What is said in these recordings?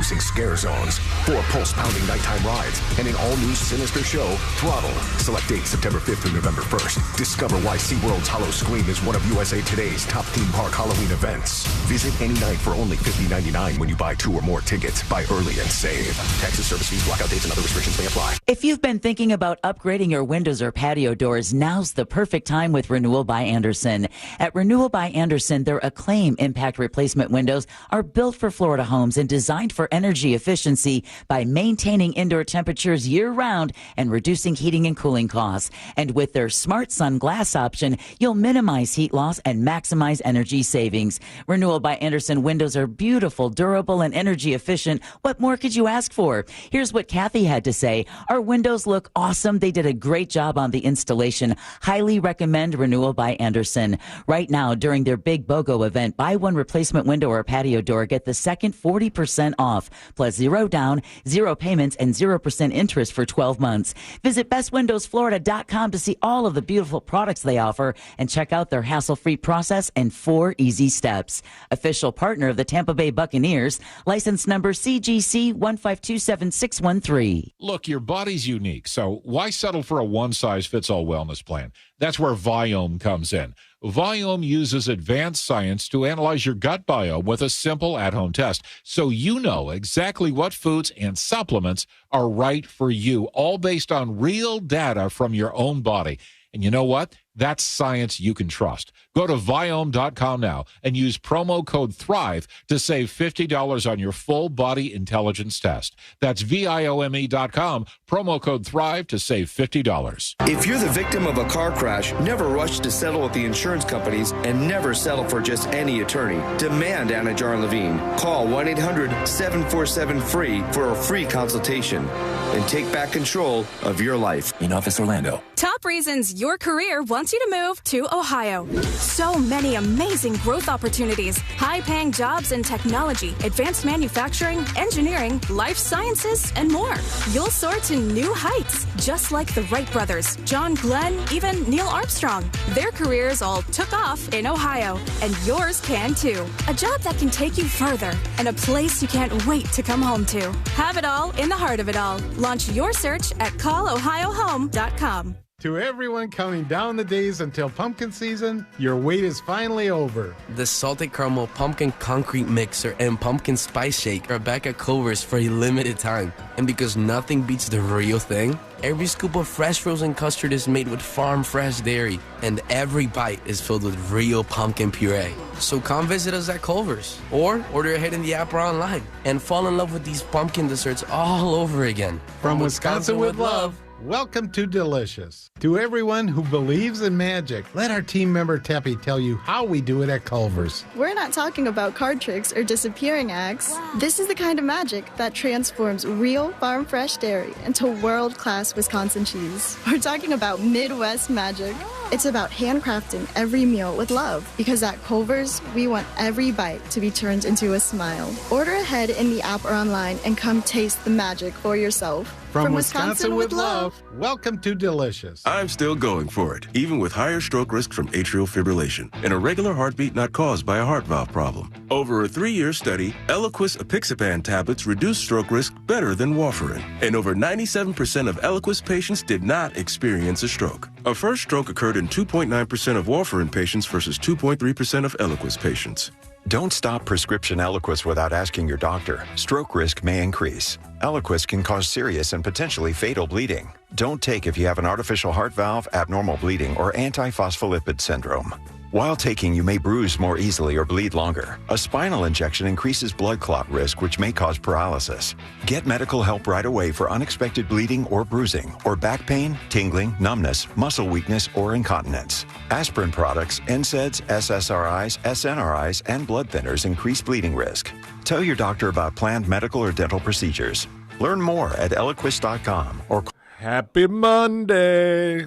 introducing Scare Zones, 4 pulse-pounding nighttime rides, and an all-new sinister show, Throttle. Select dates September 5th through November 1st. Discover why SeaWorld's Hollow Scream is one of USA Today's top theme park Halloween events. Visit any night for only $50.99 when you buy 2 or more tickets. Buy early and save. Taxes, service fees, blackout dates, and other restrictions may apply. If you've been thinking about upgrading your windows or patio doors, now's the perfect time with Renewal by Andersen. At Renewal by Andersen, their Acclaim impact replacement windows are built for Florida homes and designed for energy efficiency by maintaining indoor temperatures year-round and reducing heating and cooling costs. And with their Smart Sun glass option, you'll minimize heat loss and maximize energy savings. Renewal by Andersen windows are beautiful, durable, and energy efficient. What more could you ask for? Here's what Kathy had to say. Our windows look awesome. They did a great job on the installation. Highly recommend Renewal by Andersen. Right now, during their Big BOGO event, buy one replacement window or patio door, get the second 40% off, plus 0 down, 0 payments, and 0% interest for 12 months. Visit bestwindowsflorida.com to see all of the beautiful products they offer and check out their hassle-free process and 4 easy steps. Official partner of the Tampa Bay Buccaneers, license number CGC 1527613. Look, your body's unique, so why settle for a one-size-fits-all wellness plan? That's where Viome comes in. Viome uses advanced science to analyze your gut biome with a simple at-home test, so you know exactly what foods and supplements are right for you, all based on real data from your own body. And you know what? That's science you can trust. Go to Viome.com now and use promo code THRIVE to save $50 on your full body intelligence test. That's Viome.com, promo code THRIVE to save $50. If you're the victim of a car crash, never rush to settle with the insurance companies and never settle for just any attorney. Demand Anna Jar Levine. Call 1-800-747-FREE for a free consultation and take back control of your life. In Office Orlando. Top reasons your career wants you to move to Ohio. So many amazing growth opportunities, high-paying jobs in technology, advanced manufacturing, engineering, life sciences, and more. You'll soar to new heights, just like the Wright brothers, John Glenn, even Neil Armstrong. Their careers all took off in Ohio, and yours can too. A job that can take you further, and a place you can't wait to come home to. Have it all in the heart of it all. Launch your search at callohiohome.com. To everyone counting down the days until pumpkin season, your wait is finally over. The salted caramel pumpkin concrete mixer and pumpkin spice shake are back at Culver's for a limited time. And because nothing beats the real thing, every scoop of fresh frozen custard is made with farm fresh dairy, and every bite is filled with real pumpkin puree. So come visit us at Culver's, or order ahead in the app or online, and fall in love with these pumpkin desserts all over again. From Wisconsin with love. Welcome to Delicious. To everyone who believes in magic, let our team member Teppy tell you how we do it at Culver's. We're not talking about card tricks or disappearing acts. Wow. This is the kind of magic that transforms real farm-fresh dairy into world-class Wisconsin cheese. We're talking about Midwest magic. It's about handcrafting every meal with love, because at Culver's, we want every bite to be turned into a smile. Order ahead in the app or online and come taste the magic for yourself. From Wisconsin with love, welcome to Delicious. I'm still going for it, even with higher stroke risk from atrial fibrillation, an irregular heartbeat not caused by a heart valve problem. Over a 3-year study, Eloquis apixaban tablets reduced stroke risk better than warfarin, and over 97% of Eloquis patients did not experience a stroke. A first stroke occurred in 2.9% of warfarin patients versus 2.3% of Eloquis patients. Don't stop prescription Eloquis without asking your doctor. Stroke risk may increase. Eloquis can cause serious and potentially fatal bleeding. Don't take if you have an artificial heart valve, abnormal bleeding, or antiphospholipid syndrome. While taking, you may bruise more easily or bleed longer. A spinal injection increases blood clot risk, which may cause paralysis. Get medical help right away for unexpected bleeding or bruising, or back pain, tingling, numbness, muscle weakness, or incontinence. Aspirin products, NSAIDs, SSRIs, SNRIs, and blood thinners increase bleeding risk. Tell your doctor about planned medical or dental procedures. Learn more at eloquis.com or Happy Monday.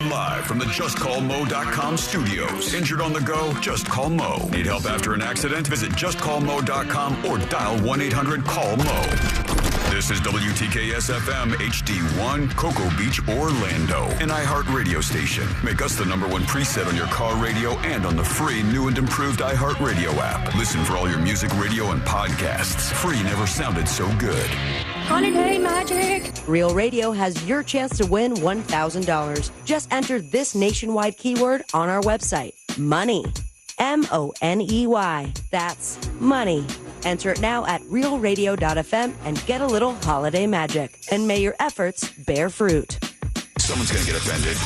Live from the JustCallMo.com studios. Injured on the go? Just call Mo. Need help after an accident? Visit JustCallMo.com or dial 1-800-CALL-MO. This is WTKS-FM HD1, Cocoa Beach, Orlando, an iHeart radio station. Make us the #1 preset on your car radio and on the free new and improved iHeart Radio app. Listen for all your music, radio, and podcasts. Free never sounded so good. Holiday magic! Real Radio has your chance to win $1,000. Just enter this nationwide keyword on our website. Money. MONEY. That's money. Enter it now at realradio.fm and get a little holiday magic. And may your efforts bear fruit. Someone's going to get offended.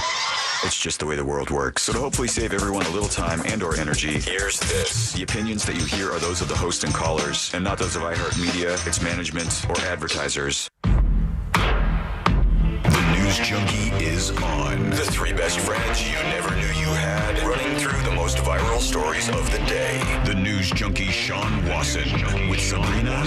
It's just the way the world works. So to hopefully save everyone a little time and or energy, here's this. The opinions that you hear are those of the host and callers, and not those of iHeartMedia, its management, or advertisers. The News Junkie is on. The three best friends you never knew you had, running through the most viral stories of the day. The News Junkie Sean Wasson with Sabrina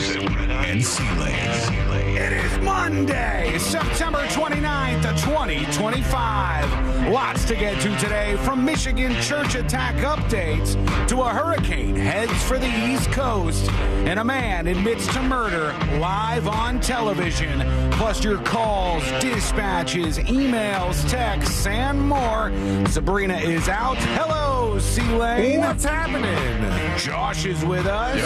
and Sealand. It is Monday, September 29th, 2025. Lots to get to today, from Michigan church attack updates to a hurricane heads for the East Coast, and a man admits to murder live on television, plus your calls, dispatches, emails, texts, and more. Sabrina is out. Hello, C-Lane. What's happening? Josh is with us. Yo.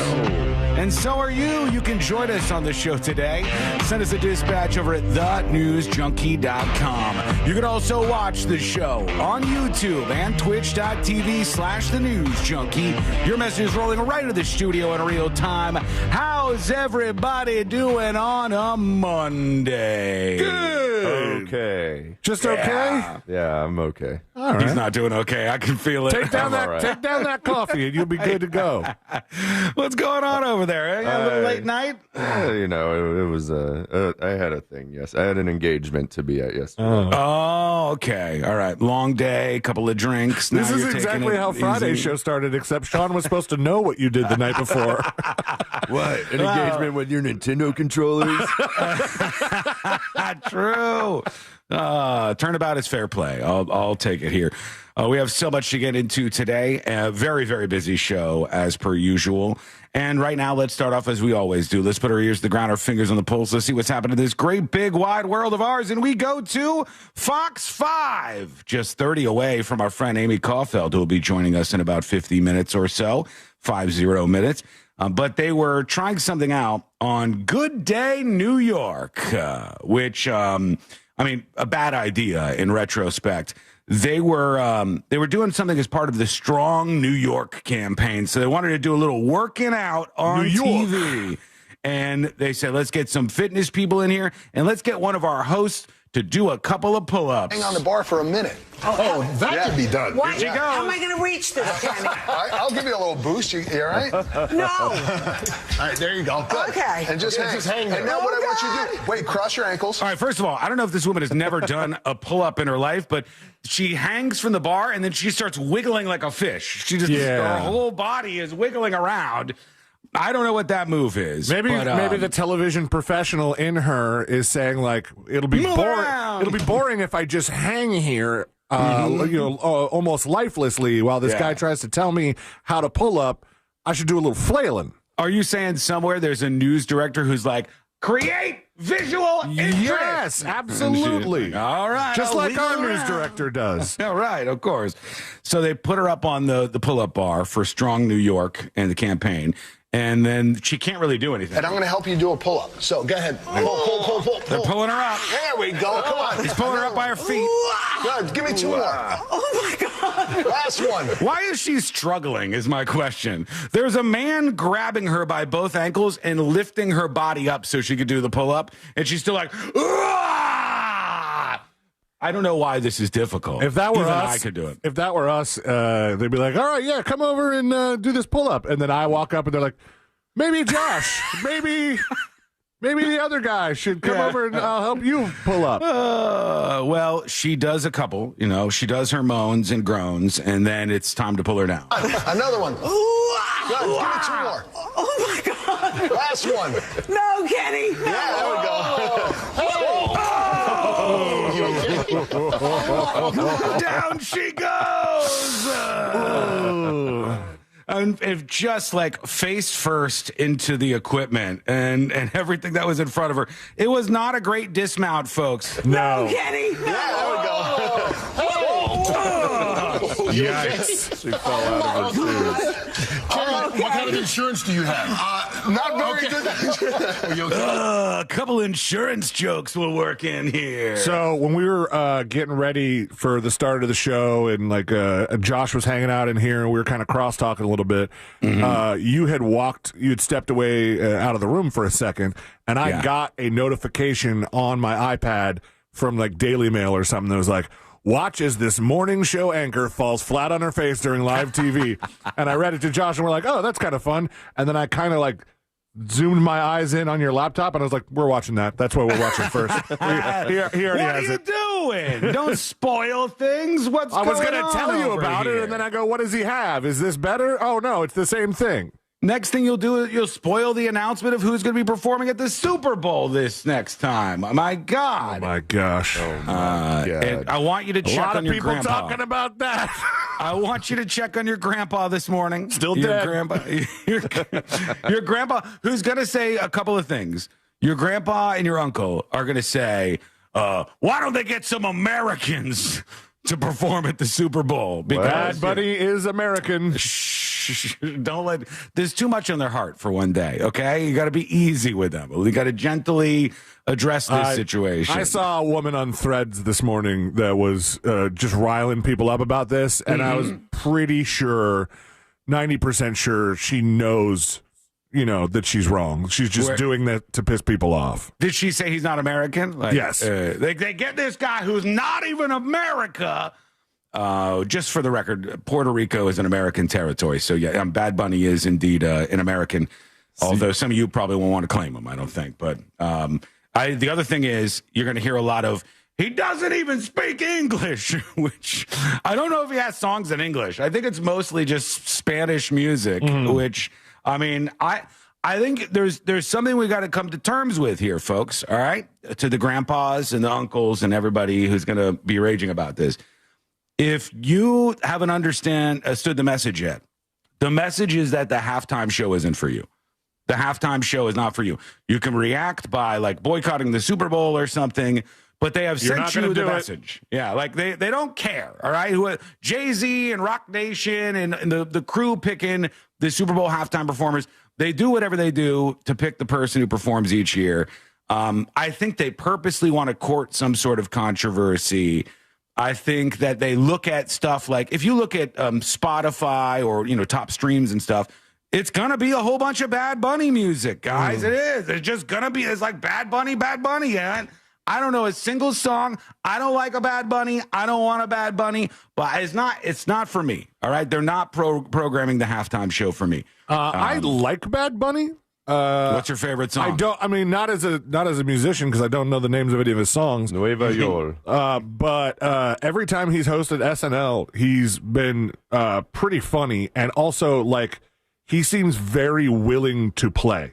And so are you. You can join us on the show today. Send us a dispatch over at thenewsjunkie.com. You can also watch the show on YouTube and twitch.tv/thenewsjunkie. Your message is rolling right into the studio in real time. How's everybody doing on a Monday? Good. Okay. Just okay? Yeah, I'm okay. All right. He's not doing okay. I can feel it. Take down that coffee and you'll be good to go. What's going on over there? A little late night? It was I had a thing. Yes, I had an engagement to be at yesterday. Oh, okay. All right. Long day, couple of drinks. This is exactly how Friday's show started, except Sean was supposed to know what you did the night before. What? An engagement with your Nintendo controllers? True. Turnabout is fair play. I'll take it here. We have so much to get into today. A very, very busy show as per usual. And right now, let's start off as we always do. Let's put our ears to the ground, our fingers on the pulse. Let's see what's happening in this great, big, wide world of ours. And we go to Fox 5, just 30 away from our friend Amy Caulfield, who will be joining us in about 50 minutes or so, 50 minutes. But they were trying something out on Good Day New York, which, a bad idea in retrospect. They were doing something as part of the Strong New York campaign. So they wanted to do a little working out on TV. And they said, let's get some fitness people in here, and let's get one of our hosts to do a couple of pull-ups. Hang on the bar for a minute. That can be done. What? Here she goes. How am I going to reach this, Kenny? I'll give you a little boost. You all right? No. All right, there you go. Good. Okay. And just hang there. And now what I want you to do, wait, cross your ankles. All right, first of all, I don't know if this woman has never done a pull-up in her life, but she hangs from the bar, and then she starts wiggling like a fish. Her whole body is wiggling around. I don't know what that move is. Maybe the television professional in her is saying, like, it'll be boring. It'll be boring if I just hang here, almost lifelessly while this guy tries to tell me how to pull up. I should do a little flailing. Are you saying somewhere there's a news director who's like, create visual interest? Yes, absolutely. All right. Just like our news director does. All right, of course. So they put her up on the pull-up bar for Strong New York and the campaign. And then she can't really do anything. And I'm going to help you do a pull-up. So go ahead. Pull. They're pulling her up. There we go. Come on. He's pulling her up by her feet. Good. Give me two more. Oh, my God. Last one. Why is she struggling is my question. There's a man grabbing her by both ankles and lifting her body up so she could do the pull-up. And she's still like, I don't know why this is difficult. If that were Even us, I could do it. If that were us, they'd be like, all right, yeah, come over and do this pull-up. And then I walk up and they're like, maybe Josh, maybe the other guy should come over and I'll help you pull up. Well, she does a couple, she does her moans and groans, and then it's time to pull her down. Another one. Good. Give me two more. Oh, my God. Last one. No, Kenny. No. Yeah, there we go. Down she goes. and if just like face first into the equipment and everything that was in front of her. It was not a great dismount, folks. No. Kenny! No. Yeah, there we go. Yikes. She fell out of her shoes. What kind of insurance do you have? Not very good. A couple insurance jokes will work in here. So when we were getting ready for the start of the show, and like Josh was hanging out in here, and we were kind of cross talking a little bit. You had stepped away out of the room for a second, and I got a notification on my iPad from like Daily Mail or something that was like, watch as this morning show anchor falls flat on her face during live TV. And I read it to Josh, and we're like, oh, that's kind of fun. And then I kind of like zoomed my eyes in on your laptop, and I was like, we're watching that. That's what we're watching first. He already has it. What are you doing? Don't spoil things. I was going to tell you about it, and then I go, what does he have? Is this better? Oh, no, it's the same thing. Next thing you'll do is you'll spoil the announcement of who's going to be performing at the Super Bowl this next time. My God. Oh, my gosh. Oh, my God. And I want you to check on your grandpa. A lot of people talking about that. I want you to check on your grandpa this morning. Still your dead. Your grandpa, who's going to say a couple of things. Your grandpa and your uncle are going to say, why don't they get some Americans to perform at the Super Bowl? Because Bad Bunny is American. Don't let. There's too much on their heart for one day. Okay, you got to be easy with them. You got to gently address this situation. I saw a woman on Threads this morning that was just riling people up about this, and I was pretty sure, 90% sure, she knows, that she's wrong. She's just doing that to piss people off. Did she say he's not American? Like, yes. They get this guy who's not even America. Just for the record, Puerto Rico is an American territory. So, yeah, Bad Bunny is indeed an American, although some of you probably won't want to claim him, I don't think. But the other thing is you're going to hear a lot of, he doesn't even speak English, which I don't know if he has songs in English. I think it's mostly just Spanish music, which, I mean, I think there's something we got to come to terms with here, folks, all right? To the grandpas and the uncles and everybody who's going to be raging about this. If you haven't understood the message yet, the message is that the halftime show isn't for you. The halftime show is not for you. You can react by like boycotting the Super Bowl or something, but they have sent you the message. Yeah, like they don't care, all right? Jay-Z and Rock Nation and the crew picking the Super Bowl halftime performers, they do whatever they do to pick the person who performs each year. I think they purposely want to court some sort of controversy. I think that they look at stuff like, if you look at Spotify or, top streams and stuff, it's going to be a whole bunch of Bad Bunny music, guys. It is. It's just going to be, it's like Bad Bunny. And I don't know a single song. I don't like a Bad Bunny. I don't want a Bad Bunny, but it's not for me. All right. They're not programming the halftime show for me. I like Bad Bunny. What's your favorite song? Not as a musician, because I don't know the names of any of his songs. Nueva York. But every time he's hosted SNL, he's been pretty funny, and also like he seems very willing to play.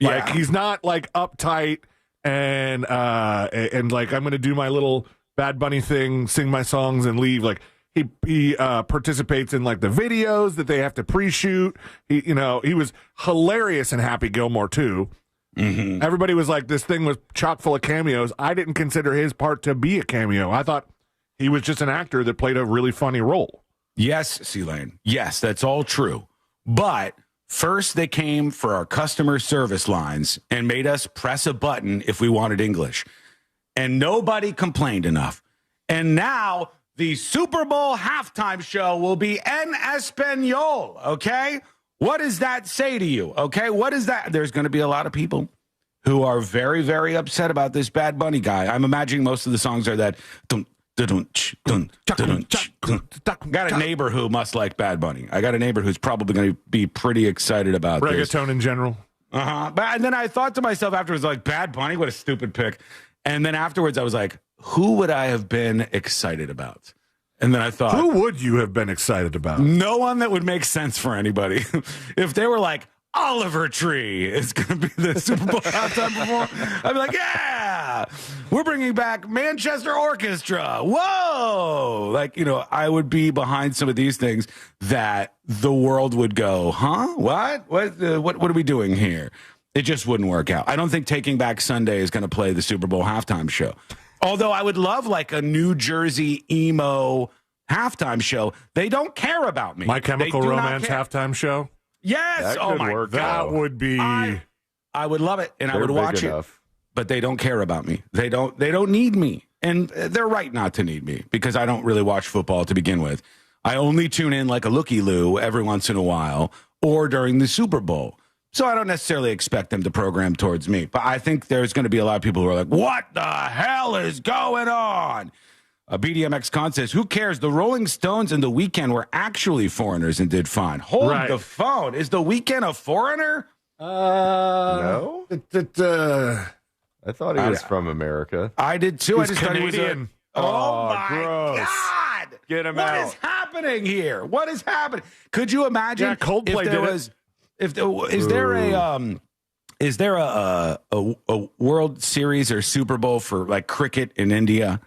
Like he's not like uptight and like I'm going to do my little Bad Bunny thing, sing my songs, and leave. Like he participates in like the videos that they have to pre-shoot. He was hilarious in Happy Gilmore too. Everybody was like, this thing was chock full of cameos. I didn't consider his part to be a cameo. I thought he was just an actor that played a really funny role. Yes, C-Lane. Yes, that's all true. But first they came for our customer service lines and made us press a button if we wanted English. And nobody complained enough. And now the Super Bowl halftime show will be en Espanol, okay? What does that say to you, okay? What is that? There's going to be a lot of people who are very, very upset about this Bad Bunny guy. I'm imagining most of the songs are that. Got a neighbor who must like Bad Bunny. I got a neighbor who's probably going to be pretty excited about reggaeton in general. And then I thought to myself afterwards, like, Bad Bunny, what a stupid pick. And then afterwards I was like, who would I have been excited about? And then I thought, who would you have been excited about? No one that would make sense for anybody. If they were like, Oliver Tree is going to be the Super Bowl halftime performer. I'd be like, yeah, we're bringing back Manchester Orchestra. Whoa. Like, I would be behind some of these things that the world would go, huh? What are we doing here? It just wouldn't work out. I don't think Taking Back Sunday is going to play the Super Bowl halftime show. Although I would love like a New Jersey emo halftime show. They don't care about me. My Chemical Romance halftime show? Yes. Oh my God. That would be. I would love it, and I would watch it. But they don't care about me. They don't need me, and they're right not to need me because I don't really watch football to begin with. I only tune in like a looky-loo every once in a while or during the Super Bowl. So I don't necessarily expect them to program towards me. But I think there's going to be a lot of people who are like, what the hell is going on? A BDMX Con says, who cares? The Rolling Stones and The Weeknd were actually foreigners and did fine. Hold the phone. Is The Weeknd a foreigner? No. I thought he was from America. I did too. He's I just Canadian. Oh my gross. God. Get him out. out. What is happening here? What is happening? Could you imagine Yeah, Coldplay if there did was is there a World Series or Super Bowl for like cricket in India?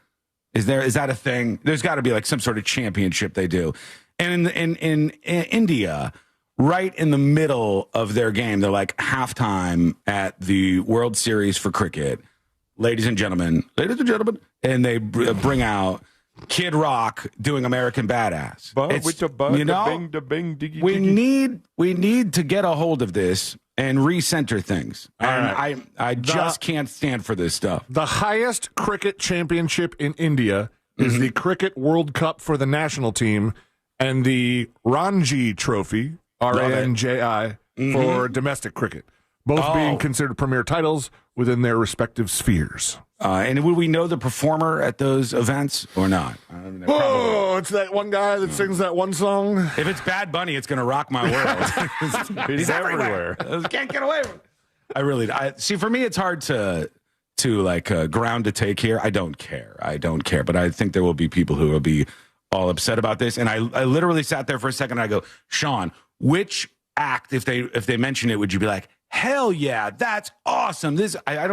Is that a thing? There's got to be like some sort of championship they do. And in India, right in the middle of their game, they're like halftime at the World Series for cricket. Ladies and gentlemen, and they bring out Kid Rock doing American Badass. We need to get a hold of this and recenter things. And I just can't stand for this stuff. The highest cricket championship in India is the Cricket World Cup for the national team and the Ranji Trophy, RANJI, for domestic cricket, both being considered premier titles within their respective spheres. And would we know the performer at those events or not? Oh, it's that one guy that sings that one song. If it's Bad Bunny, it's going to rock my world. He's everywhere. Can't get away from it. I really see. For me, it's hard to like ground to take here. I don't care. But I think there will be people who will be all upset about this. And I literally sat there for a second. And I go, Sean, which act, if they mention it, would you be like, hell yeah, that's awesome? This I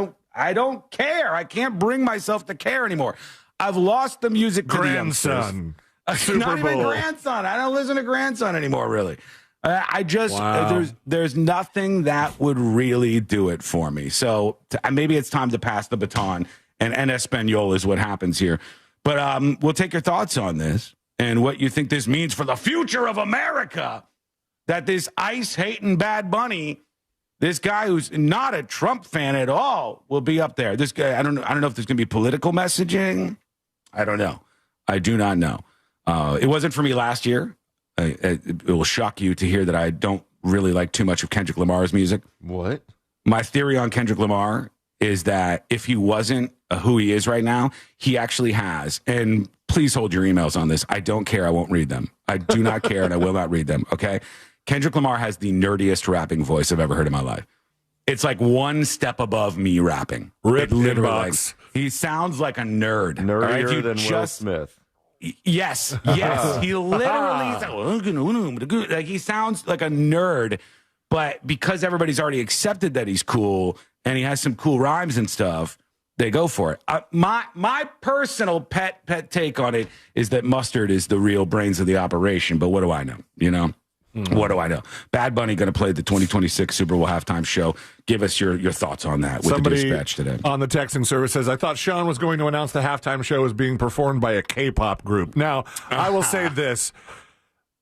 don't care. I can't bring myself to care anymore. I've lost the music to grandson. Not even grandson. I don't listen to grandson anymore, really. I just there's nothing that would really do it for me. So maybe it's time to pass the baton, and en Espanol is what happens here. But we'll take your thoughts on this and what you think this means for the future of America. That this ice-hating Bad Bunny, this guy who's not a Trump fan at all, will be up there. This guy, I don't know if there's going to be political messaging. I don't know. I do not know. It wasn't for me last year. It will shock you to hear that I don't really like too much of Kendrick Lamar's music. What? My theory on Kendrick Lamar is that if he wasn't who he is right now, he actually has. And please hold your emails on this. I don't care. I won't read them. I do not care, and I will not read them. Okay? Kendrick Lamar has the nerdiest rapping voice I've ever heard in my life. It's like one step above me rapping. Literally, he sounds like a nerd. Nerdier than Will Smith. Yes. He literally like he sounds like a nerd, but because everybody's already accepted that he's cool and he has some cool rhymes and stuff, they go for it. My personal pet take on it is that Mustard is the real brains of the operation. But what do I know? What do I know? Bad Bunny going to play the 2026 Super Bowl halftime show. Give us your thoughts on that with Somebody the dispatch today. On the texting service says, I thought Sean was going to announce the halftime show as being performed by a K-pop group. Now, I will say this.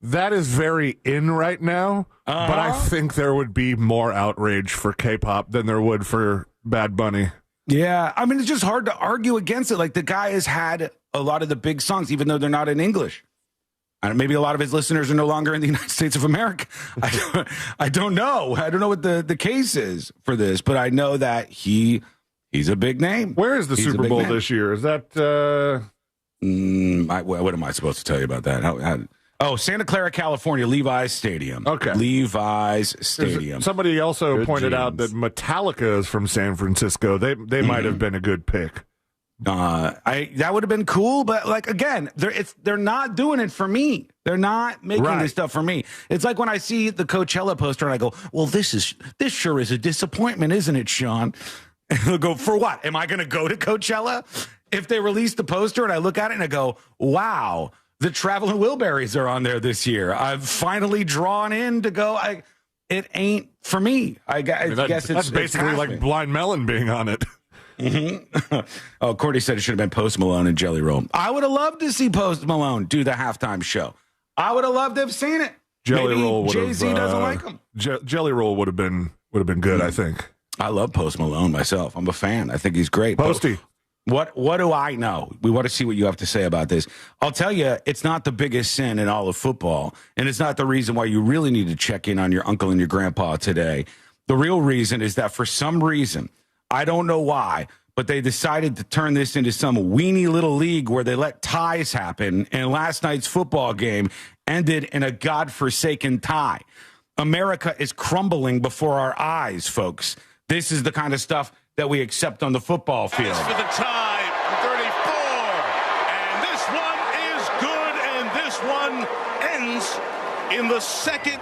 That is very in right now, but I think there would be more outrage for K-pop than there would for Bad Bunny. Yeah, I mean, it's just hard to argue against it. Like, the guy has had a lot of the big songs, even though they're not in English. Maybe a lot of his listeners are no longer in the United States of America. I don't know. I don't know what the case is for this, but I know that he's a big name. Where is the Super Bowl this year? Is that... what am I supposed to tell you about that? Santa Clara, California, Levi's Stadium. Okay. Levi's Stadium. Somebody also pointed out that Metallica is from San Francisco. They might have been a good pick. That would have been cool, but like again, they're not doing it for me. They're not making this stuff for me. It's like when I see the Coachella poster and I go, "Well, this sure is a disappointment, isn't it, Sean?" And they'll go, "For what? Am I going to go to Coachella?" If they release the poster and I look at it and I go, "Wow, the Traveling Wilburys are on there this year. I've finally drawn in to go." It ain't for me. I guess that's basically like Blind Melon being on it. Mm-hmm. Oh, Cordy said it should have been Post Malone and Jelly Roll. I would have loved to see Post Malone do the halftime show. I would have loved to have seen it. Jelly Roll would have. Jay-Z doesn't like him. Jelly Roll would have been good. I think. I love Post Malone myself. I'm a fan. I think he's great. Posty. What do I know? We want to see what you have to say about this. I'll tell you, it's not the biggest sin in all of football, and it's not the reason why you really need to check in on your uncle and your grandpa today. The real reason is that for some reason, I don't know why, but they decided to turn this into some weenie little league where they let ties happen, and last night's football game ended in a godforsaken tie. America is crumbling before our eyes, folks. This is the kind of stuff that we accept on the football field. For the tie, 34. And this one is good, and this one ends in the second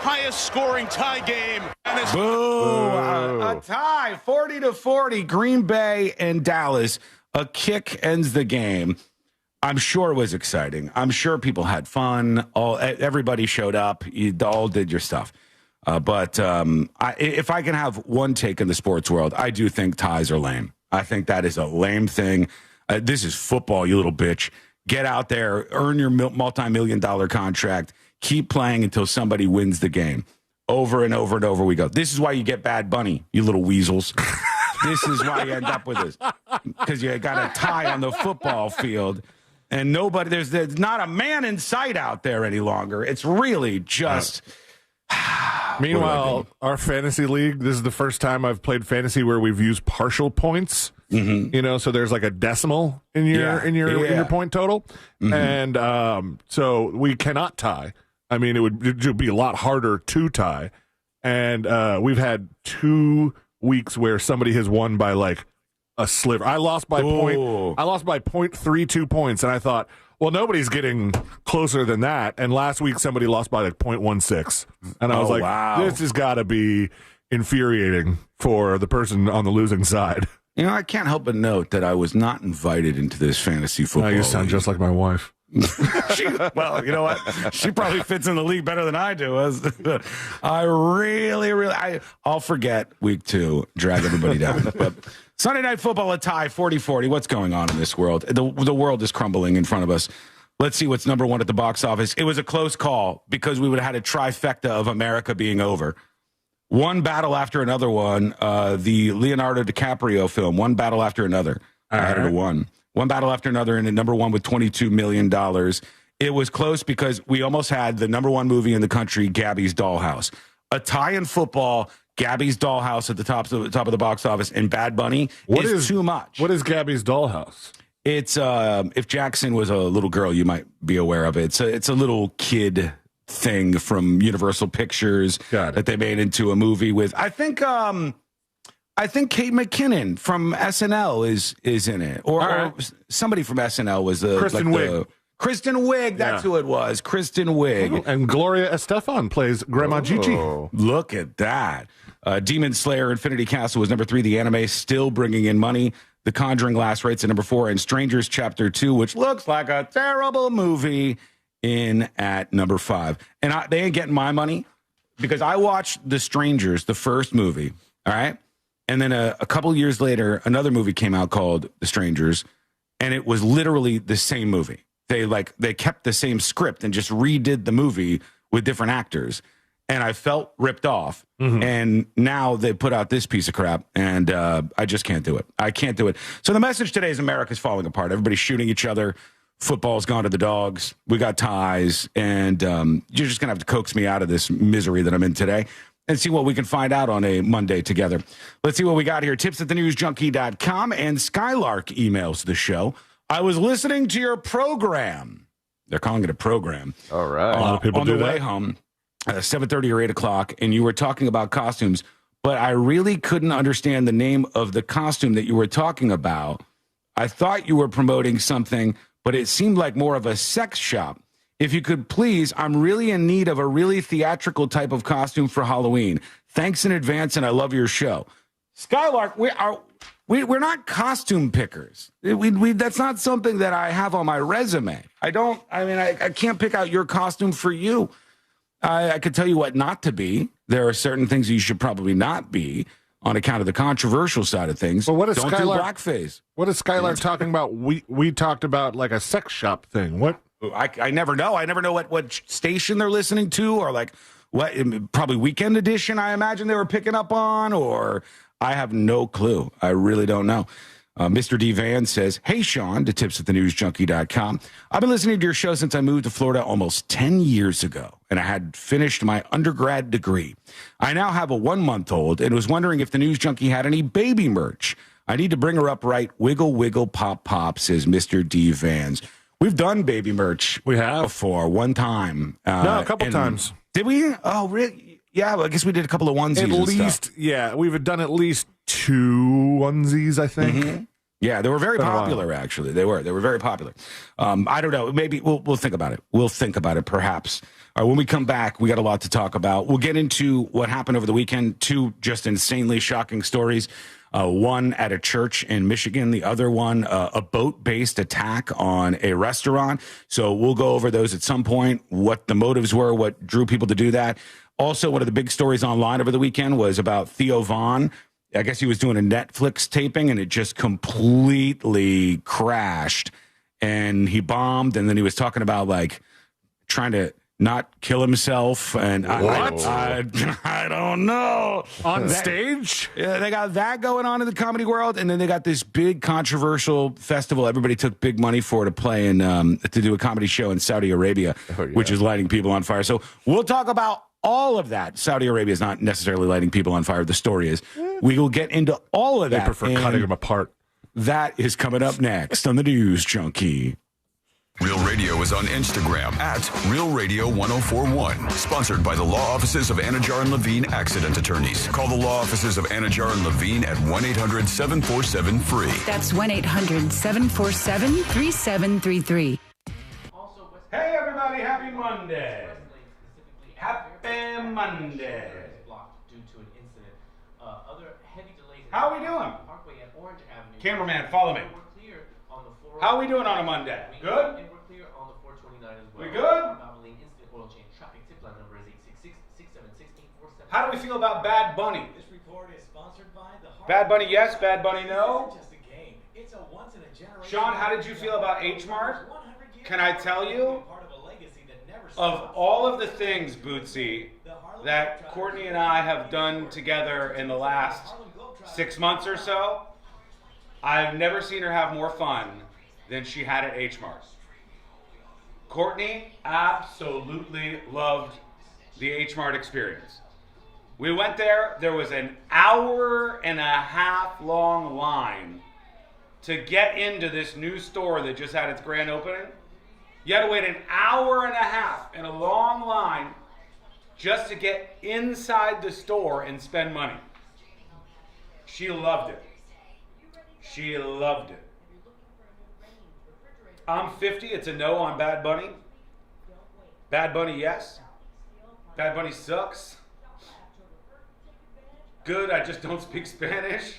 highest scoring tie game. And it's a tie, 40-40, Green Bay and Dallas. A kick ends the game. I'm sure it was exciting. I'm sure people had fun. Everybody showed up. You all did your stuff. But if I can have one take in the sports world, I do think ties are lame. I think that is a lame thing. This is football, you little bitch. Get out there, earn your multi-million-dollar contract, keep playing until somebody wins the game. Over and over and over we go. This is why you get Bad Bunny, you little weasels. This is why you end up with this. Because you got a tie on the football field. And nobody, there's not a man in sight out there any longer. It's really just... Meanwhile, our fantasy league, this is the first time I've played fantasy where we've used partial points. Mm-hmm. You know, so there's like a decimal in your point total. Mm-hmm. And so we cannot tie. I mean, it would be a lot harder to tie. And we've had 2 weeks where somebody has won by like a sliver. I lost by 0.32 points, and I thought, well, nobody's getting closer than that. And last week, somebody lost by like 0.16. And I was like, wow. This has got to be infuriating for the person on the losing side. You know, I can't help but note that I was not invited into this fantasy football You sound league. just like my wife. Well, you know what? She probably fits in the league better than I do. I'll forget week 2, drag everybody down. But Sunday Night Football, a tie, 40-40. What's going on in this world? The world is crumbling in front of us. Let's see what's number one at the box office. It was a close call because we would have had a trifecta of America being over. One battle after another one. The Leonardo DiCaprio film, one battle after another. I had it a one. One battle after another, and at number one with $22 million. It was close because we almost had the number one movie in the country, Gabby's Dollhouse. A tie in football, Gabby's Dollhouse at the top of the box office, and Bad Bunny is too much. What is Gabby's Dollhouse? It's if Jackson was a little girl, you might be aware of it. It's a little kid thing from Universal Pictures that they made into a movie with. I think Kate McKinnon from SNL is in it, or somebody from SNL was Kristen Wiig. Kristen Wiig, that's who it was. Kristen Wiig. And Gloria Estefan plays Grandma Gigi. Look at that. Demon Slayer Infinity Castle was number 3. The anime still bringing in money. The Conjuring Last Rites at number 4. And Strangers Chapter 2, which looks like a terrible movie, in at number 5. And they ain't getting my money because I watched The Strangers, the first movie, all right? And then a couple years later, another movie came out called The Strangers, and it was literally the same movie. They kept the same script and just redid the movie with different actors. And I felt ripped off. Mm-hmm. And now they put out this piece of crap, and I just can't do it. I can't do it. So the message today is America's falling apart. Everybody's shooting each other. Football's gone to the dogs. We got ties. And you're just going to have to coax me out of this misery that I'm in today and see what we can find out on a Monday together. Let's see what we got here. Tips at thenewsjunkie.com, and Skylark emails the show. I was listening to your program. They're calling it a program. All right. A lot of people on do the that. way home, 7:30 or 8 o'clock, and you were talking about costumes, but I really couldn't understand the name of the costume that you were talking about. I thought you were promoting something, but it seemed like more of a sex shop. If you could please, I'm really in need of a really theatrical type of costume for Halloween. Thanks in advance, and I love your show. Skylark, we're not costume pickers. That's not something that I have on my resume. I can't pick out your costume for you. I could tell you what not to be. There are certain things you should probably not be on account of the controversial side of things. But what is Don't Skylark, do blackface. What is Skylark talking about? We talked about like a sex shop thing. What? I never know. I never know what station they're listening to, or like what, probably Weekend Edition, I imagine they were picking up on, or I have no clue. I really don't know. Mr. D. Van says, hey, Sean, to tips@thenewsjunkie.com. I've been listening to your show since I moved to Florida almost 10 years ago, and I had finished my undergrad degree. I now have a 1-month-old and was wondering if the News Junkie had any baby merch. I need to bring her up right. Wiggle, wiggle, pop, pop, says Mr. D. Vans. We've done baby merch. We have. Before, one time. No, a couple times. Did we? Oh, really? Yeah, well, I guess we did a couple of onesies. At least, yeah, we've done at least 2 onesies, I think. Mm-hmm. Yeah, they were very popular, actually. They were very popular. I don't know. Maybe we'll think about it. We'll think about it, perhaps. All right, when we come back, we got a lot to talk about. We'll get into what happened over the weekend. 2 just insanely shocking stories. One at a church in Michigan. The other one, a boat-based attack on a restaurant. So we'll go over those at some point, what the motives were, what drew people to do that. Also, one of the big stories online over the weekend was about Theo Von. I guess he was doing a Netflix taping, and it just completely crashed. And he bombed, and then he was talking about, like, trying to not kill himself. And I don't know. On stage? Yeah, they got that going on in the comedy world, and then they got this big controversial festival. Everybody took big money for to play in to do a comedy show in Saudi Arabia, which is lighting people on fire. So we'll talk about all of that. Saudi Arabia is not necessarily lighting people on fire. The story is. We will get into all of that. They prefer cutting them apart. That is coming up next on the News Junkie. Real Radio is on Instagram at Real Radio 1041. Sponsored by the law offices of Anajar and Levine Accident Attorneys. Call the law offices of Anajar and Levine at 1-800-747-FREE. That's 1-800-747-3733. Hey, everybody. Happy Monday. Happy Monday. How are we doing? Cameraman, follow me. How are we doing on a Monday? Good? We good? How do we feel about Bad Bunny? This report is sponsored by the Bad Bunny yes, Bad Bunny no? Just a game. It's a once in a generation. Sean, how did you feel about HMart? Can I tell you? Of all of the things, Bootsy, that Courtney and I have done together in the last 6 months or so, I've never seen her have more fun than she had at HMart. Courtney absolutely loved the HMart experience. We went there. There was an 1.5-hour long line to get into this new store that just had its grand opening. You had to wait an 1.5 hours in a long line just to get inside the store and spend money. She loved it. She loved it. I'm 50. It's a no on Bad Bunny. Bad Bunny, yes. Bad Bunny sucks. Good, I just don't speak Spanish.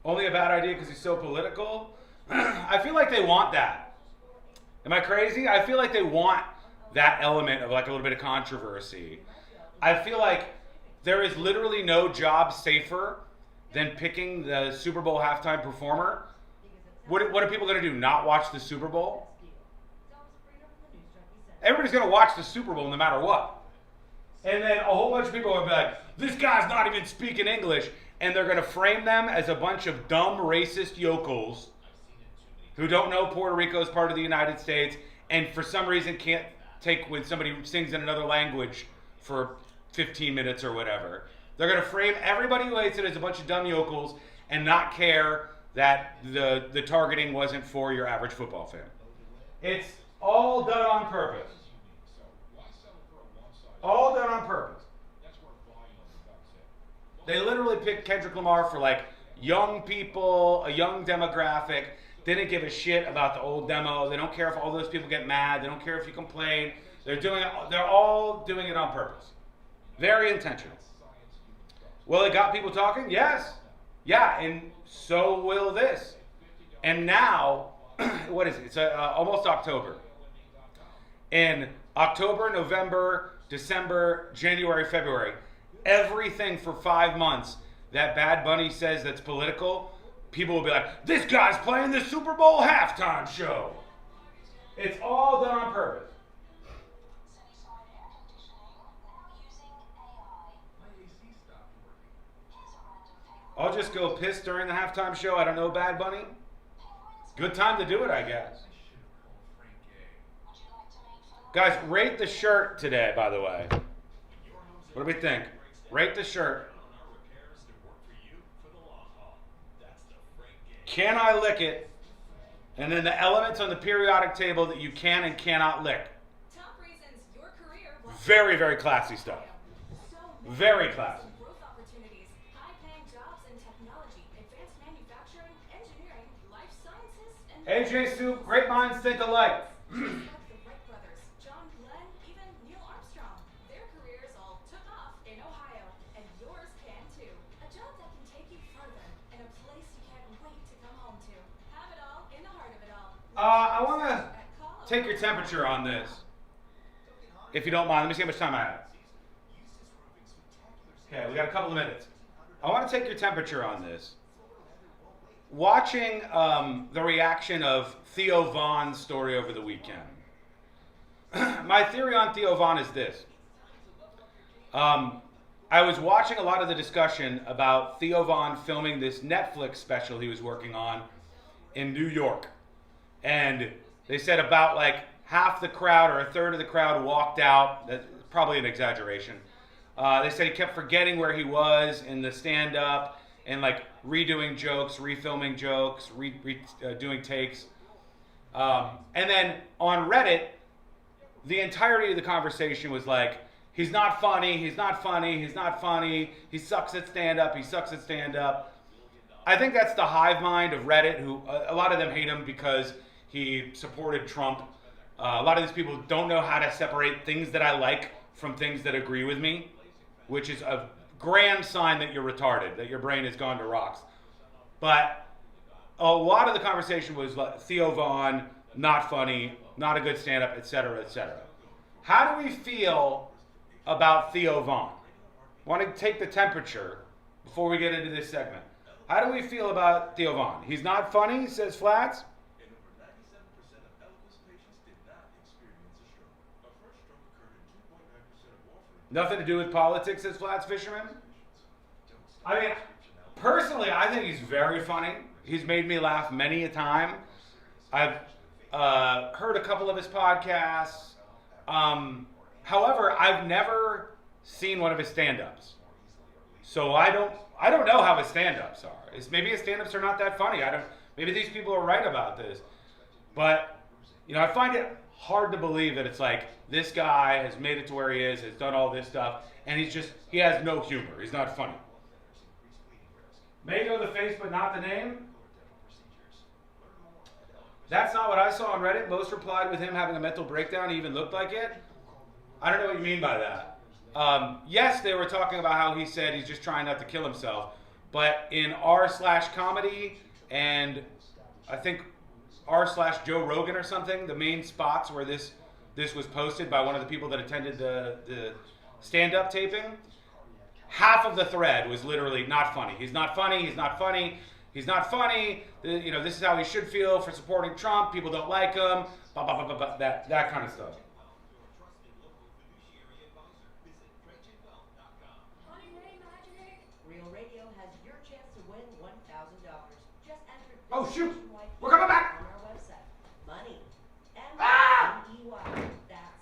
Only a bad idea because he's so political. I feel like they want that. Am I crazy? I feel like they want that element of like a little bit of controversy. I feel like there is literally no job safer than picking the Super Bowl halftime performer. What are people going to do? Not watch the Super Bowl? Everybody's going to watch the Super Bowl no matter what. And then a whole bunch of people will be like, this guy's not even speaking English. And they're going to frame them as a bunch of dumb, racist yokels who don't know Puerto Rico is part of the United States and for some reason can't take when somebody sings in another language for 15 minutes or whatever. They're going to frame everybody who hates it as a bunch of dumb yokels and not care that the targeting wasn't for your average football fan. It's all done on purpose. All done on purpose. They literally picked Kendrick Lamar for like young people, a young demographic. They didn't give a shit about the old demo. They don't care if all those people get mad. They don't care if you complain. They're all doing it on purpose. Very intentional. Well, it got people talking? Yes. Yeah, and so will this. And now, what is it? It's almost October. In October, November, December, January, February, everything for 5 months that Bad Bunny says that's political, people will be like, this guy's playing the Super Bowl halftime show. It's all done on purpose. I'll just go piss during the halftime show. I don't know Bad Bunny. Good time to do it, I guess. Guys, rate the shirt today, by the way. What do we think? Rate the shirt. Can I lick it? And then the elements on the periodic table that you can and cannot lick. Very, very classy stuff. Very classy. AJ Soup, great minds think alike. I want to take your temperature on this, if you don't mind. Let me see how much time I have. Okay, we got a couple of minutes. I want to take your temperature on this. Watching the reaction of Theo Von's story over the weekend. My theory on Theo Von is this. I was watching a lot of the discussion about Theo Von filming this Netflix special he was working on in New York. And they said about like half the crowd or a third of the crowd walked out. That's probably an exaggeration. They said he kept forgetting where he was in the stand-up and like redoing jokes, refilming jokes, doing takes. And then on Reddit, the entirety of the conversation was like, he's not funny, he's not funny, he's not funny, he sucks at stand-up, he sucks at stand-up. I think that's the hive mind of Reddit, who a lot of them hate him because he supported Trump. A lot of these people don't know how to separate things that I like from things that agree with me, which is a grand sign that you're retarded, that your brain has gone to rocks. But a lot of the conversation was like, Theo Von, not funny, not a good stand-up, etc., etc. How do we feel about Theo Von? I want to take the temperature before we get into this segment. How do we feel about Theo Von? He's not funny, says Flats. Nothing to do with politics, says Flats Fisherman. I mean, personally, I think he's very funny. He's made me laugh many a time. I've heard a couple of his podcasts. However, I've never seen one of his stand-ups. So I don't know how his stand-ups are. Maybe his stand-ups are not that funny. Maybe these people are right about this. But, I find it hard to believe that it's like, this guy has made it to where he is, has done all this stuff, and he has no humor. He's not funny. May know the face, but not the name? That's not what I saw on Reddit. Most replied with him having a mental breakdown. He even looked like it. I don't know what you mean by that. Yes, they were talking about how he said he's just trying not to kill himself. But in r/comedy and I think r/Joe Rogan or something, the main spots where this was posted by one of the people that attended the stand-up taping, half of the thread was literally not funny. He's not funny. He's not funny. He's not funny. This is how he should feel for supporting Trump. People don't like him. Blah, blah, blah, blah, that kind of stuff. Real Radio has your chance to win $1,000. Just enter. Oh shoot! We're coming back. On our website. Money.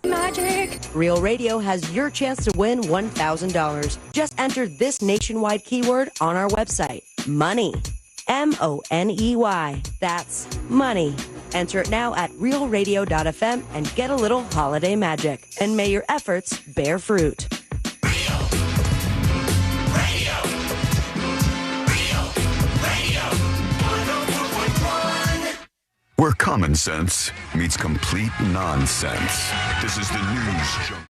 Magic. Real Radio has your chance to win $1,000. Just enter this nationwide keyword on our website. Money. MONEY. That's money. Enter it now at realradio.fm and get a little holiday magic. And may your efforts bear fruit. common sense meets complete nonsense. This is the News Junk.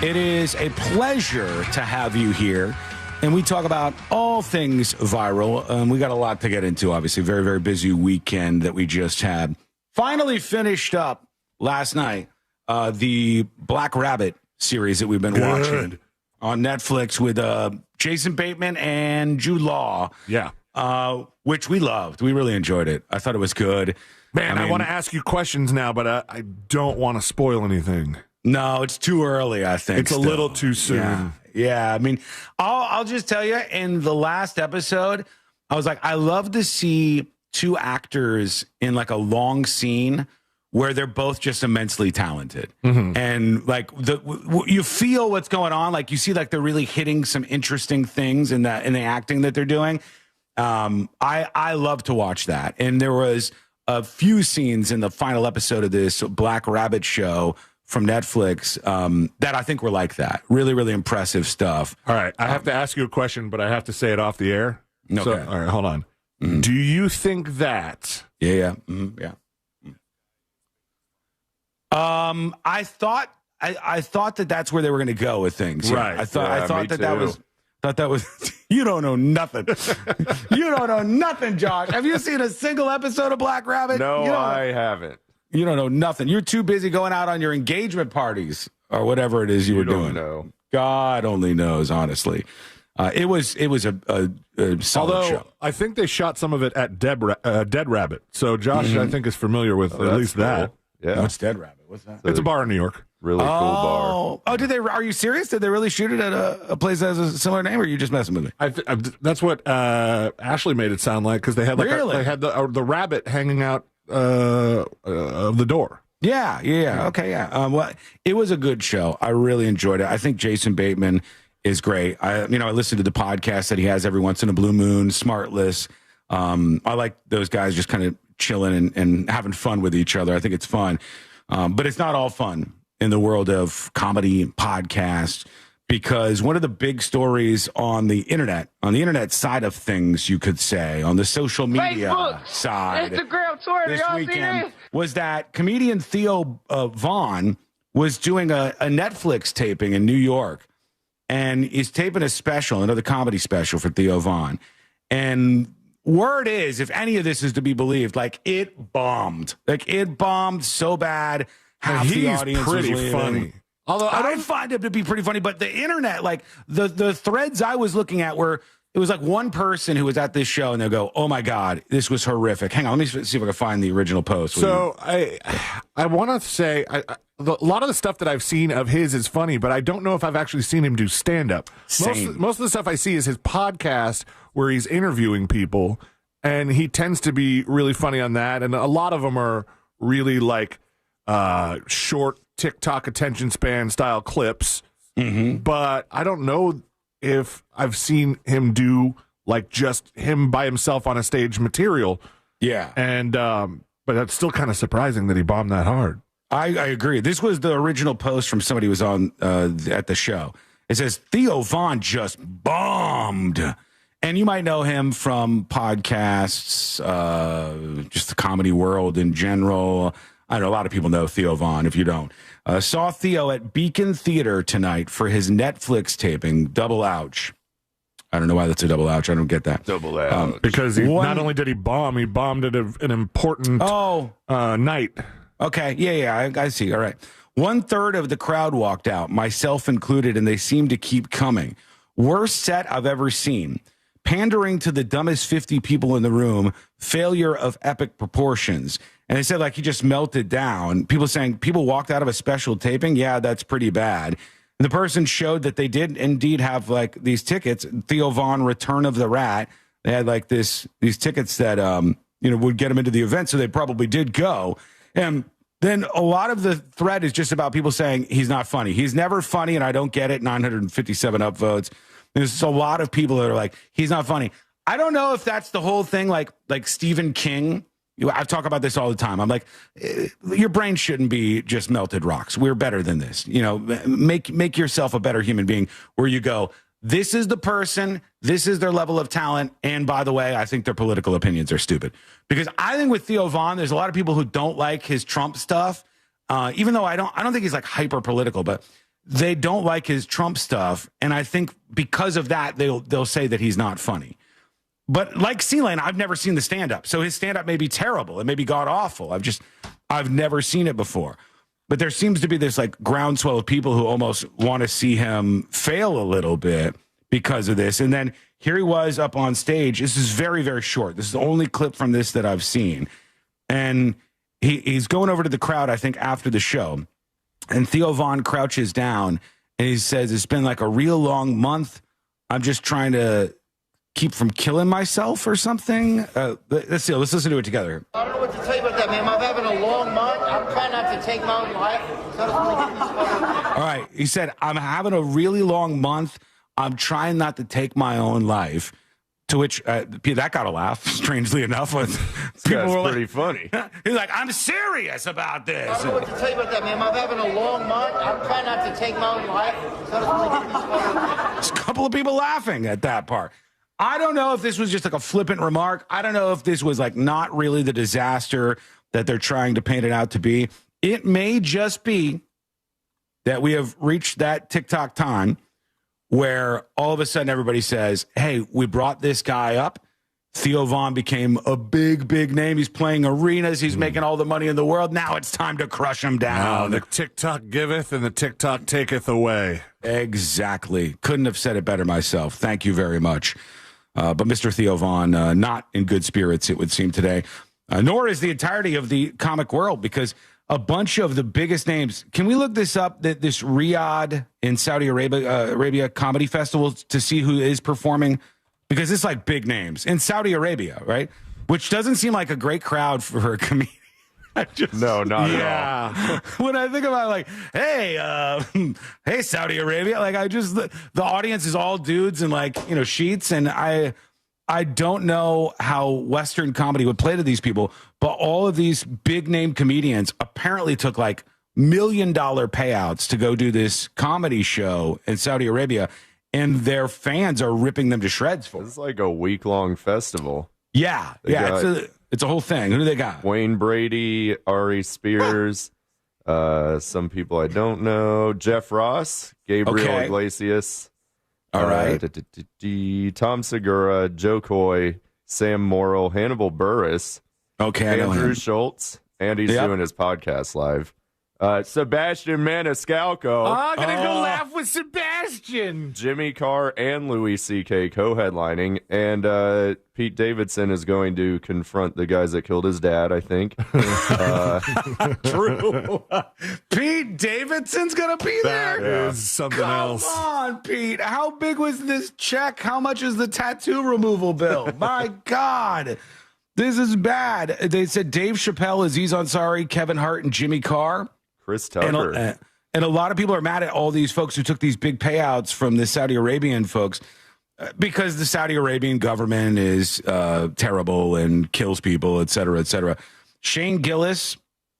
It is a pleasure to have you here. And we talk about all things viral. We got a lot to get into, obviously. Very, very busy weekend that we just had. Finally finished up last night the Black Rabbit series that we've been watching on Netflix with Jason Bateman and Jude Law. Yeah. Which we loved. We really enjoyed it. I thought it was good. Man, I want to ask you questions now, but I don't want to spoil anything. No, it's too early, I think. It's a little too soon. Yeah. I mean, I'll just tell you, in the last episode, I was like, I love to see two actors in like a long scene where they're both just immensely talented. Mm-hmm. And like you feel what's going on. Like you see like they're really hitting some interesting things in the acting that they're doing. I love to watch that. And there was a few scenes in the final episode of this Black Rabbit show from Netflix that I think were like that. Really, really impressive stuff. All right. I have to ask you a question, but I have to say it off the air. Okay. So, all right, hold on. Mm-hmm. Do you think that... Yeah. Mm-hmm. Yeah. I thought that that's where they were going to go with things. Yeah. Right. I thought that was you don't know nothing. You don't know nothing, Josh. Have you seen a single episode of Black Rabbit? No, I haven't. You don't know nothing. You're too busy going out on your engagement parties or whatever it is you were doing. Know. God only knows, honestly. It was a solid show. I think they shot some of it at Dead Rabbit. So Josh, I think, is familiar with at least cool. that. Yeah. What's Dead Rabbit? What's that? It's a bar in New York. Really cool bar. Oh, did they? Are you serious? Did they really shoot it at a place that has a similar name, or are you just messing with me? That's what Ashley made it sound like, because they had they had the rabbit hanging out of the door. Yeah. Okay, yeah. Well, it was a good show. I really enjoyed it. I think Jason Bateman is great. I listened to the podcast that he has every once in a blue moon, Smartless. I like those guys just kind of chilling and having fun with each other. I think it's fun. But it's not all fun in the world of comedy podcasts, because one of the big stories on the internet side of things, you could say, on the social media side, Instagram, Twitter, this y'all weekend, see this? was that comedian Theo Vaughn was doing a Netflix taping in New York, and is taping a special, another comedy special for Theo Vaughn. And word is, if any of this is to be believed, like it bombed so bad. Half the audience pretty was leaving. funny. Although I find him to be pretty funny, but the internet, like the threads I was looking at, were it was like one person who was at this show and they'll go, "Oh my God, this was horrific." Hang on, let me see if I can find the original post. So I want to say a lot of the stuff that I've seen of his is funny, but I don't know if I've actually seen him do stand up. Most of the stuff I see is his podcast where he's interviewing people, and he tends to be really funny on that. And a lot of them are really like short TikTok attention span style clips. Mm-hmm. But I don't know if I've seen him do like just him by himself on a stage material. Yeah. And but that's still kind of surprising that he bombed that hard. I agree. This was the original post from somebody who was on at the show. It says, Theo Vaughn just bombed. And you might know him from podcasts, just the comedy world in general. I know a lot of people know Theo Vaughn. If you don't, saw Theo at Beacon Theater tonight for his Netflix taping, Double Ouch. I don't know why that's a double ouch. I don't get that. Double ouch. Because not only did he bomb, he bombed at an important night. Okay. Yeah. I see. All right. 1/3 of the crowd walked out, myself included, and they seemed to keep coming. Worst set I've ever seen. Pandering to the dumbest 50 people in the room. Failure of epic proportions. And they said, like, he just melted down. People saying people walked out of a special taping. Yeah, that's pretty bad. And the person showed that they did indeed have like these tickets. Theo Vaughn, Return of the Rat. They had like these tickets that would get them into the event, so they probably did go. And then a lot of the thread is just about people saying he's not funny. He's never funny, and I don't get it. 957 upvotes. There's a lot of people that are like, he's not funny. I don't know if that's the whole thing, like Stephen King, I talk about this all the time. I'm like, your brain shouldn't be just melted rocks. We're better than this. Make yourself a better human being where you go, this is the person, this is their level of talent, and by the way, I think their political opinions are stupid. Because I think with Theo Von, there's a lot of people who don't like his Trump stuff, even though I don't think he's like hyper political, but they don't like his Trump stuff, and I think because of that, they'll say that he's not funny. But like C-Lane, I've never seen the stand-up, so his stand-up may be terrible, it may be god-awful. I've never seen it before. But there seems to be this like groundswell of people who almost want to see him fail a little bit because of this. And then here he was up on stage. This is very, very short. This is the only clip from this that I've seen. And he's going over to the crowd, I think, after the show. And Theo Von crouches down and he says, it's been like a real long month. I'm just trying to keep from killing myself or something. Let's see. Let's listen to it together. I don't know what to tell you about that, man. I'm having a long month. I'm trying not to take my own life. All right. He said, I'm having a really long month. I'm trying not to take my own life. To which that got a laugh, strangely enough. People were pretty funny. He's like, I'm serious about this. I don't know what to tell you about that, man. I'm having a long month. I'm trying not to take my own life. There's a couple of people laughing at that part. I don't know if this was just like a flippant remark. I don't know if this was like not really the disaster that they're trying to paint it out to be. It may just be that we have reached that TikTok time where all of a sudden everybody says, hey, we brought this guy up. Theo Von became a big, big name. He's playing arenas. He's making all the money in the world. Now it's time to crush him down. The TikTok giveth and the TikTok taketh away. Exactly. Couldn't have said it better myself. Thank you very much. But Mr. Theo Von, not in good spirits, it would seem today, nor is the entirety of the comic world, because a bunch of the biggest names. Can we look this up? That this Riyadh in Saudi Arabia comedy festival to see who is performing, because it's like big names in Saudi Arabia, right? Which doesn't seem like a great crowd for a comedian. No, not at all. When I think about like, hey, Saudi Arabia, like the audience is all dudes in like, sheets. And I don't know how Western comedy would play to these people, but all of these big name comedians apparently took like $1 million payouts to go do this comedy show in Saudi Arabia. And their fans are ripping them to shreds for it. It's like a week-long festival. Yeah. It's a whole thing. Who do they got? Wayne Brady, Ari Spears, some people I don't know. Jeff Ross, Gabriel Iglesias. All right. Tom Segura, Joe Coy, Sam Morrill, Hannibal Buress. Okay, I know Andrew him. Schultz. And he's doing his podcast live. Sebastian Maniscalco. I'm going to go laugh with Sebastian. Jimmy Carr and Louis C.K. co-headlining. And Pete Davidson is going to confront the guys that killed his dad, I think. True. Pete Davidson's going to be there? That is something else. Come on, Pete. How big was this check? How much is the tattoo removal bill? My God. This is bad. They said Dave Chappelle, Aziz Ansari, Kevin Hart, and Jimmy Carr. Chris Tucker. And a lot of people are mad at all these folks who took these big payouts from the Saudi Arabian folks because the Saudi Arabian government is terrible and kills people, et cetera, et cetera. Shane Gillis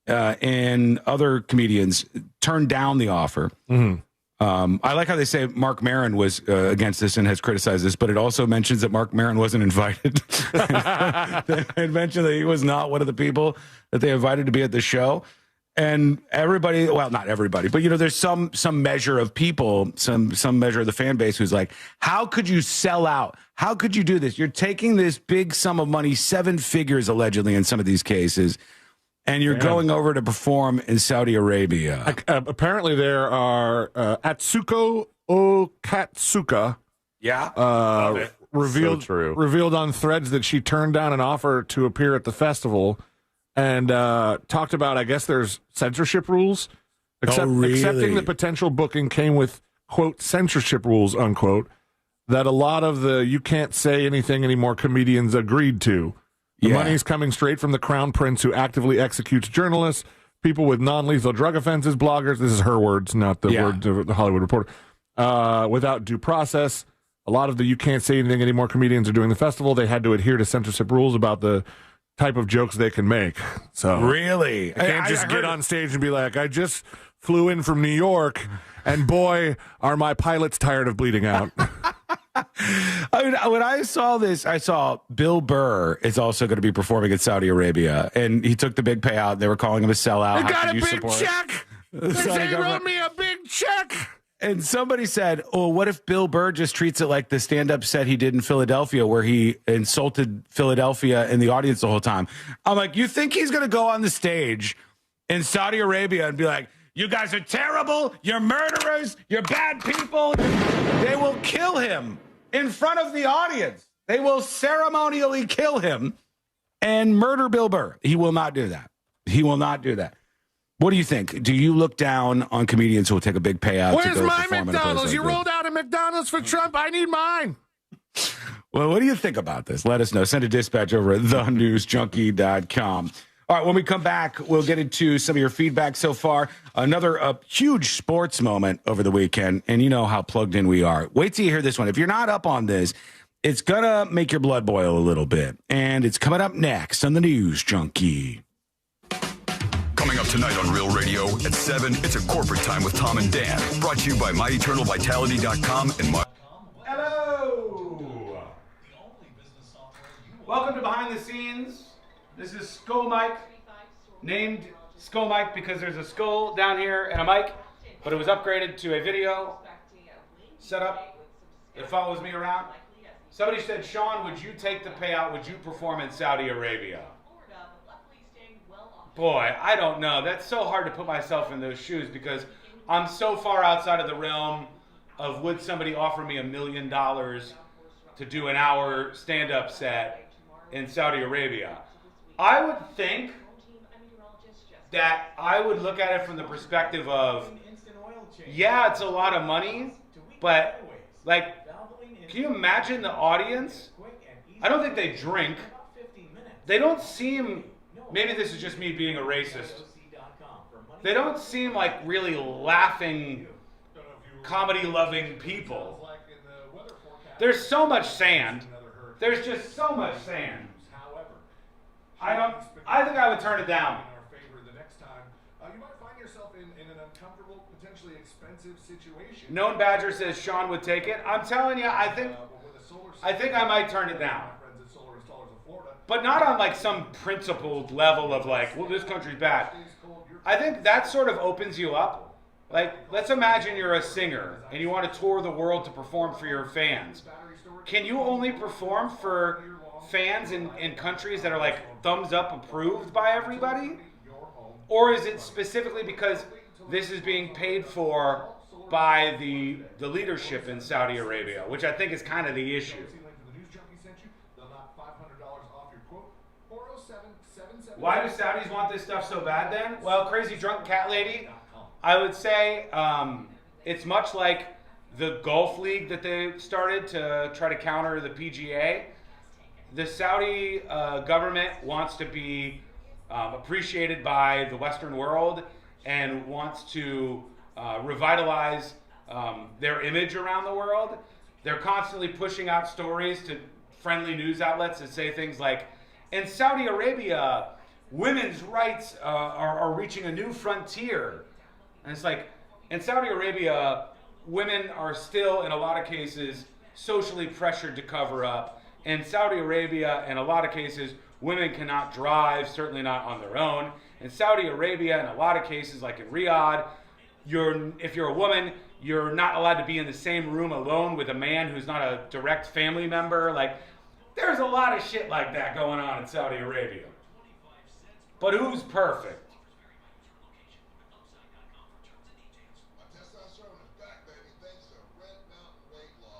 and other comedians turned down the offer. Mm-hmm. I like how they say Mark Maron was against this and has criticized this, but it also mentions that Mark Maron wasn't invited. It mentioned that he was not one of the people that they invited to be at the show. And everybody, well, not everybody, but there's some measure of people, some measure of the fan base who's like, how could you sell out? How could you do this? You're taking this big sum of money, 7 figures allegedly in some of these cases, and you're going over to perform in Saudi Arabia. Apparently there are Atsuko Okatsuka. Yeah. Revealed on Threads that she turned down an offer to appear at the festival. And talked about, I guess there's censorship rules. Accepting the potential booking came with, quote, censorship rules, unquote, that a lot of the you can't say anything anymore comedians agreed to. The money's coming straight from the crown prince who actively executes journalists, people with non-lethal drug offenses, bloggers. This is her words, not the words of the Hollywood Reporter. Without due process. A lot of the you can't say anything anymore comedians are doing the festival. They had to adhere to censorship rules about the type of jokes they can make. So really, I can't just get on stage and be like, I just flew in from New York, and boy, are my pilots tired of bleeding out. I mean, when I saw this, I saw Bill Burr is also going to be performing in Saudi Arabia, and he took the big payout. They were calling him a sellout. I got a big check. They wrote me a big check. And somebody said, oh, what if Bill Burr just treats it like the stand-up set he did in Philadelphia where he insulted Philadelphia in the audience the whole time? I'm like, you think he's going to go on the stage in Saudi Arabia and be like, you guys are terrible, you're murderers, you're bad people. They will kill him in front of the audience. They will ceremonially kill him and murder Bill Burr. He will not do that. He will not do that. What do you think? Do you look down on comedians who will take a big payout? Where's to go my perform McDonald's? in a You rolled out a McDonald's for Trump. I need mine. Well, what do you think about this? Let us know. Send a dispatch over at thenewsjunkie.com. All right, when we come back, we'll get into some of your feedback so far. Another huge sports moment over the weekend, and you know how plugged in we are. Wait till you hear this one. If you're not up on this, it's going to make your blood boil a little bit, and it's coming up next on the News Junkie. Coming up tonight on Real Radio at 7, it's a corporate time with Tom and Dan. Brought to you by myeternalvitality.com and my... Hello! Welcome to Behind the Scenes. This is Skull Mike, named Skull Mike because there's a skull down here and a mic, but it was upgraded to a video setup that follows me around. Somebody said, Sean, would you take the payout? Would you perform in Saudi Arabia? Boy, I don't know. That's so hard to put myself in those shoes because I'm so far outside of the realm of would somebody offer me $1 million to do an hour stand-up set in Saudi Arabia. I would think that I would look at it from the perspective of, yeah, it's a lot of money, but like, can you imagine the audience? I don't think they drink. They don't seem... Maybe this is just me being a racist. They don't seem like really laughing, comedy-loving people. There's so much sand. There's just so much sand. I think I would turn it down. You might find yourself in an uncomfortable, potentially expensive situation. Known Badger says Sean would take it. I'm telling you, I think I might turn it down. But not on like some principled level of like, well, this country's bad. I think that sort of opens you up. Like, let's imagine you're a singer and you want to tour the world to perform for your fans. Can you only perform for fans in countries that are like thumbs up approved by everybody? Or is it specifically because this is being paid for by the leadership in Saudi Arabia, which I think is kind of the issue. Why do Saudis want this stuff so bad then? Well, Crazy Drunk Cat Lady, I would say it's much like the golf league that they started to try to counter the PGA. The Saudi government wants to be appreciated by the Western world and wants to revitalize their image around the world. They're constantly pushing out stories to friendly news outlets that say things like, in Saudi Arabia, women's rights are reaching a new frontier. And it's like, in Saudi Arabia, women are still, in a lot of cases, socially pressured to cover up. In Saudi Arabia, in a lot of cases, women cannot drive, certainly not on their own. In Saudi Arabia, in a lot of cases, like in Riyadh, if you're a woman, you're not allowed to be in the same room alone with a man who's not a direct family member. Like, there's a lot of shit like that going on in Saudi Arabia. But who's perfect?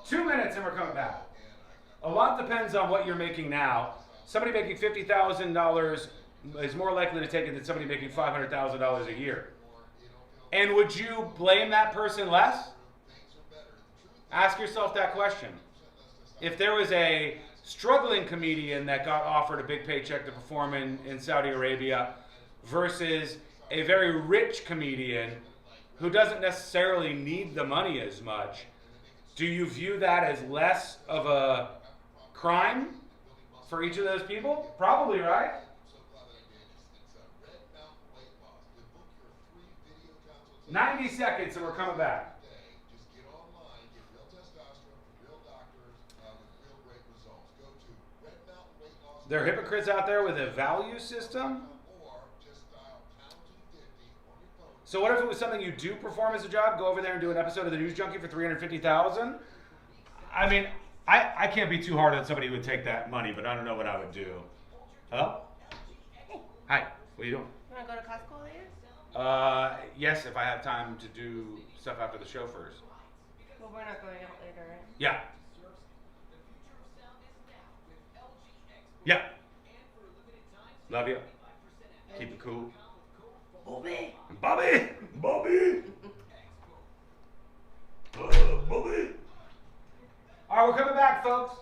Two minutes and we're coming back. A lot depends on what you're making now. Somebody making $50,000 is more likely to take it than somebody making $500,000 a year. And would you blame that person less? Ask yourself that question. If there was a struggling comedian that got offered a big paycheck to perform in Saudi Arabia versus a very rich comedian who doesn't necessarily need the money as much, do you view that as less of a crime for each of those people? Probably, right? 90 seconds and we're coming back. There are hypocrites out there with a value system. So what if it was something you do perform as a job? Go over there and do an episode of the News Junkie for $350,000? I mean, I can't be too hard on somebody who would take that money, but I don't know what I would do. Hello? Hi. What are you doing? You want to go to Costco later? Yes, if I have time to do stuff after the show first. Well, we're not going out later, right? Yeah. Yeah. Love you. Keep it cool. Bobby. Bobby. Bobby. Bobby. All right, we're coming back, folks.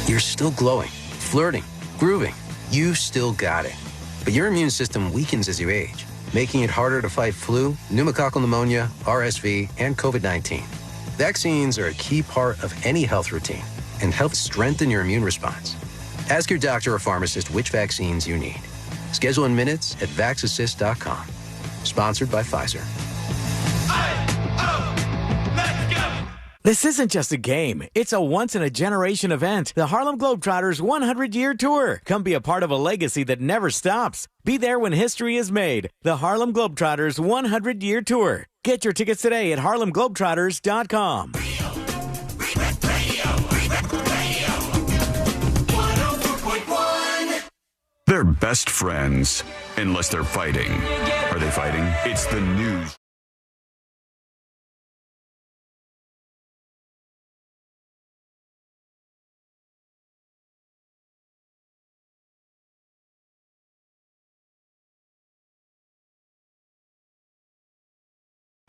You're still glowing, flirting, grooving. You still got it. But your immune system weakens as you age, making it harder to fight flu, pneumococcal pneumonia, RSV, and COVID-19. Vaccines are a key part of any health routine and help strengthen your immune response. Ask your doctor or pharmacist which vaccines you need. Schedule in minutes at vaxassist.com. Sponsored by Pfizer. This isn't just a game. It's a once-in-a-generation event. The Harlem Globetrotters 100-year tour. Come be a part of a legacy that never stops. Be there when history is made. The Harlem Globetrotters 100-year tour. Get your tickets today at harlemglobetrotters.com. They're best friends, unless they're fighting. Are they fighting? It's the news.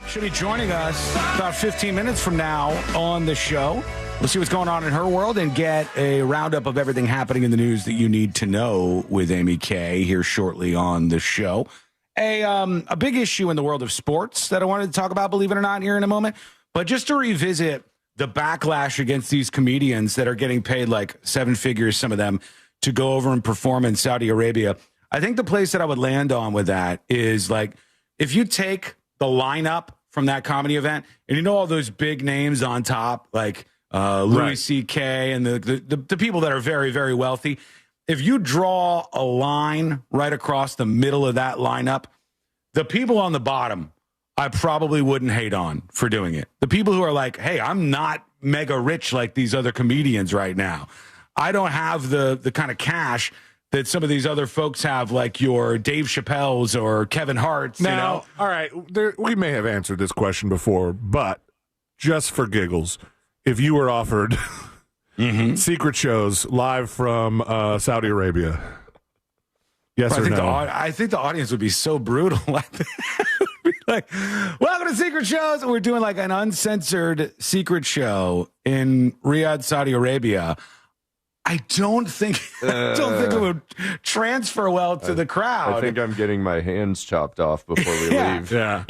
Should be joining us about 15 minutes from now on the show. We'll see what's going on in her world and get a roundup of everything happening in the news that you need to know with Amy Kay here shortly on the show. A big issue in the world of sports that I wanted to talk about, believe it or not, here in a moment. But just to revisit the backlash against these comedians that are getting paid like seven figures, some of them, to go over and perform in Saudi Arabia. I think the place that I would land on with that is like, if you take the lineup from that comedy event, and you know all those big names on top, like Louis C.K. and the people that are very, very wealthy. If you draw a line right across the middle of that lineup, the people on the bottom, I probably wouldn't hate on for doing it. The people who are like, hey, I'm not mega rich like these other comedians right now. I don't have the kind of cash that some of these other folks have, like your Dave Chappelle's or Kevin Hart's. Now, you know? all right, we may have answered this question before, but just for giggles, if you were offered secret shows live from Saudi Arabia, yes or no? I think the audience would be so brutal. Like, welcome to Secret Shows. And we're doing like an uncensored secret show in Riyadh, Saudi Arabia. I don't think it would transfer well to the crowd. I think I'm getting my hands chopped off before we leave. Yeah.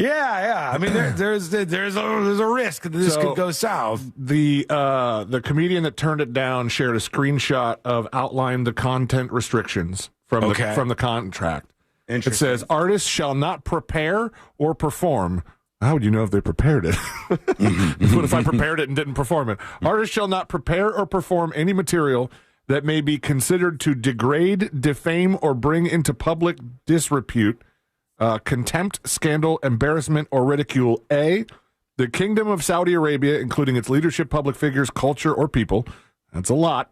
I mean, there's a risk that this could go south. The comedian that turned it down shared a screenshot of outlined the content restrictions from the contract. It says artists shall not prepare or perform. How would you know if they prepared it? What if I prepared it and didn't perform it? Artists shall not prepare or perform any material that may be considered to degrade, defame, or bring into public disrepute, contempt, scandal, embarrassment, or ridicule. A, the Kingdom of Saudi Arabia, including its leadership, public figures, culture, or people. That's a lot.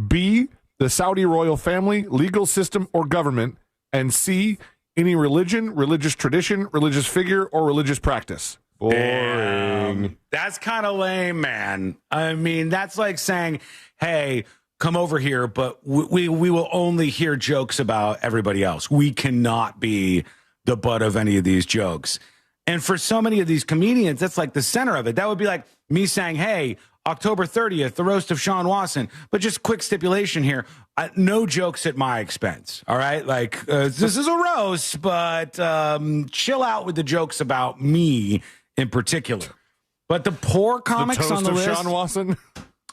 B, the Saudi royal family, legal system, or government. And C, any religion, religious tradition, religious figure, or religious practice. Boring. That's kind of lame, man. I mean, that's like saying, hey, come over here, but we will only hear jokes about everybody else. We cannot be the butt of any of these jokes. And for so many of these comedians, that's like the center of it. That would be like me saying, hey, October 30th, the roast of Sean Wasson. But just quick stipulation here, no jokes at my expense, all right? Like, this is a roast, but chill out with the jokes about me in particular. But the poor comics on the list. Sean Wasson?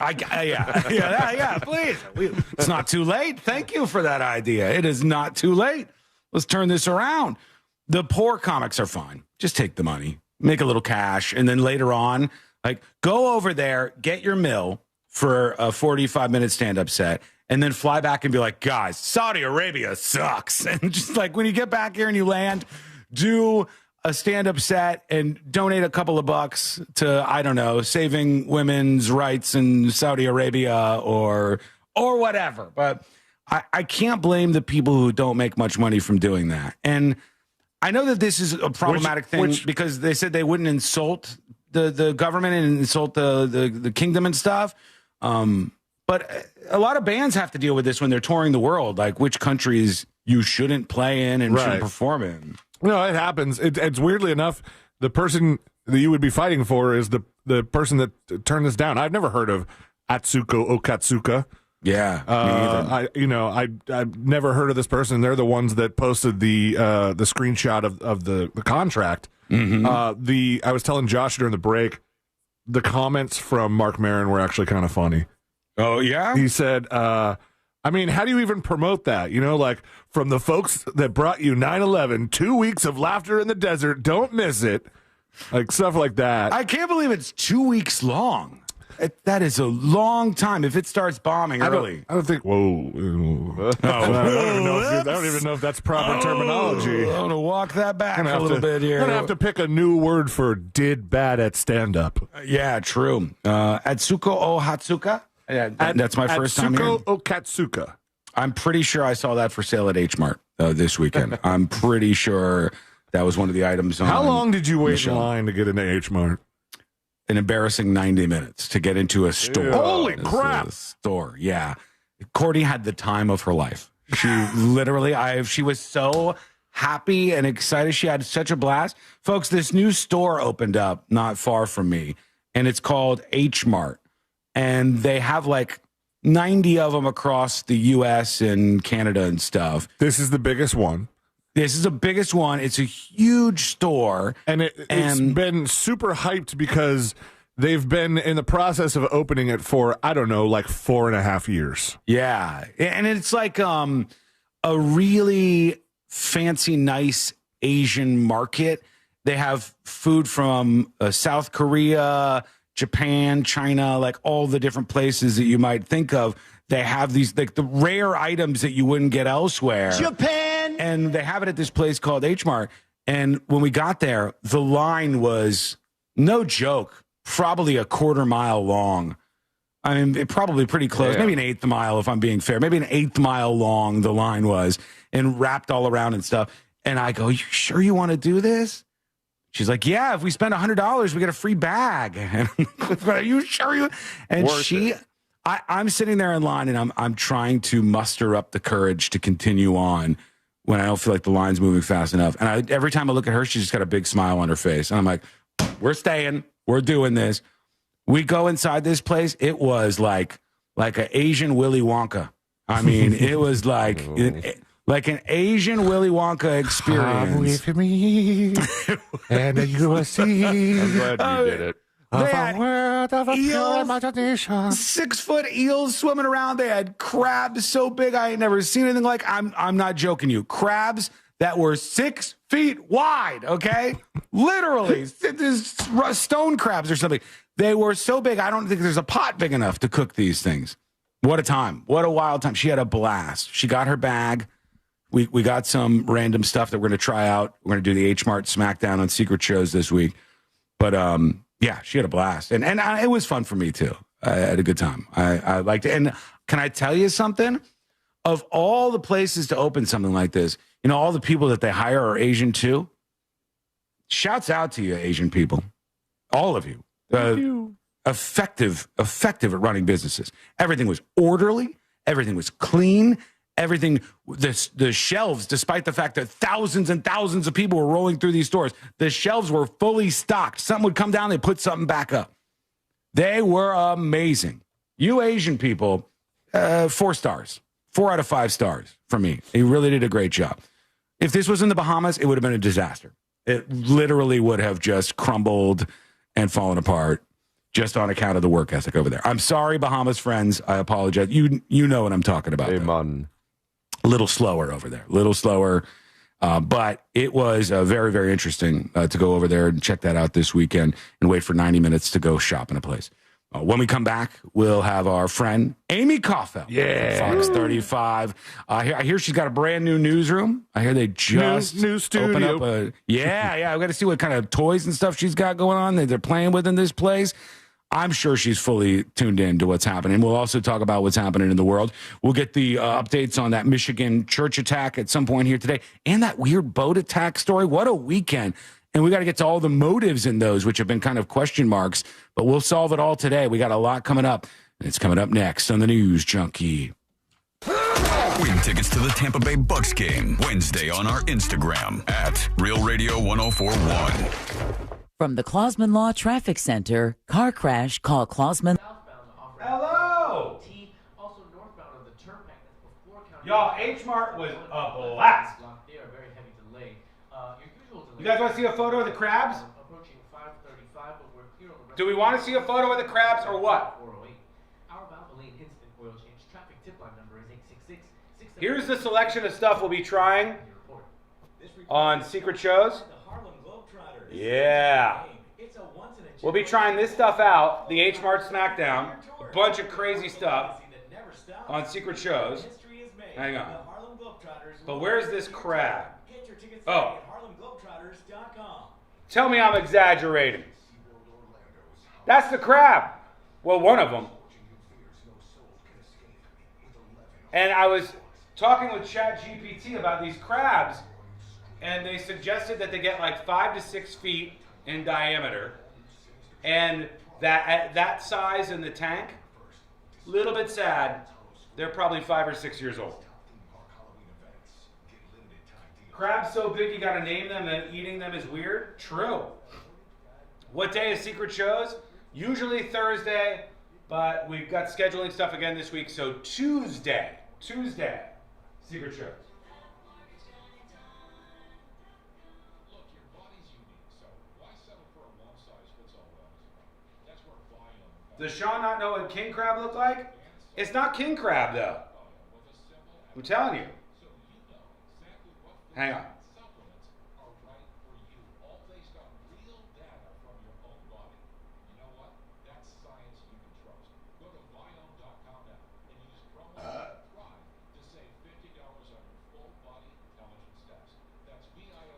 Yeah, please. It's not too late. Thank you for that idea. It is not too late. Let's turn this around. The poor comics are fine. Just take the money, make a little cash, and then later on, like, go over there, get your mill for a 45-minute stand-up set, and then fly back and be like, guys, Saudi Arabia sucks. And just like when you get back here and you land, do a stand-up set and donate a couple of bucks to, I don't know, saving women's rights in Saudi Arabia or whatever. But I can't blame the people who don't make much money from doing that. And I know that this is a problematic thing because they said they wouldn't insult the government and insult the kingdom and stuff. But a lot of bands have to deal with this when they're touring the world, like which countries you shouldn't play in and shouldn't perform in. No, it happens. It's weirdly enough, the person that you would be fighting for is the person that turned this down. I've never heard of Atsuko Okatsuka. Yeah, I've never heard of this person. They're the ones that posted the screenshot of the contract. Mm-hmm. I was telling Josh during the break, the comments from Mark Maron were actually kind of funny. Oh yeah, he said, I mean, how do you even promote that? You know, like, from the folks that brought you 9/11, 2 weeks of laughter in the desert, don't miss it. Like, stuff like that. I can't believe it's 2 weeks long. That is a long time if it starts bombing early. I don't think, whoa. I don't even know if that's proper terminology. I'm going to walk that back a little bit here. I'm going to have to pick a new word for did bad at stand-up. Yeah, true. Atsuko Ohatsuka. Yeah, that's my first time here. Atsuko Okatsuka. I'm pretty sure I saw that for sale at HMart this weekend. I'm pretty sure that was one of the items on. How long did you wait in line to get into HMart? An embarrassing 90 minutes to get into a store. Holy crap! Store, yeah. Courtney had the time of her life. She literally, she was so happy and excited. She had such a blast. Folks, this new store opened up not far from me, and it's called HMart. And they have like 90 of them across the U.S. and Canada and stuff. This is the biggest one. This is the biggest one. It's a huge store. And it's been super hyped because they've been in the process of opening it for, I don't know, like 4.5 years. Yeah. And it's like a really fancy, nice Asian market. They have food from South Korea, Japan, China, like all the different places that you might think of. They have these, like, the rare items that you wouldn't get elsewhere. Japan! And they have it at this place called HMart. And when we got there, the line was, no joke, probably a quarter mile long. I mean, probably pretty close. Yeah. Maybe an eighth mile, if I'm being fair. Maybe an eighth mile long the line was, and wrapped all around and stuff. And I go, you sure you want to do this? She's like, yeah, if we spend $100, we get a free bag. And are you sure? And I'm sitting there in line, and I'm trying to muster up the courage to continue on when I don't feel like the line's moving fast enough. And every time I look at her, she's just got a big smile on her face. And I'm like, we're staying. We're doing this. We go inside this place. It was like an Asian Willy Wonka. I mean, it was like... Like an Asian Willy Wonka experience. Come with me, and you will see. I'm glad you did it. They had eels, 6 foot eels swimming around. They had crabs so big I ain't never seen anything like. I'm not joking you. Crabs that were 6 feet wide. Okay, literally, stone crabs or something. They were so big. I don't think there's a pot big enough to cook these things. What a time! What a wild time! She had a blast. She got her bag. We got some random stuff that we're going to try out. We're going to do the HMart Smackdown on Secret Shows this week. But, yeah, she had a blast. And it was fun for me, too. I had a good time. I liked it. And can I tell you something? Of all the places to open something like this, you know, all the people that they hire are Asian, too. Shouts out to you, Asian people. All of you. Thank you. Effective at running businesses. Everything was orderly. Everything was clean. Everything, the shelves, despite the fact that thousands and thousands of people were rolling through these stores, the shelves were fully stocked. Something would come down, they put something back up. They were amazing. You Asian people, 4 stars. 4 out of 5 stars for me. He really did a great job. If this was in the Bahamas, it would have been a disaster. It literally would have just crumbled and fallen apart just on account of the work ethic over there. I'm sorry, Bahamas friends. I apologize. You know what I'm talking about. A little slower over there. A little slower. But it was very, very interesting to go over there and check that out this weekend and wait for 90 minutes to go shop in a place. When we come back, we'll have our friend Amy Kaufeld from Fox 35. I hear she's got a brand new newsroom. I hear they just new studio. open up a yeah. I've got to see what kind of toys and stuff she's got going on that they're playing with in this place. I'm sure she's fully tuned in to what's happening. We'll also talk about what's happening in the world. We'll get the updates on that Michigan church attack at some point here today and that weird boat attack story. What a weekend. And we got to get to all the motives in those, which have been kind of question marks, but we'll solve it all today. We got a lot coming up. And it's coming up next on the News Junkie. Win tickets to the Tampa Bay Bucks game Wednesday on our Instagram at Real Radio 1041. From the Clausman Law Traffic Center, car crash, call Clausman. Hello! Y'all, HMart was a blast. You guys want to see a photo of the crabs? Do we want to see a photo of the crabs or what? Here's the selection of stuff we'll be trying on secret shows. Yeah. We'll be trying this stuff out, the HMart Smackdown, a bunch of crazy stuff on secret shows. Hang on. But where's this crab? Oh. Tell me I'm exaggerating. That's the crab. Well, one of them. And I was talking with ChatGPT about these crabs, and they suggested that they get like 5 to 6 feet in diameter, and that at that size in the tank, little bit sad, they're probably 5 or 6 years old. Crabs so big you gotta name them and eating them is weird? True. What day is secret shows? Usually Thursday, but we've got scheduling stuff again this week, so Tuesday, secret shows. Does Sean not know what king crab looked like? It's not king crab though. I'm telling you. Hang on.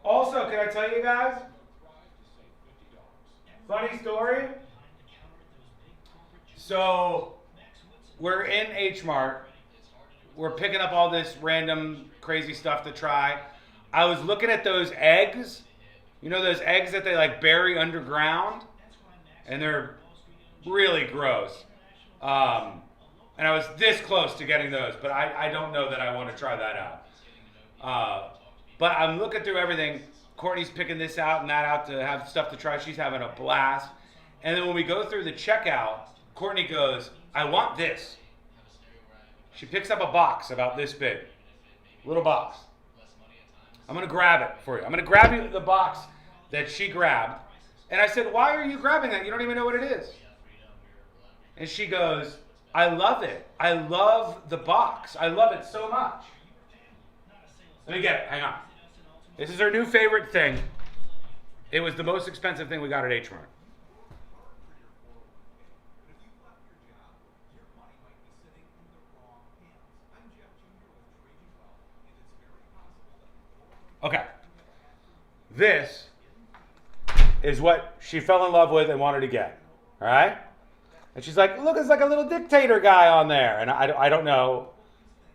Also, can I tell you guys? Funny story. So, we're in HMart. We're picking up all this random crazy stuff to try. I was looking at those eggs. You know those eggs that they like bury underground? And they're really gross. And I was this close to getting those, but I don't know that I want to try that out. But I'm looking through everything. Courtney's picking this out and that out to have stuff to try. She's having a blast. And then when we go through the checkout, Courtney goes, I want this. She picks up a box about this big. Little box. I'm going to grab it for you. I'm going to grab you the box that she grabbed. And I said, why are you grabbing that? You don't even know what it is. And she goes, I love it. I love the box. I love it so much. Let me get it. Hang on. This is her new favorite thing. It was the most expensive thing we got at HMart. Okay. This is what she fell in love with and wanted to get. All right? And she's like, look, it's like a little dictator guy on there. And I don't know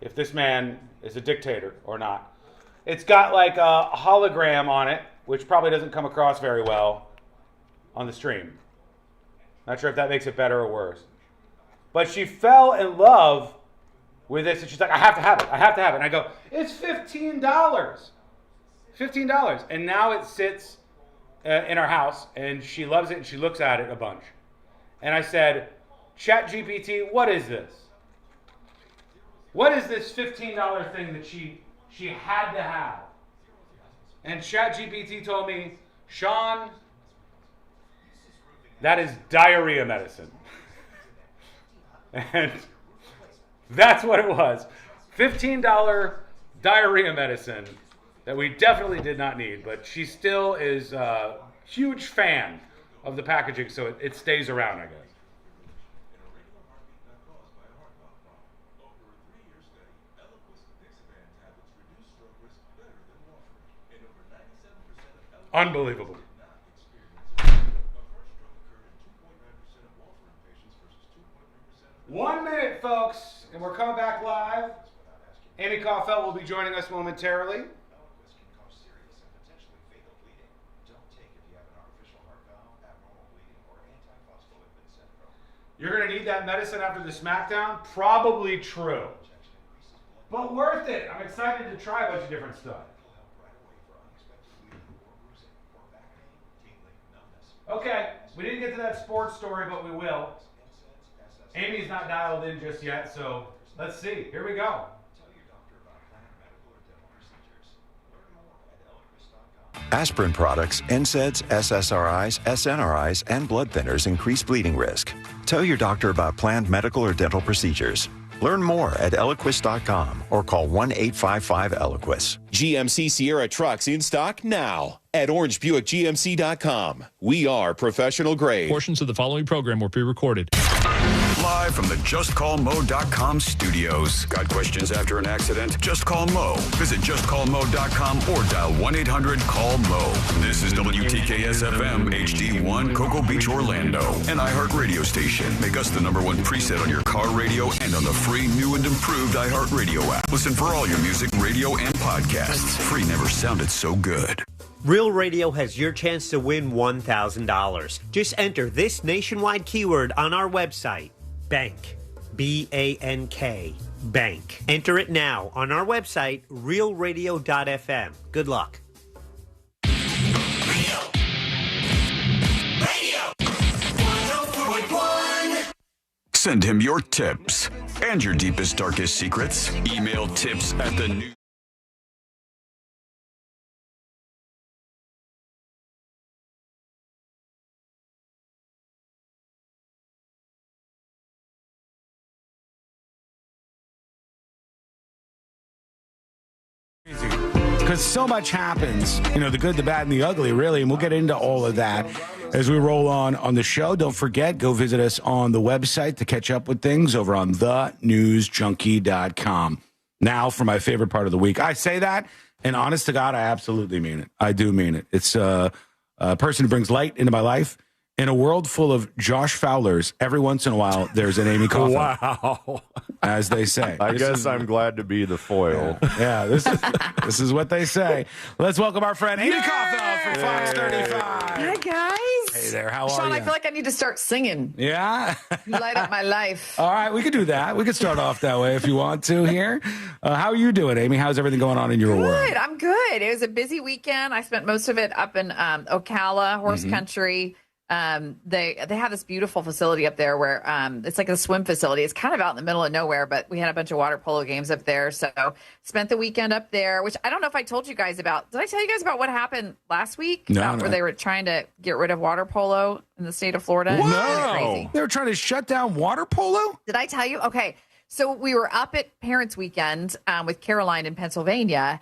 if this man is a dictator or not. It's got like a hologram on it, which probably doesn't come across very well on the stream. Not sure if that makes it better or worse. But she fell in love with this, and she's like, I have to have it. I have to have it. And I go, it's $15. $15. And now it sits in our house, and she loves it, and she looks at it a bunch. And I said, ChatGPT, what is this? What is this $15 thing that she had to have? And ChatGPT told me, Sean, that is diarrhea medicine. And that's what it was. $15 diarrhea medicine that we definitely did not need, but she still is a huge fan of the packaging, so it stays around, I guess. Unbelievable. 1 minute, folks, and we're coming back live. Amy Caulfield will be joining us momentarily. You're going to need that medicine after the SmackDown? Probably true. But worth it. I'm excited to try a bunch of different stuff. Okay, we didn't get to that sports story, but we will. Amy's not dialed in just yet, so let's see. Here we go. Aspirin products, NSAIDs, SSRIs, SNRIs, and blood thinners increase bleeding risk. Tell your doctor about planned medical or dental procedures. Learn more at Eloquis.com or call 1-855-ELOQUIS. GMC Sierra trucks in stock now at OrangeBuickGMC.com. We are professional grade. Portions of the following program were pre-recorded. Live from the JustCallMo.com studios. Got questions after an accident? Just call Mo. Visit JustCallMo.com or dial 1-800-CALL-MO. This is WTKS-FM HD1 Cocoa Beach, Orlando. An iHeart radio station. Make us the #1 preset on your car radio and on the free new and improved iHeart Radio app. Listen for all your music, radio, and podcasts. Free never sounded so good. Real Radio has your chance to win $1,000. Just enter this nationwide keyword on our website. Bank. B-A-N-K. Bank. Enter it now on our website, realradio.fm. Good luck. Send him your tips and your deepest, darkest secrets. Email tips at the new. Because so much happens, the good, the bad, and the ugly, really, and we'll get into all of that as we roll on the show. Don't forget, go visit us on the website to catch up with things over on thenewsjunkie.com. Now for my favorite part of the week. I say that, and honest to God, I absolutely mean it. I do mean it. It's a person who brings light into my life. In a world full of Josh Fowlers, every once in a while, there's an Amy Caulfield. Wow. As they say. I guess I'm glad to be the foil. Yeah, this is what they say. Let's welcome our friend Amy Caulfield from Fox 35. Hi, guys. Hey there, how Sean, are you? I feel like I need to start singing. Yeah? You light up my life. All right, we could do that. We could start off that way if you want to here. How are you doing, Amy? How's everything going on in your world? Good, I'm good. It was a busy weekend. I spent most of it up in Ocala, horse country. They have this beautiful facility up there where it's like a swim facility. It's kind of out in the middle of nowhere, but we had a bunch of water polo games up there. So spent the weekend up there, which I don't know if I told you guys about. Did I tell you guys about what happened last week? No. Where they were trying to get rid of water polo in the state of Florida? Whoa! They were trying to shut down water polo? Did I tell you? Okay. So we were up at Parents Weekend with Caroline in Pennsylvania.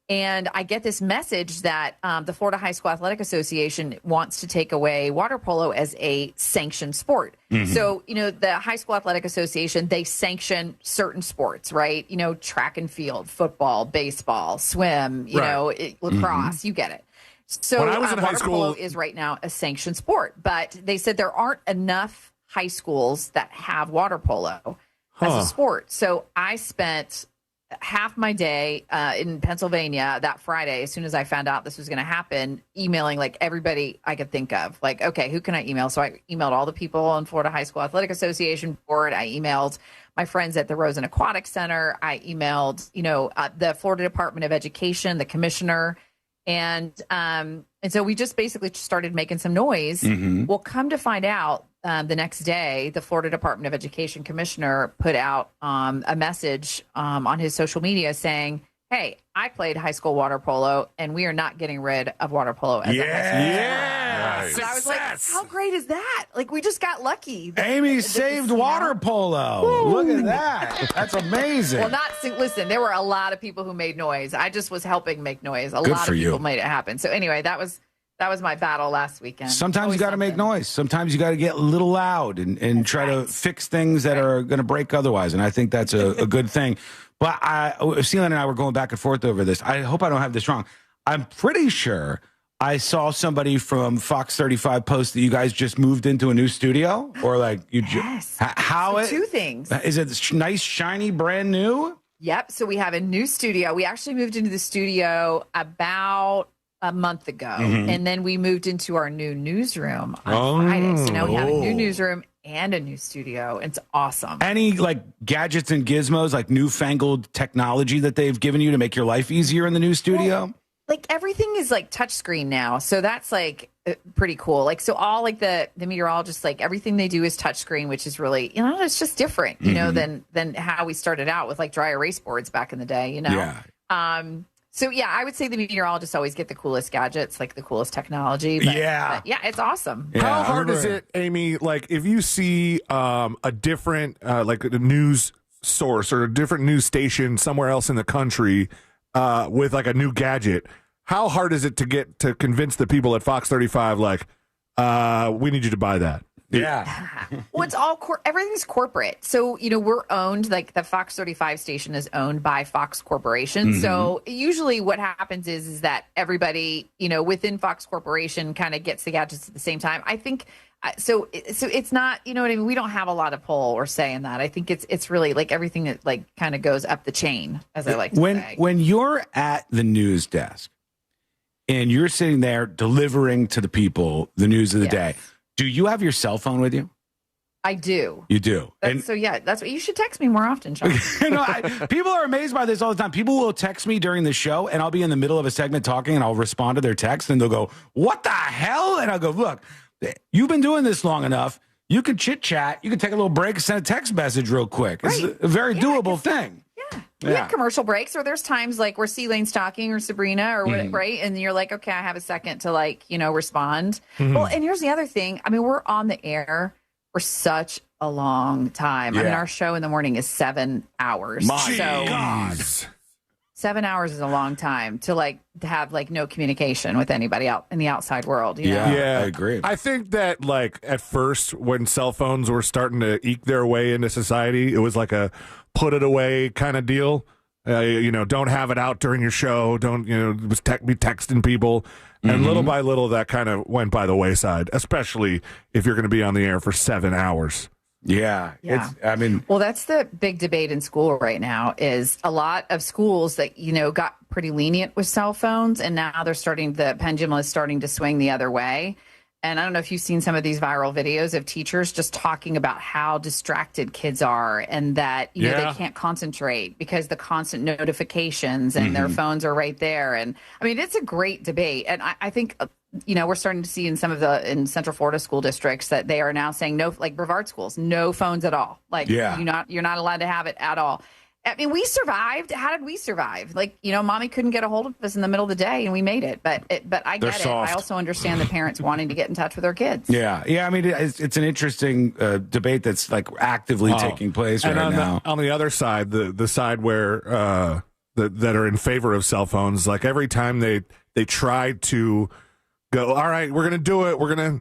And I get this message that the Florida High School Athletic Association wants to take away water polo as a sanctioned sport. Mm-hmm. So, the High School Athletic Association, they sanction certain sports, right? Track and field, football, baseball, swim, lacrosse, you get it. So when I was in high water school, polo is right now a sanctioned sport. But they said there aren't enough high schools that have water polo as a sport. So I spent half my day in Pennsylvania that Friday, as soon as I found out this was going to happen, emailing like everybody I could think of. Like, okay, who can I email? So I emailed all the people on Florida High School Athletic Association board. I emailed my friends at the Rosen Aquatic Center. I emailed, the Florida Department of Education, the commissioner. And so we just basically started making some noise. Mm-hmm. Well, come to find out, the next day, the Florida Department of Education commissioner put out a message on his social media saying, hey, I played high school water polo, and we are not getting rid of water polo as a high school sport. Nice. So I was like, how great is that? Like, we just got lucky. Amy saved water polo. Woo. Look at that. That's amazing. Well, listen, there were a lot of people who made noise. I just was helping make noise. A Good lot for of people you. made it happen. So anyway, that was my battle last weekend. Sometimes you got to make noise. Sometimes you got to get a little loud and try to fix things that are going to break otherwise. And I think that's a good thing. But Celine and I were going back and forth over this. I hope I don't have this wrong. I'm pretty sure I saw somebody from Fox 35 post that you guys just moved into a new studio, or like you just two things. Is it nice, shiny, brand new? Yep. So we have a new studio. We actually moved into the studio about a month ago, and then we moved into our new newsroom on Friday. So now we have a new newsroom and a new studio. It's awesome. Any like gadgets and gizmos, like newfangled technology that they've given you to make your life easier in the new studio? Well, like everything is like touchscreen now, so that's like pretty cool. Like, so all like the meteorologists, like everything they do is touchscreen, which is really, it's just different, you know, than how we started out with like dry erase boards back in the day, you know. Yeah. So yeah, I would say the meteorologists always get the coolest gadgets, like the coolest technology. But yeah, it's awesome. Yeah, How hard is it, Amy? Like, if you see a different, like a news source or a different news station somewhere else in the country with like a new gadget, how hard is it to convince the people at Fox 35, like, we need you to buy that? Yeah. Well, it's all everything's corporate. So, we're owned, like the Fox 35 station is owned by Fox Corporation. So usually what happens is that everybody, within Fox Corporation kind of gets the gadgets at the same time. I think so it's not, you know what I mean? We don't have a lot of pull or say in that. I think it's really like everything that like kind of goes up the chain, as I like to say. When you're at the news desk and you're sitting there delivering to the people the news of the day, do you have your cell phone with you? I do. You do. That's what you should text me more often, Sean. People are amazed by this all the time. People will text me during the show, and I'll be in the middle of a segment talking, and I'll respond to their text, and they'll go, "What the hell?" And I'll go, "Look, you've been doing this long enough. You can chit chat. You can take a little break and send a text message real quick. It's a very doable thing." We have commercial breaks, or there's times like where C-Lane's talking or Sabrina or what, right? And you're like, okay, I have a second to like, respond. Well, and here's the other thing. I mean, we're on the air for such a long time. I mean, our show in the morning is 7 hours. My God. 7 hours is a long time to have like no communication with anybody out in the outside world. You know? I agree. I think that like at first when cell phones were starting to eke their way into society, it was like a put it away kind of deal. Don't have it out during your show. Don't, be texting people. And little by little, that kind of went by the wayside, especially if you're going to be on the air for 7 hours. Well, that's the big debate in school right now is a lot of schools that, got pretty lenient with cell phones. And now the pendulum is starting to swing the other way. And I don't know if you've seen some of these viral videos of teachers just talking about how distracted kids are and that, they can't concentrate because the constant notifications and their phones are right there. And I mean, it's a great debate. And I think, we're starting to see in some of in Central Florida school districts that they are now saying no, like Brevard schools, no phones at all. Like you're not allowed to have it at all. I mean, we survived. How did we survive? Like, mommy couldn't get a hold of us in the middle of the day, and we made it. But I get it. I also understand the parents wanting to get in touch with their kids. Yeah. I mean, it's an interesting debate that's like actively taking place right now. On the other side, the side where that are in favor of cell phones, like every time they try to go, all right, we're gonna do it. We're gonna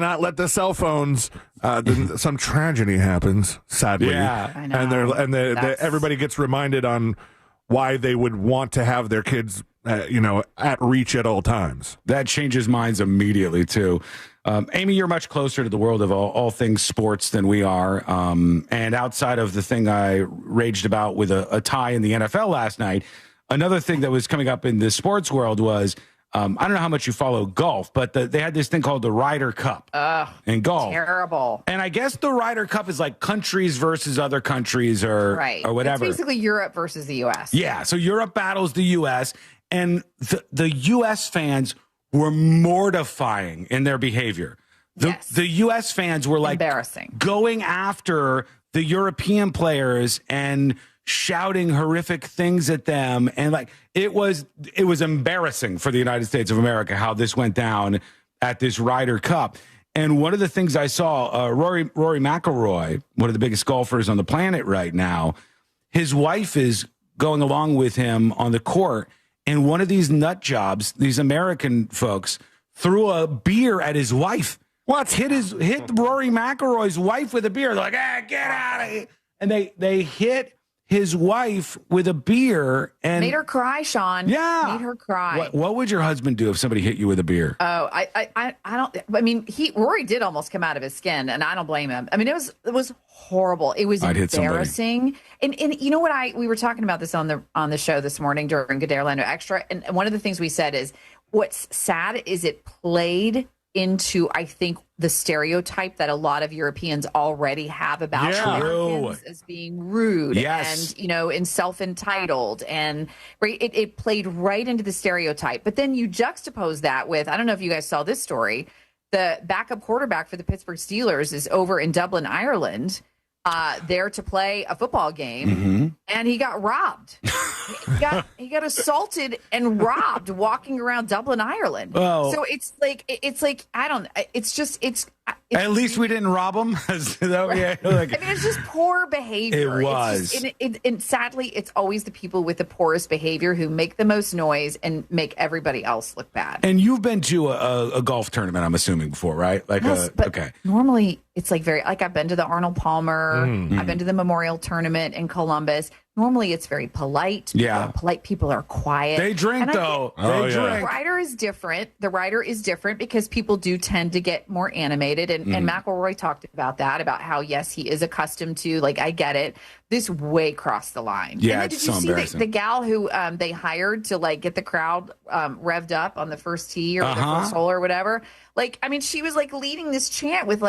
not let the cell phones. Then some tragedy happens, sadly. Yeah, I know. And everybody gets reminded on why they would want to have their kids, at reach at all times. That changes minds immediately too. Amy, you're much closer to the world of all things sports than we are. And outside of the thing I raged about with a tie in the NFL last night, another thing that was coming up in the sports world was. I don't know how much you follow golf, but they had this thing called the Ryder Cup in golf. Terrible. And I guess the Ryder Cup is like countries versus other countries or whatever. It's basically Europe versus the U.S. Yeah, so Europe battles the U.S., and the U.S. fans were mortifying in their behavior. The U.S. fans were like embarrassing, going after the European players and shouting horrific things at them, and like it was embarrassing for the United States of America how this went down at this Ryder Cup. And one of the things I saw, Rory McIlroy, one of the biggest golfers on the planet right now, his wife is going along with him on the court, and one of these nut jobs, these American folks, threw a beer at his wife. What? Hit Rory McIlroy's wife with a beer. They're like, get out of here. And they hit his wife with a beer and made her cry, Sean. Yeah. Made her cry. What would your husband do if somebody hit you with a beer? Oh, I don't. I mean, Rory did almost come out of his skin, and I don't blame him. I mean, it was horrible. It was embarrassing. And you know what? We were talking about this on the show this morning during Good Day Orlando Extra, and one of the things we said is what's sad is it played into, I think, the stereotype that a lot of Europeans already have about Americans as being rude and self-entitled, and it played right into the stereotype. But then you juxtapose that with, I don't know if you guys saw this story, the backup quarterback for the Pittsburgh Steelers is over in Dublin, Ireland, there to play a football game, and he got robbed. he got assaulted and robbed walking around Dublin, Ireland. Oh. So it's like I don't. It's at least we didn't rob him. Right. I mean, it's just poor behavior. It was. And sadly, it's always the people with the poorest behavior who make the most noise and make everybody else look bad. And you've been to a golf tournament, I'm assuming, before, right? Okay. Normally, it's like I've been to the Arnold Palmer. I've been to the Memorial Tournament in Columbus. Normally, it's very polite. Polite people are quiet. They drink, though. They drink. The Ryder is different. The Ryder is different because people do tend to get more animated. And McElroy talked about that, about how, yes, he is accustomed to, I get it. This way crossed the line. Yeah, and then, did you see the gal who they hired to, get the crowd revved up on the first tee or the first hole or whatever? She was, leading this chant with,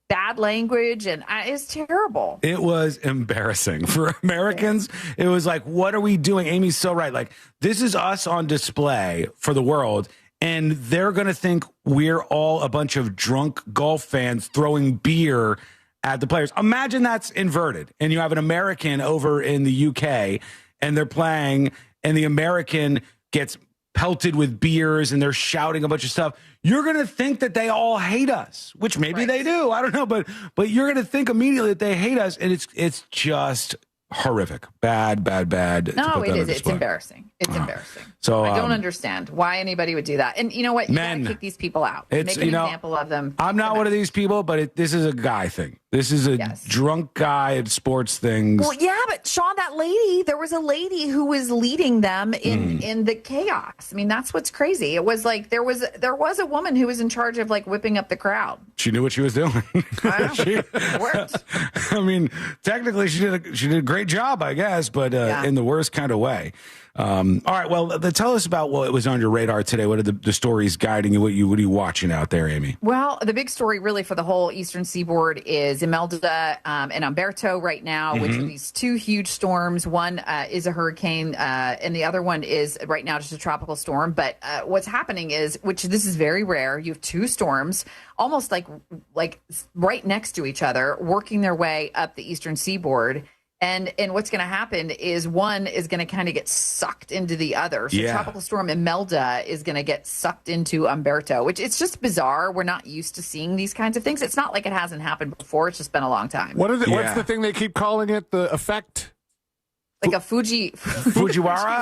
bad language, and it's terrible. It was embarrassing for Americans. It was like, what are we doing? Amy's so right. This is us on display for the world, and they're going to think we're all a bunch of drunk golf fans throwing beer at the players. Imagine that's inverted, and you have an American over in the UK, and they're playing, and the American gets pelted with beers, and they're shouting a bunch of stuff. You're going to think that they all hate us, which maybe they do. I don't know, but you're going to think immediately that they hate us, and it's just horrific. Bad. No, it is. It's embarrassing. It's embarrassing. So I don't understand why anybody would do that. And you know what? You got to kick these people out. Make an example of them. I'm not one of these people, but this is a guy thing. This is a drunk guy at sports things. Well, yeah, but Sean, there was a lady who was leading them in the chaos. I mean, that's what's crazy. It was there was a woman who was in charge of whipping up the crowd. She knew what she was doing. It worked. I mean, technically, she did a great job, I guess, but in the worst kind of way. All right, well, tell us about what was on your radar today. What are the stories guiding you? What are you watching out there, Amy? Well, the big story really for the whole Eastern Seaboard is Imelda and Umberto right now, which are these two huge storms. One is a hurricane, and the other one is right now just a tropical storm. But what's happening is, which this is very rare, you have two storms almost like right next to each other, working their way up the Eastern Seaboard. And what's going to happen is one is going to kind of get sucked into the other. So Tropical Storm Imelda is going to get sucked into Umberto, which it's just bizarre. We're not used to seeing these kinds of things. It's not like it hasn't happened before. It's just been a long time. What's the thing they keep calling it? The effect? Like a Fujiwara?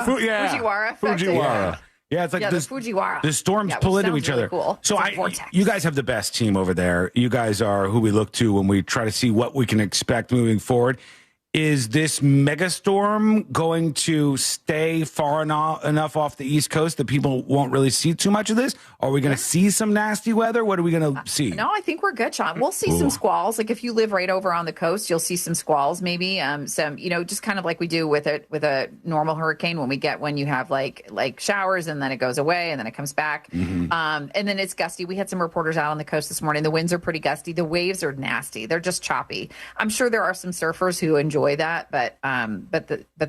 Fujiwara effect. Fujiwara. Yeah, it's like the Fujiwara. The storms pull into each other. Cool. So you guys have the best team over there. You guys are who we look to when we try to see what we can expect moving forward. Is this megastorm going to stay far enough off the East Coast that people won't really see too much of this? Are we going to see some nasty weather? What are we going to see? No, I think we're good, Sean. We'll see some squalls. If you live right over on the coast, you'll see some squalls, maybe some, just kind of like we do with a normal hurricane when you have like showers and then it goes away and then it comes back. And then it's gusty. We had some reporters out on the coast this morning. The winds are pretty gusty. The waves are nasty. They're just choppy. I'm sure there are some surfers who enjoy enjoy that, but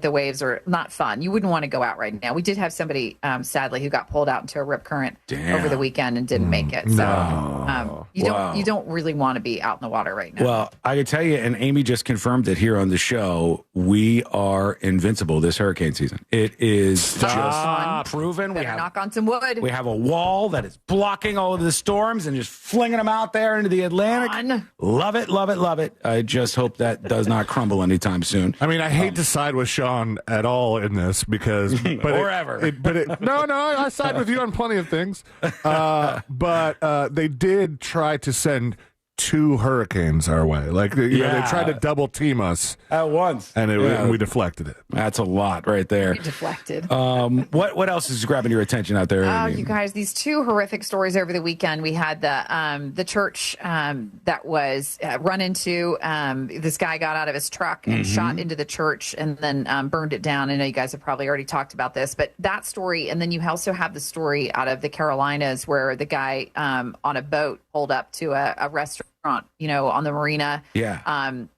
the waves are not fun. You wouldn't want to go out right now. We did have somebody, sadly, who got pulled out into a rip current over the weekend and didn't make it. So you don't really want to be out in the water right now. Well, I can tell you, and Amy just confirmed it here on the show, we are invincible this hurricane season. It is just proven. Better knock on some wood. We have a wall that is blocking all of the storms and just flinging them out there into the Atlantic. Love it, love it, love it. I just hope that does not crumble anytime soon. I mean, I hate to side with Sean at all in this because, no, I side with you on plenty of things. But they did try to send 2 hurricanes our way. Like, they tried to double team us at once, and we deflected it. That's a lot right there. We deflected. What else is grabbing your attention out there? Oh, you guys, these 2 horrific stories over the weekend. We had the church that was run into. This guy got out of his truck and shot into the church and then burned it down. I know you guys have probably already talked about this, but that story, and then you also have the story out of the Carolinas where the guy on a boat pulled up to a restaurant, on the marina,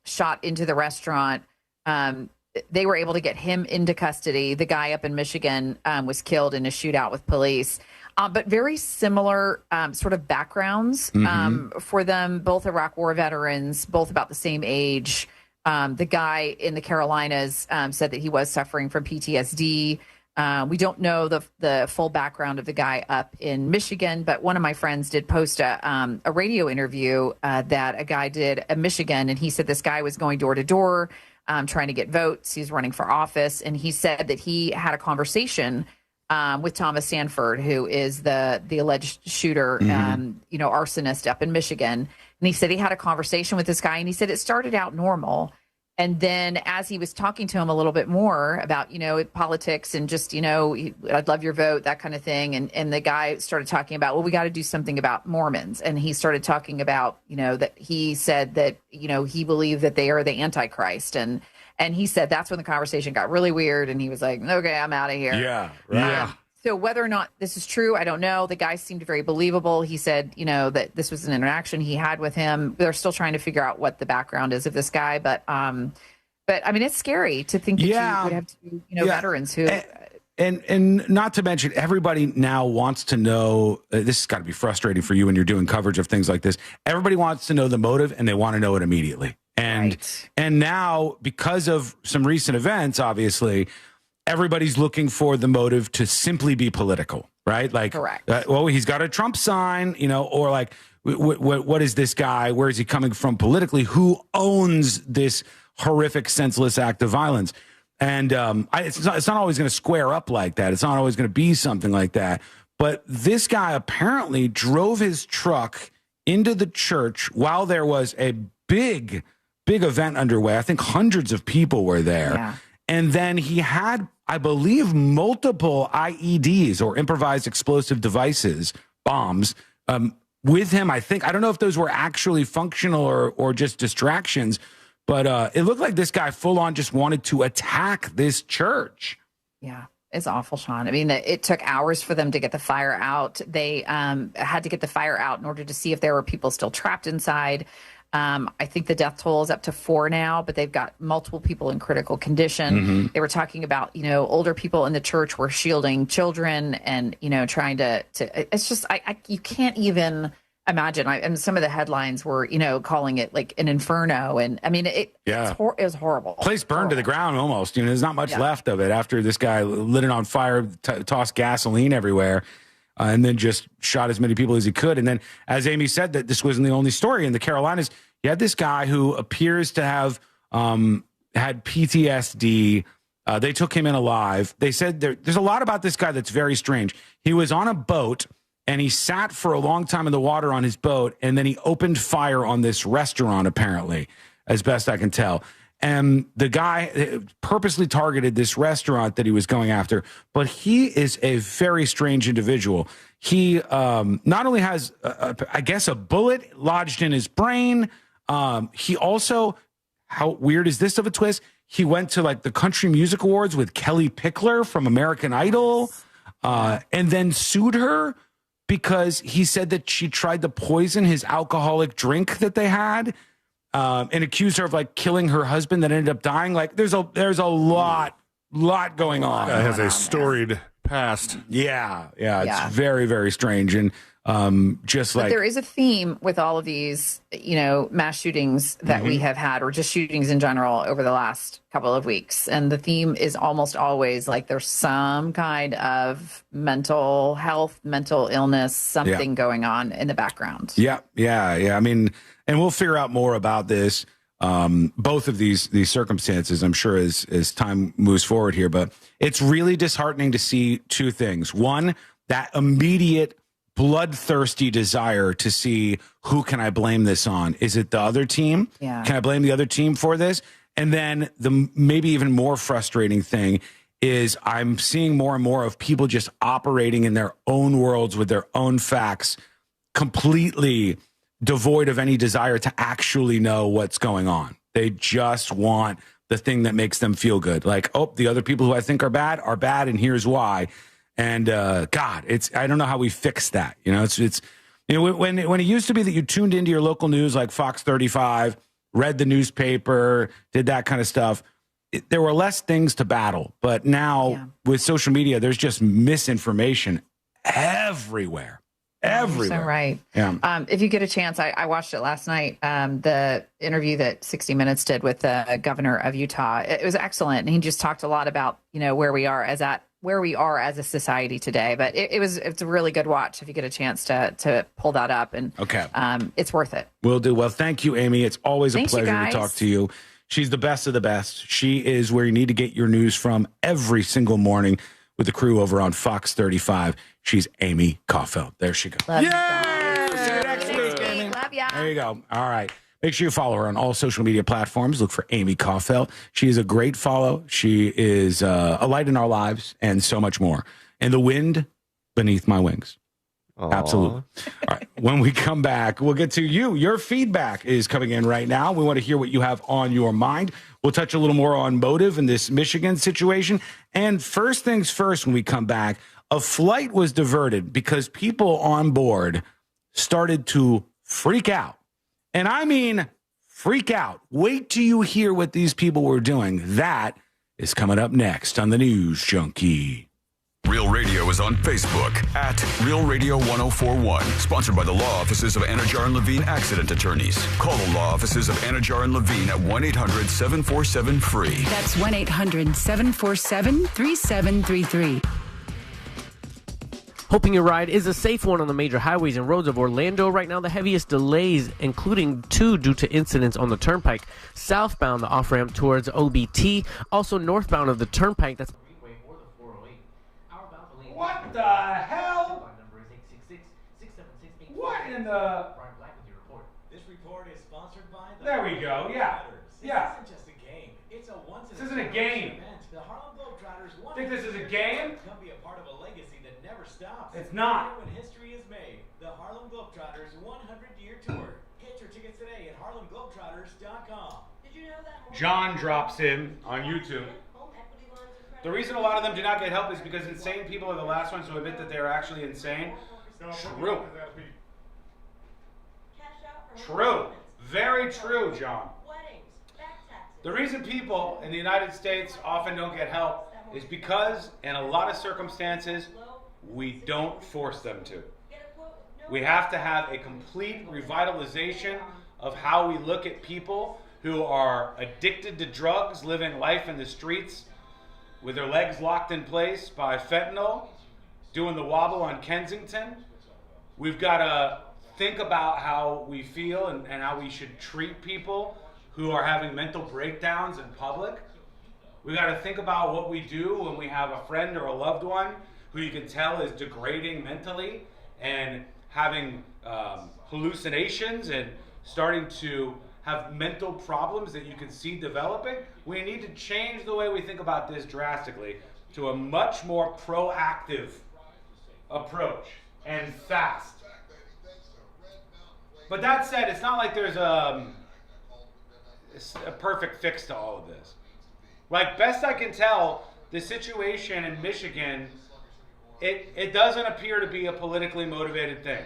shot into the restaurant. They were able to get him into custody. The guy up in Michigan was killed in a shootout with police. But very similar sort of backgrounds for them, both Iraq War veterans, both about the same age. The guy in the Carolinas said that he was suffering from PTSD. We don't know the full background of the guy up in Michigan, but one of my friends did post a radio interview that a guy did in Michigan, and he said this guy was going door to door trying to get votes. He's running for office, and he said that he had a conversation with Thomas Sanford, who is the alleged shooter, arsonist up in Michigan. And he said he had a conversation with this guy, and he said it started out normal. And then as he was talking to him a little bit more about, politics and just, I'd love your vote, that kind of thing. And the guy started talking about, well, we got to do something about Mormons. And he started talking about, that he said that, he believed that they are the Antichrist. And he said that's when the conversation got really weird. And he was like, okay, I'm out of here. Yeah. Right. So whether or not this is true, I don't know. The guy seemed very believable. He said, that this was an interaction he had with him. They're still trying to figure out what the background is of this guy. But I mean, it's scary to think that you would have two, veterans who. And not to mention, everybody now wants to know, this has got to be frustrating for you when you're doing coverage of things like this. Everybody wants to know the motive, and they want to know it immediately. And now, because of some recent events, obviously, everybody's looking for the motive to simply be political, right? Like, well, he's got a Trump sign, or like, what is this guy? Where is he coming from politically? Who owns this horrific, senseless act of violence? And it's not always going to square up like that. It's not always going to be something like that. But this guy apparently drove his truck into the church while there was a big event underway. I think hundreds of people were there. Yeah. And then he had, I believe, multiple IEDs or improvised explosive devices, bombs, with him. I don't know if those were actually functional or just distractions, but it looked like this guy full on just wanted to attack this church. Yeah, it's awful, Sean. I mean, it took hours for them to get the fire out. They had to get the fire out in order to see if there were people still trapped inside. I think the death toll is up to 4 now, but they've got multiple people in critical condition. They were talking about, older people in the church were shielding children and, trying to it's just, you can't even imagine. And some of the headlines were, calling it like an inferno. And I mean, it was horrible. Place burned to the ground almost. There's not much left of it after this guy lit it on fire, tossed gasoline everywhere. And then just shot as many people as he could. And then, as Amy said, that this wasn't the only story. In the Carolinas, you had this guy who appears to have had PTSD. They took him in alive. They said there's a lot about this guy that's very strange. He was on a boat, and he sat for a long time in the water on his boat, and then he opened fire on this restaurant, apparently, as best I can tell. And the guy purposely targeted this restaurant that he was going after, but he is a very strange individual. He not only has, I guess, a bullet lodged in his brain. He also, how weird is this of a twist? He went to like the Country Music Awards with Kelly Pickler from American Idol, and then sued her because he said that she tried to poison his alcoholic drink that they had. and accused her of like killing her husband that ended up dying. Like there's a lot going on. Has a storied past. Yeah. It's very, very strange. And But there is a theme with all of these, mass shootings that we have had, or just shootings in general over the last couple of weeks. And the theme is almost always like there's some kind of mental health, mental illness, something going on in the background. Yeah. I mean, and we'll figure out more about this, both of these circumstances, I'm sure, as time moves forward here. But it's really disheartening to see two things. One, that immediate bloodthirsty desire to see who can I blame this on? Is it the other team? Yeah. Can I blame the other team for this? And then the maybe even more frustrating thing is I'm seeing more and more of people just operating in their own worlds with their own facts, completely devoid of any desire to actually know what's going on. They just want the thing that makes them feel good. Like, oh, the other people who I think are bad, and here's why. And God, I don't know how we fix that. It's when it used to be that you tuned into your local news like Fox 35, read the newspaper, did that kind of stuff. There were less things to battle. But now with social media, there's just misinformation everywhere. Everywhere. So right. Yeah. If you get a chance, I watched it last night. The interview that 60 Minutes did with the governor of Utah. It was excellent, and he just talked a lot about where we are as a society today. But it's a really good watch if you get a chance to pull that up, and it's worth it. Will do. Well, thank you, Amy. It's always a pleasure to talk to you. She's the best of the best. She is where you need to get your news from every single morning with the crew over on Fox 35. She's Amy Caulfield. There she goes. Love See you next week, Amy. Love ya. There you go. All right. Make sure you follow her on all social media platforms. Look for Amy Caulfield. She is a great follow. She is a light in our lives and so much more. And the wind beneath my wings. Aww. Absolutely. All right. When we come back, we'll get to you. Your feedback is coming in right now. We want to hear what you have on your mind. We'll touch a little more on motive in this Michigan situation. And first things first, when we come back, a flight was diverted because people on board started to freak out. And I mean, freak out. Wait till you hear what these people were doing. That is coming up next on the News Junkie. Real Radio is on Facebook at Real Radio 1041. Sponsored by the law offices of Anajar and Levine Accident Attorneys. Call the law offices of Anajar and Levine at 1-800-747-FREE. That's 1-800-747-3733. Hoping your ride is a safe one on the major highways and roads of Orlando. Right now, the heaviest delays, including 2 due to incidents on the Turnpike. Southbound, the off-ramp towards OBT. Also northbound of the Turnpike, that's... What the hell? What in the... This report is sponsored by the... There we go, yeah. This isn't just a game. It's a game. The Harlem Globetrotters want Think this is a game? Come be a part of a legacy that never stops. It's not. When history is made, the Harlem Globetrotters 100-year tour. Get your tickets today at harlemglobetrotters.com. Did you know that? John drops in on YouTube. The reason a lot of them do not get help is because insane people are the last ones to admit that they're actually insane. True. True. Very true, John. The reason people in the United States often don't get help is because, in a lot of circumstances, we don't force them to. We have to have a complete revitalization of how we look at people who are addicted to drugs, living life in the streets, with their legs locked in place by fentanyl, doing the wobble on Kensington. We've got to think about how we feel and how we should treat people who are having mental breakdowns in public. We've got to think about what we do when we have a friend or a loved one who you can tell is degrading mentally and having hallucinations and starting to have mental problems that you can see developing. We need to change the way we think about this drastically to a much more proactive approach and fast. But that said, it's not like there's a perfect fix to all of this. Like, best I can tell, the situation in Michigan, it doesn't appear to be a politically motivated thing.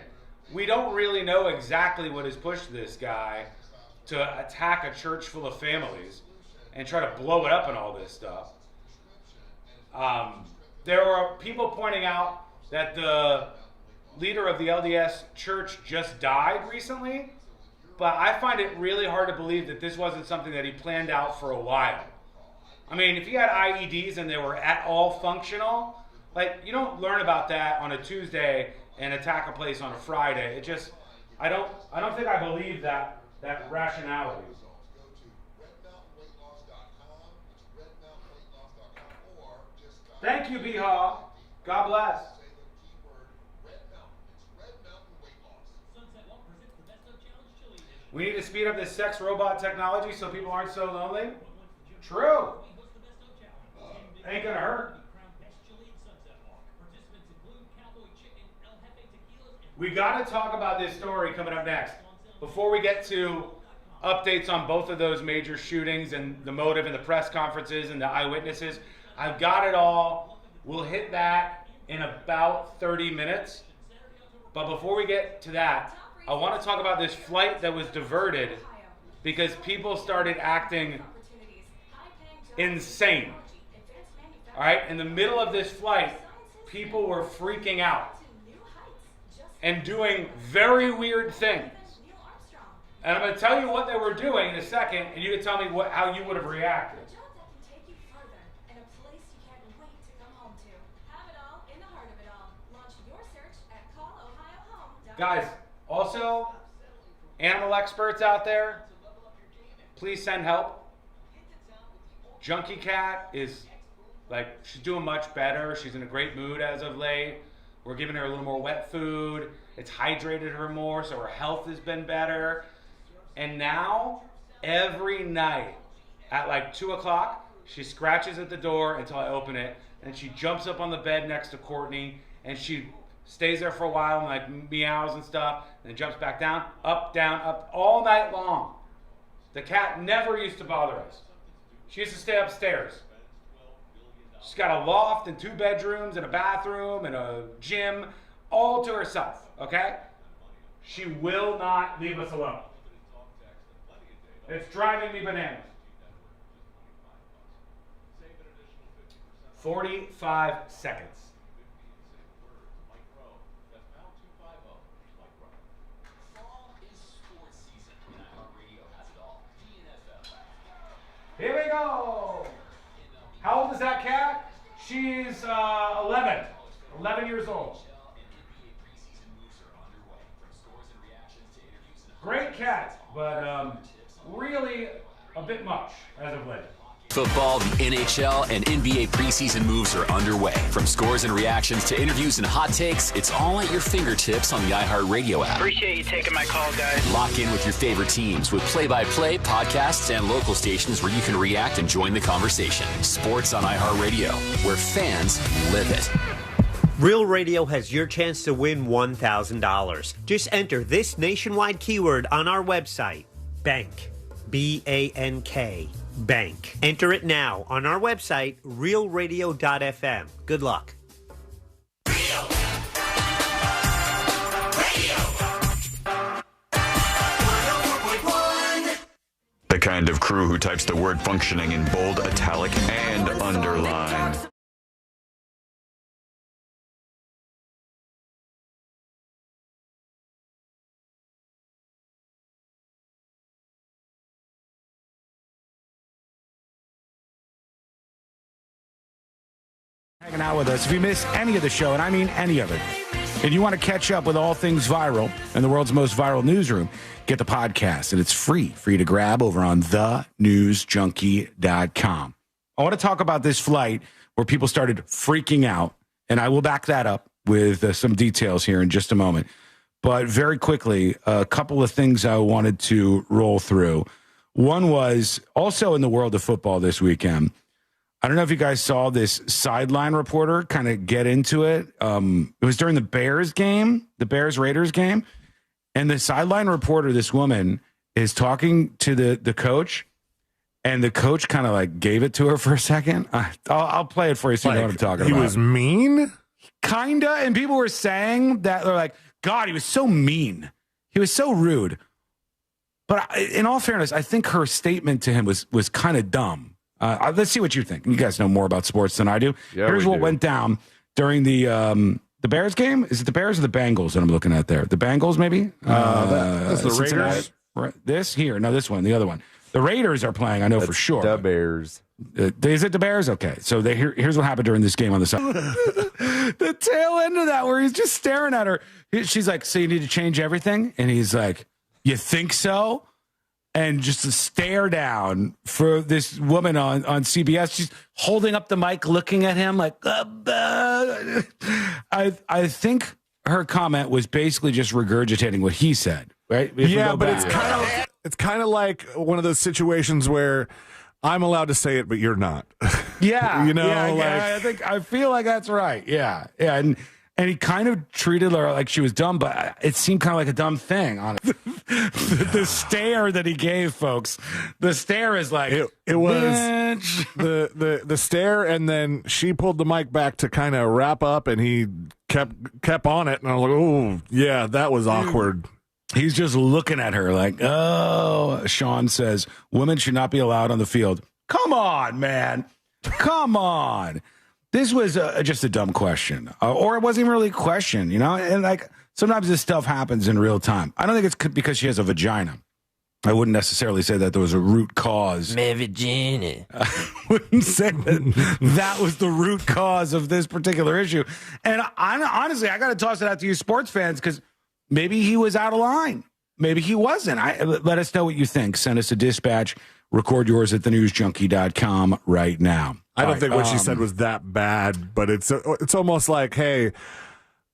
We don't really know exactly what has pushed this guy to attack a church full of families and try to blow it up and all this stuff. There were people pointing out that the leader of the LDS church just died recently, but I find it really hard to believe that this wasn't something that he planned out for a while. I mean, if he had IEDs and they were at all functional, like, you don't learn about that on a Tuesday and attack a place on a Friday. It just, I don't think I believe that rationality. Thank you, Biha. God bless. We need to speed up this sex robot technology so people aren't so lonely. True. Ain't gonna hurt. We got to talk about this story coming up next. Before we get to updates on both of those major shootings and the motive and the press conferences and the eyewitnesses, I've got it all. We'll hit that in about 30 minutes. But before we get to that, I want to talk about this flight that was diverted because people started acting insane. All right, in the middle of this flight, people were freaking out and doing very weird things. And I'm going to tell you what they were doing in a second, and you can tell me how you would have reacted. Guys, also, animal experts out there, please send help. Junkie Cat is, like, she's doing much better. She's in a great mood as of late. We're giving her a little more wet food. It's hydrated her more, so her health has been better. And now, every night at like 2 o'clock, she scratches at the door until I open it, and she jumps up on the bed next to Courtney, and she stays there for a while and like meows and stuff, and then jumps back down, up, all night long. The cat never used to bother us. She used to stay upstairs. She's got a loft and 2 bedrooms and a bathroom and a gym, all to herself, okay? She will not leave us alone. It's driving me bananas. 45 seconds. Here we go. How old is that cat? She's 11 years old. Great cat, but really a bit much as of late. Football, the NHL, and NBA preseason moves are underway. From scores and reactions to interviews and hot takes, it's all at your fingertips on the iHeartRadio app. Appreciate you taking my call, guys. Lock in with your favorite teams with play-by-play, podcasts, and local stations where you can react and join the conversation. Sports on iHeartRadio, where fans live it. Real Radio has your chance to win $1,000. Just enter this nationwide keyword on our website, bank, B-A-N-K. Bank. Enter it now on our website, realradio.fm. Good luck. The kind of crew who types the word functioning in bold, italic, and underline. Hanging out with us. If you miss any of the show, and I mean any of it, and you want to catch up with all things viral in the world's most viral newsroom, get the podcast, and it's free for you to grab over on thenewsjunkie.com. I want to talk about this flight where people started freaking out, and I will back that up with some details here in just a moment. But very quickly, a couple of things I wanted to roll through. One was also in the world of football this weekend. I don't know if you guys saw this sideline reporter kind of get into it. It was during the Bears game, the Bears-Raiders game. And the sideline reporter, this woman, is talking to the coach. And the coach kind of like gave it to her for a second. I'll play it for you so you know what I'm talking about. He was mean? Kinda. And people were saying that they're like, God, he was so mean. He was so rude. But in all fairness, I think her statement to him was kind of dumb. Let's see what you think. You guys know more about sports than I do. Yeah, Here's what went down during the Bears game. Is it the Bears or the Bengals that I'm looking at there? The Bengals, maybe? That's the Raiders. This one, the other one. The Raiders are playing, I know for sure. The Bears. Is it the Bears? Okay. So here's what happened during this game on the side. The tail end of that where he's just staring at her. She's like, so you need to change everything? And he's like, you think so? And just a stare down for this woman on CBS. She's holding up the mic, looking at him like, I think her comment was basically just regurgitating what he said, right? But it's kind of like one of those situations where I'm allowed to say it, but you're not. Yeah. I I feel like that's right. Yeah. Yeah. And he kind of treated her like she was dumb, but it seemed kind of like a dumb thing. The stare that he gave, folks. The stare is like it was the stare, and then she pulled the mic back to kind of wrap up, and he kept on it, and I was like, oh yeah, that was awkward. He's just looking at her like, oh. Sean says women should not be allowed on the field. Come on, man. Come on. This was just a dumb question, or it wasn't even really a question, and like sometimes this stuff happens in real time. I don't think it's because she has a vagina. I wouldn't necessarily say that there was a root cause. My vagina. I wouldn't say that was the root cause of this particular issue. And honestly, I got to toss it out to you sports fans because maybe he was out of line. Maybe he wasn't. Let us know what you think. Send us a dispatch. Record yours at thenewsjunkie.com right now. I don't think what she said was that bad, but it's almost like, hey,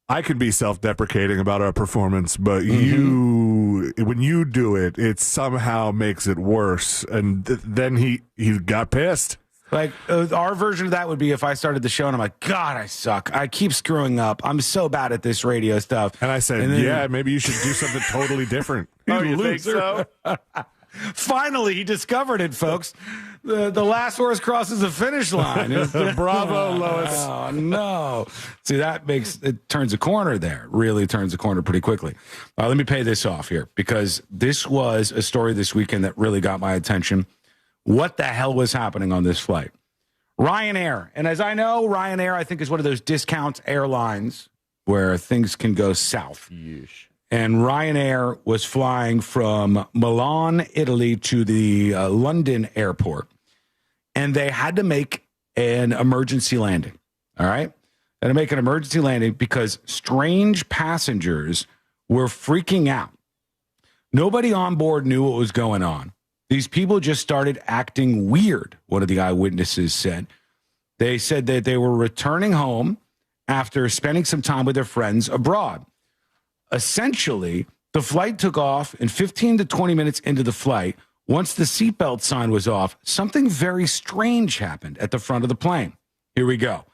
I can be self-deprecating about our performance, but when you do it, it somehow makes it worse. And then he got pissed. Like our version of that would be if I started the show and I'm like, God, I suck. I keep screwing up. I'm so bad at this radio stuff. And I said, yeah, maybe you should do something totally different. Oh, you think so? Finally, he discovered it, folks. The last horse crosses the finish line. Bravo, Lois. Oh, no. See, it turns a corner there. Really turns a corner pretty quickly. Let me pay this off here because this was a story this weekend that really got my attention. What the hell was happening on this flight? Ryanair. And as I know, Ryanair, I think, is one of those discount airlines where things can go south. Yeesh. And Ryanair was flying from Milan, Italy to the London airport. And they had to make an emergency landing. All right? They had to make an emergency landing because strange passengers were freaking out. Nobody on board knew what was going on. These people just started acting weird, one of the eyewitnesses said. They said that they were returning home after spending some time with their friends abroad. Essentially, the flight took off, and 15 to 20 minutes into the flight, once the seatbelt sign was off, something very strange happened at the front of the plane. Here we go.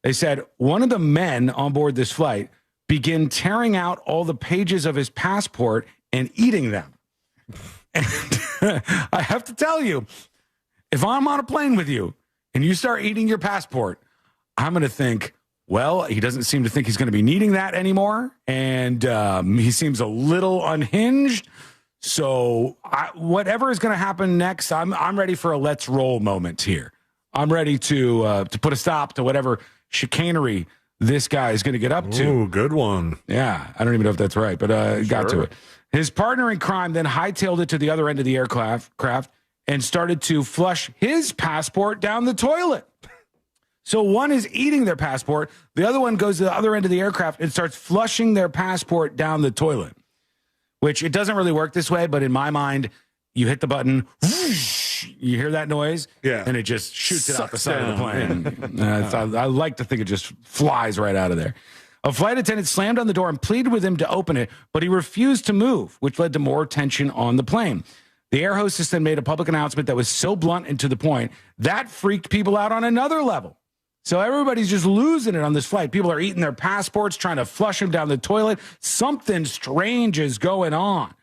They said one of the men on board this flight began tearing out all the pages of his passport and eating them. And I have to tell you, if I'm on a plane with you and you start eating your passport, I'm going to think, well, he doesn't seem to think he's going to be needing that anymore. And he seems a little unhinged. So whatever is going to happen next, I'm ready for a let's roll moment here. I'm ready to put a stop to whatever chicanery this guy is going to get up to. Ooh, good one. Yeah, I don't even know if that's right, but got to it. His partner in crime then hightailed it to the other end of the aircraft and started to flush his passport down the toilet. So one is eating their passport. The other one goes to the other end of the aircraft and starts flushing their passport down the toilet, which it doesn't really work this way. But in my mind, you hit the button, whoosh, you hear that noise, and it just shoots it out the side of the plane. I like to think it just flies right out of there. A flight attendant slammed on the door and pleaded with him to open it, but he refused to move, which led to more tension on the plane. The air hostess then made a public announcement that was so blunt and to the point that freaked people out on another level. So everybody's just losing it on this flight. People are eating their passports, trying to flush them down the toilet. Something strange is going on.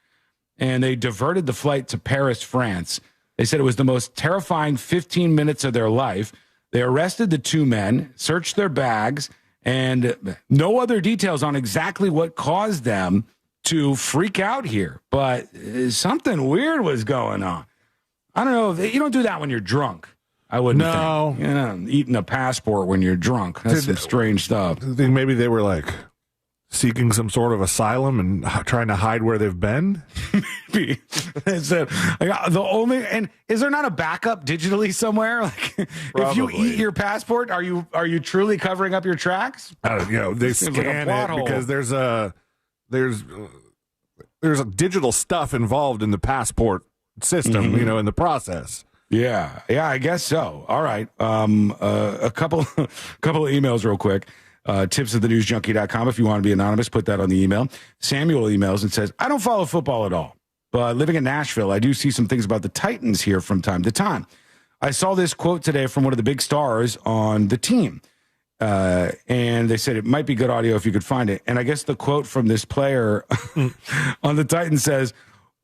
And they diverted the flight to Paris, France. They said it was the most terrifying 15 minutes of their life. They arrested the two men, searched their bags, and no other details on exactly what caused them to freak out here, but something weird was going on. I don't know. You don't do that when you're drunk. I wouldn't think. You know, eating a passport when you're drunk. That's some strange stuff. I think maybe they were like seeking some sort of asylum and trying to hide where they've been. Maybe. So, and is there not a backup digitally somewhere? Like, if you eat your passport, are you truly covering up your tracks? They scan it because there's a digital stuff involved in the passport system, in the process. Yeah, I guess so. All right. A couple of emails real quick. Tips@thenewsjunkie.com. If you want to be anonymous, put that on the email. Samuel emails and says, I don't follow football at all, but living in Nashville, I do see some things about the Titans here from time to time. I saw this quote today from one of the big stars on the team. And they said it might be good audio if you could find it. And I guess the quote from this player on the Titans says,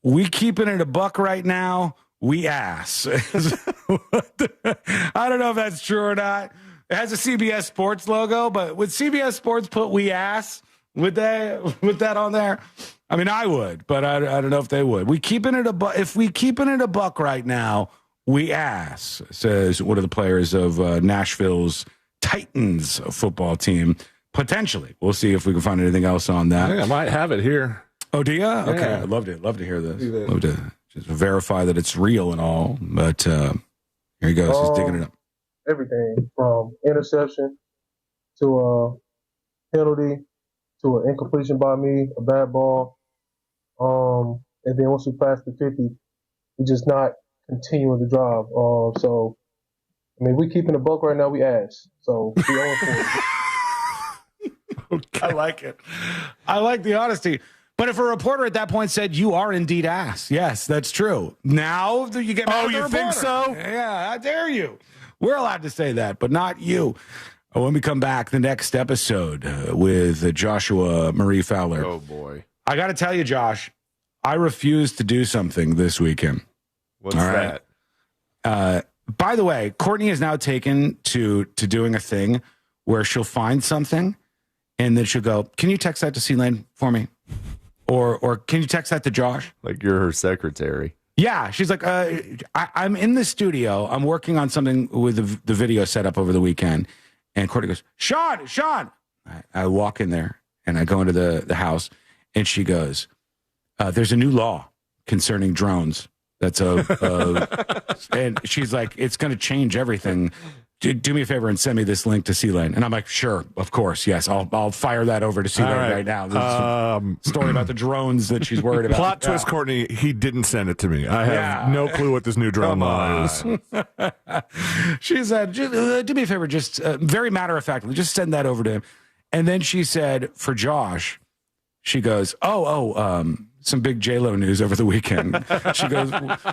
"We keeping it a buck right now. We ass." I don't know if that's true or not. It has a CBS Sports logo, but would CBS Sports put "we ass"? Would that on there? I mean, I would, but I don't know if they would. We keeping it a buck. If we keeping it a buck right now, we ass, says one of the players of Nashville's Titans football team. Potentially, we'll see if we can find anything else on that. I think I might have it here. Oh, do you? Okay, Yeah. I'd love to hear this. Love to just verify that it's real and all. But here he goes. He's digging it up. Everything from interception to a penalty to an incompletion by me, a bad ball. And then once we pass the 50, we just not continuing the drive. So, I mean, we keeping the buck right now, we ass. So, we own for it. I like it. I like the honesty. But if a reporter at that point said, "You are indeed ass," yes, that's true. Now you get mad at the you think reporter. so? Yeah, how dare you? We're allowed to say that, but not you. When we come back, the next episode with Joshua Marie Fowler. Oh, boy. I got to tell you, Josh, I refuse to do something this weekend. What's that? By the way, Courtney is now taken to doing a thing where she'll find something and then she'll go, "Can you text that to C-Lane for me?" Or "Can you text that to Josh?" Like you're her secretary. Yeah, she's like, I'm in the studio. I'm working on something with the video setup over the weekend. And Courtney goes, Sean. I walk in there and I go into the house and she goes, "There's a new law concerning drones. That's and she's like, it's going to change everything. Do me a favor and send me this link to C-Lane." And I'm like, "Sure, of course, yes. I'll fire that over to C-Lane right now." This is a story about the drones that she's worried about. Plot twist, Courtney, he didn't send it to me. I have no clue what this new drone law is. She said, "Do me a favor, just very matter-of-factly, just send that over to him." And then she said, for Josh, she goes, some big J-Lo news over the weekend. She goes,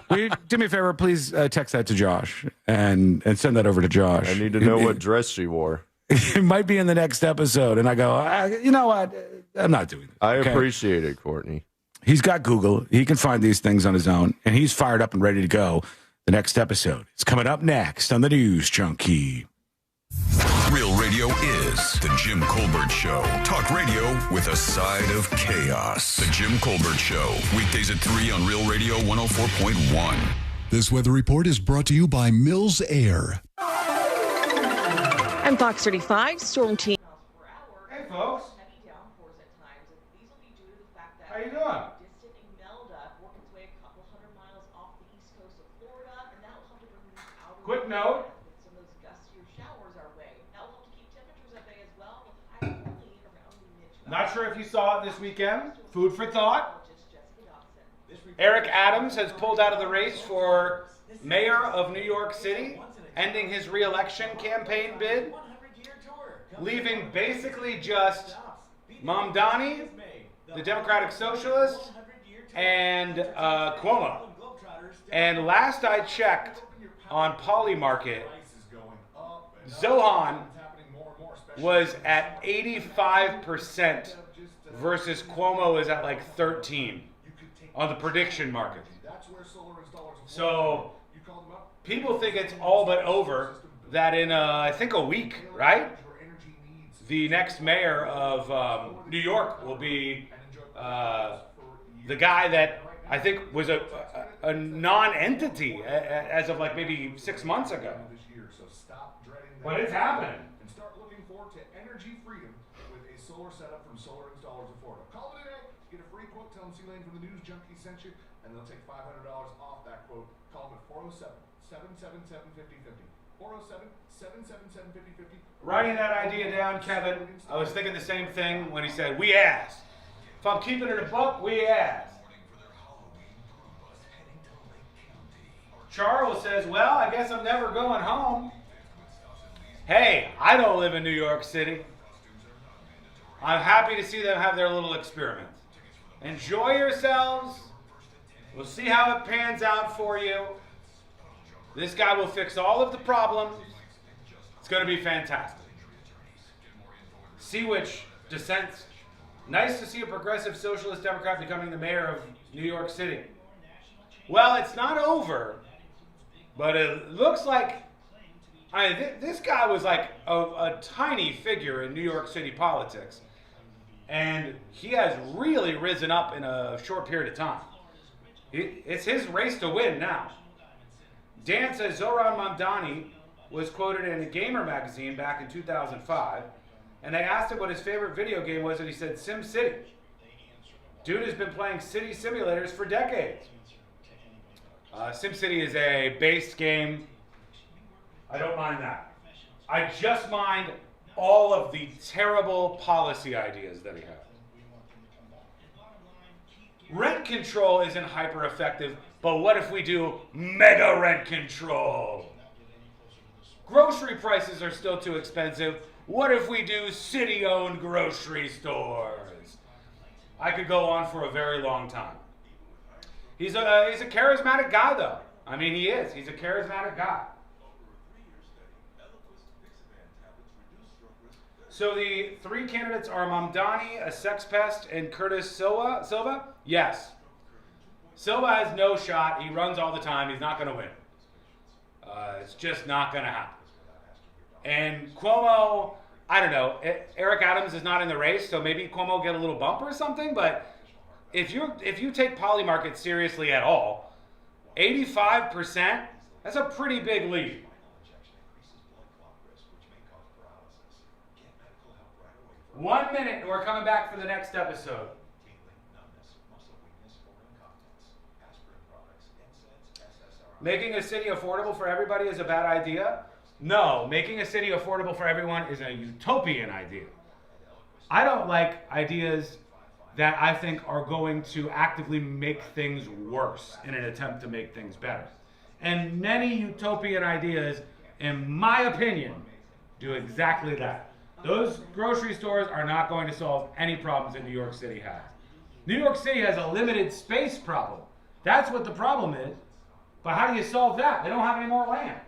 "Will you do me a favor, please text that to Josh and send that over to Josh. I need to know what dress she wore." It might be in the next episode. And I go, "You know what? I'm not doing this." I appreciate it, Courtney. He's got Google. He can find these things on his own. And he's fired up and ready to go. The next episode is coming up next on the News Junkie. Real radio is the Jim Colbert Show. Talk radio with a side of chaos. The Jim Colbert Show. Weekdays at 3 on Real Radio 104.1. This weather report is brought to you by Mills Air. I'm Fox 35 Storm Team. Hey, folks. How you doing? Quick note. Not sure if you saw it this weekend. Food for thought. Eric Adams has pulled out of the race for mayor of New York City, ending his re-election campaign bid, leaving basically just Mamdani, the Democratic Socialist, and Cuomo. And last I checked on Polymarket, Zohan was at 85% versus Cuomo is at like 13 on the prediction market. So people think it's all but over, that in I think a week, right? The next mayor of New York will be the guy that I think was a non-entity as of like maybe 6 months ago. But it's happening. And start looking forward to energy freedom with a solar setup from Solar Installers of Florida. Call it today. Get a free quote. Tell them C-Lane from the News Junkie sent you, and they'll take $500 off that quote. Call them at 407-777-5050. 407-777-5050. Writing that idea down, Kevin, I was thinking the same thing when he said, we asked. If I'm keeping it a buck, we asked. Charles says, well, I guess I'm never going home. Hey, I don't live in New York City. I'm happy to see them have their little experiment. Enjoy yourselves. We'll see how it pans out for you. This guy will fix all of the problems. It's going to be fantastic. Seawitch dissents. Nice to see a progressive socialist Democrat becoming the mayor of New York City. Well, it's not over, but it looks like this guy was like a tiny figure in New York City politics, and he has really risen up in a short period of time. It's his race to win now. Dan says Zoran Mamdani was quoted in a Gamer magazine back in 2005, and they asked him what his favorite video game was, and he said Sim City. Dude has been playing city simulators for decades. SimCity is a based game. I don't mind that. I just mind all of the terrible policy ideas that he has. Rent control isn't hyper effective, but what if we do mega rent control? Grocery prices are still too expensive. What if we do city-owned grocery stores? I could go on for a very long time. He's a charismatic guy, though. I mean, he is. He's a charismatic guy. So the three candidates are Mamdani, a sex pest, and Curtis Silva? Yes. Silva has no shot. He runs all the time. He's not going to win. It's just not going to happen. And Cuomo, I don't know. Eric Adams is not in the race, so maybe Cuomo get a little bump or something, but if you take Polymarket seriously at all, 85%, that's a pretty big lead. One minute, and we're coming back for the next episode. Making a city affordable for everybody is a bad idea? No, making a city affordable for everyone is a utopian idea. I don't like ideas that I think are going to actively make things worse in an attempt to make things better. And many utopian ideas, in my opinion, do exactly that. Those grocery stores are not going to solve any problems that New York City has. New York City has a limited space problem. That's what the problem is. But how do you solve that? They don't have any more land.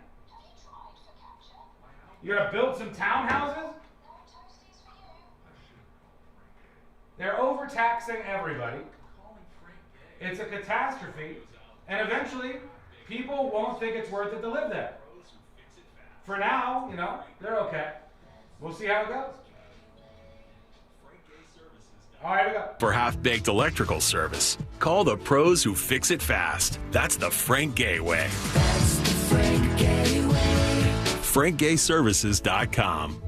You're going to build some townhouses? They're overtaxing everybody. It's a catastrophe. And eventually, people won't think it's worth it to live there. For now, they're okay. We'll see how it goes. All right, we go. For half-baked electrical service, call the pros who fix it fast. That's the Frank Gay way. FrankGayServices.com.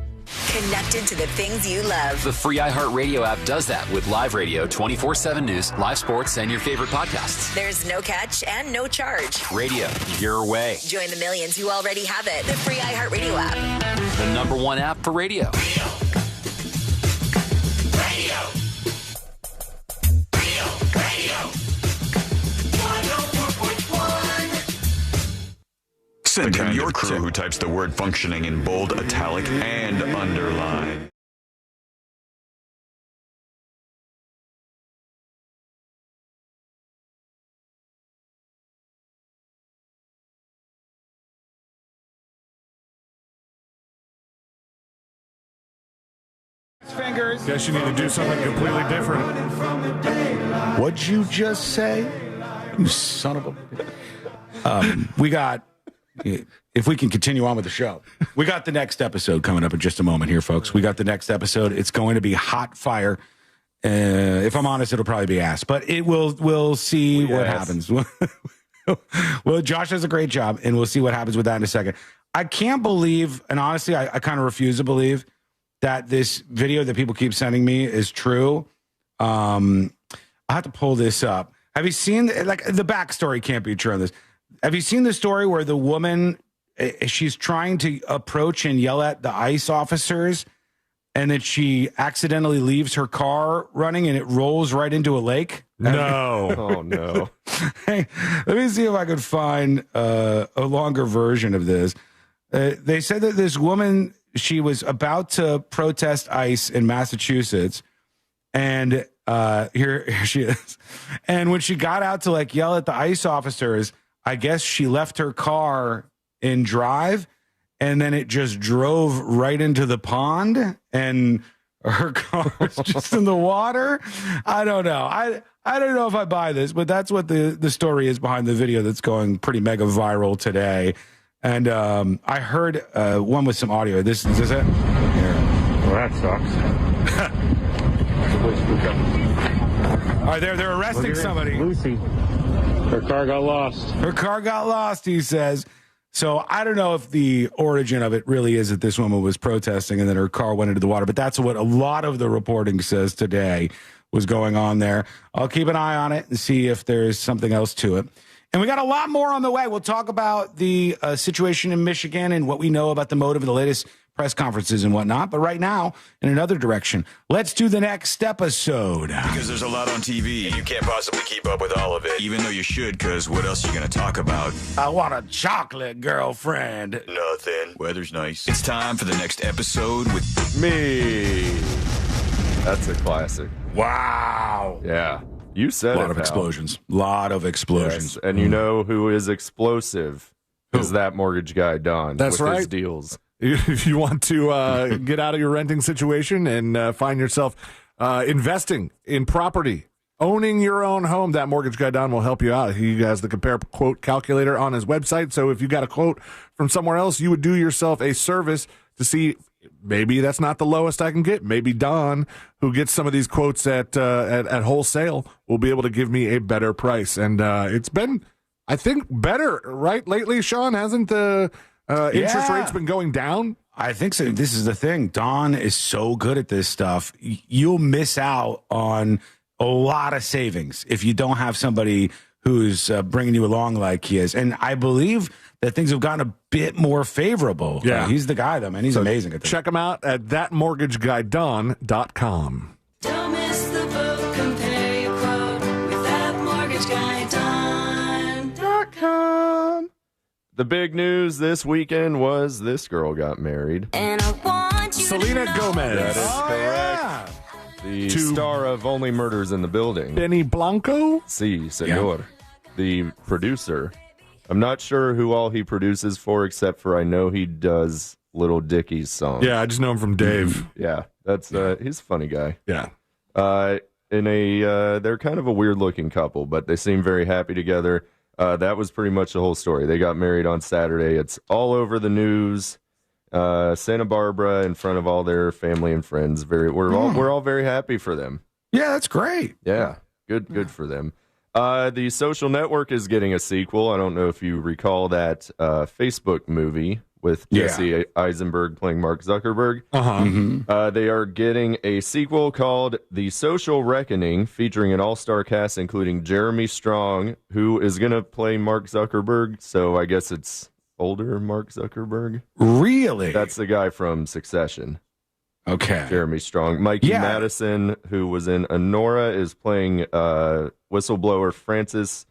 Connected to the things you love. The free iHeartRadio app does that with live radio, 24/7 news, live sports, and your favorite podcasts. There's no catch and no charge. Radio, your way. Join the millions who already have it. The free iHeartRadio app. The #1 app for radio. Send him your crew who types the word functioning in bold, italic, and underline. Fingers. Guess you need to do something completely different. What'd you just say? You son of a... we got... If we can continue on with the show, we got the next episode coming up in just a moment here, folks. We got the next episode. It's going to be hot fire. If I'm honest, it'll probably be ass, but we'll see what happens. Well, Josh does a great job, and we'll see what happens with that in a second. I can't believe, and honestly, I kind of refuse to believe that this video that people keep sending me is true. I'll have to pull this up. Have you seen, like, the backstory can't be true on this. Have you seen the story where the woman, she's trying to approach and yell at the ICE officers, and then she accidentally leaves her car running and it rolls right into a lake? No. Oh, no. Hey, let me see if I could find a longer version of this. They said that this woman, she was about to protest ICE in Massachusetts, and here she is. And when she got out to like yell at the ICE officers, I guess she left her car in drive, and then it just drove right into the pond, and her car was just in the water. I don't know. I don't know if I buy this, but that's what the story is behind the video that's going pretty mega viral today. And I heard one with some audio. Is this it? Here. Well, that sucks. All right, they're arresting somebody. Lucy. Her car got lost. Her car got lost, he says. So I don't know if the origin of it really is that this woman was protesting and then her car went into the water, but that's what a lot of the reporting says today was going on there. I'll keep an eye on it and see if there's something else to it. And we got a lot more on the way. We'll talk about the situation in Michigan and what we know about the motive of the latest press conferences and whatnot. But right now, in another direction, let's do the next episode. Because there's a lot on TV. You can't possibly keep up with all of it. Even though you should, because what else are you going to talk about? I want a chocolate girlfriend. Nothing. Weather's nice. It's time for the next episode with me. That's a classic. Wow. Yeah. You said a lot of explosions. A lot of explosions. Yes. And you know who is explosive? Is that mortgage guy, Don. That's with right. His deals. If you want to get out of your renting situation and find yourself investing in property, owning your own home, that mortgage guy, Don, will help you out. He has the compare quote calculator on his website. So if you got a quote from somewhere else, you would do yourself a service to see maybe that's not the lowest I can get. Maybe Don, who gets some of these quotes at wholesale, will be able to give me a better price. And it's been, I think, better, right? Lately, Sean, hasn't the interest rates been going down? I think so. This is the thing. Don is so good at this stuff. You'll miss out on a lot of savings if you don't have somebody who's bringing you along like he is. And I believe that things have gotten a bit more favorable. Yeah. He's the guy, though, man. He's amazing at this. Check him out at thatmortgageguyDon.com. Don't miss the boat. Compare your quote with thatmortgageguyDon.com. The big news this weekend was this girl got married. And I want you Selena Gomez. That is correct. Yeah. The star of Only Murders in the Building. Benny Blanco? Si, senor. The producer. I'm not sure who all he produces for, except for I know he does Little Dicky's song. Yeah, I just know him from Dave. Yeah, that's he's a funny guy. Yeah. They're kind of a weird looking couple, but they seem very happy together. That was pretty much the whole story. They got married on Saturday. It's all over the news. Santa Barbara, in front of all their family and friends. We're all very happy for them. Yeah, that's great. Yeah, good for them. The Social Network is getting a sequel. I don't know if you recall that Facebook movie with Jesse Eisenberg playing Mark Zuckerberg. They are getting a sequel called The Social Reckoning, featuring an all-star cast including Jeremy Strong, who is going to play Mark Zuckerberg. So I guess it's older Mark Zuckerberg. Really? That's the guy from Succession. Okay. Jeremy Strong. Mikey Madison, who was in Honora, is playing whistleblower Francis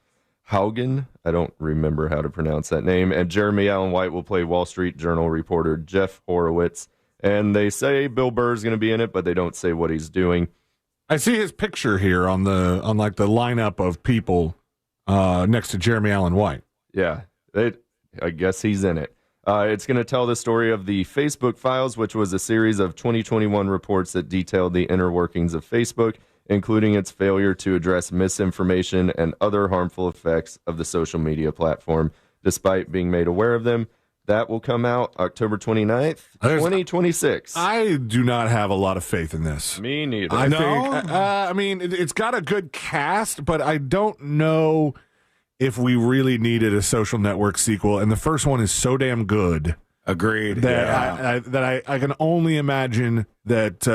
Haugen. I don't remember how to pronounce that name. And Jeremy Allen White will play Wall Street Journal reporter Jeff Horowitz. And they say Bill Burr's going to be in it, but they don't say what he's doing. I see his picture here on the lineup of people next to Jeremy Allen White. Yeah, I guess he's in it. It's going to tell the story of the Facebook Files, which was a series of 2021 reports that detailed the inner workings of Facebook, including its failure to address misinformation and other harmful effects of the social media platform, despite being made aware of them. That will come out October 29th, 2026. I do not have a lot of faith in this. Me neither. I think, I mean, it's got a good cast, but I don't know if we really needed a Social Network sequel. And the first one is so damn good. Agreed. That I can only imagine that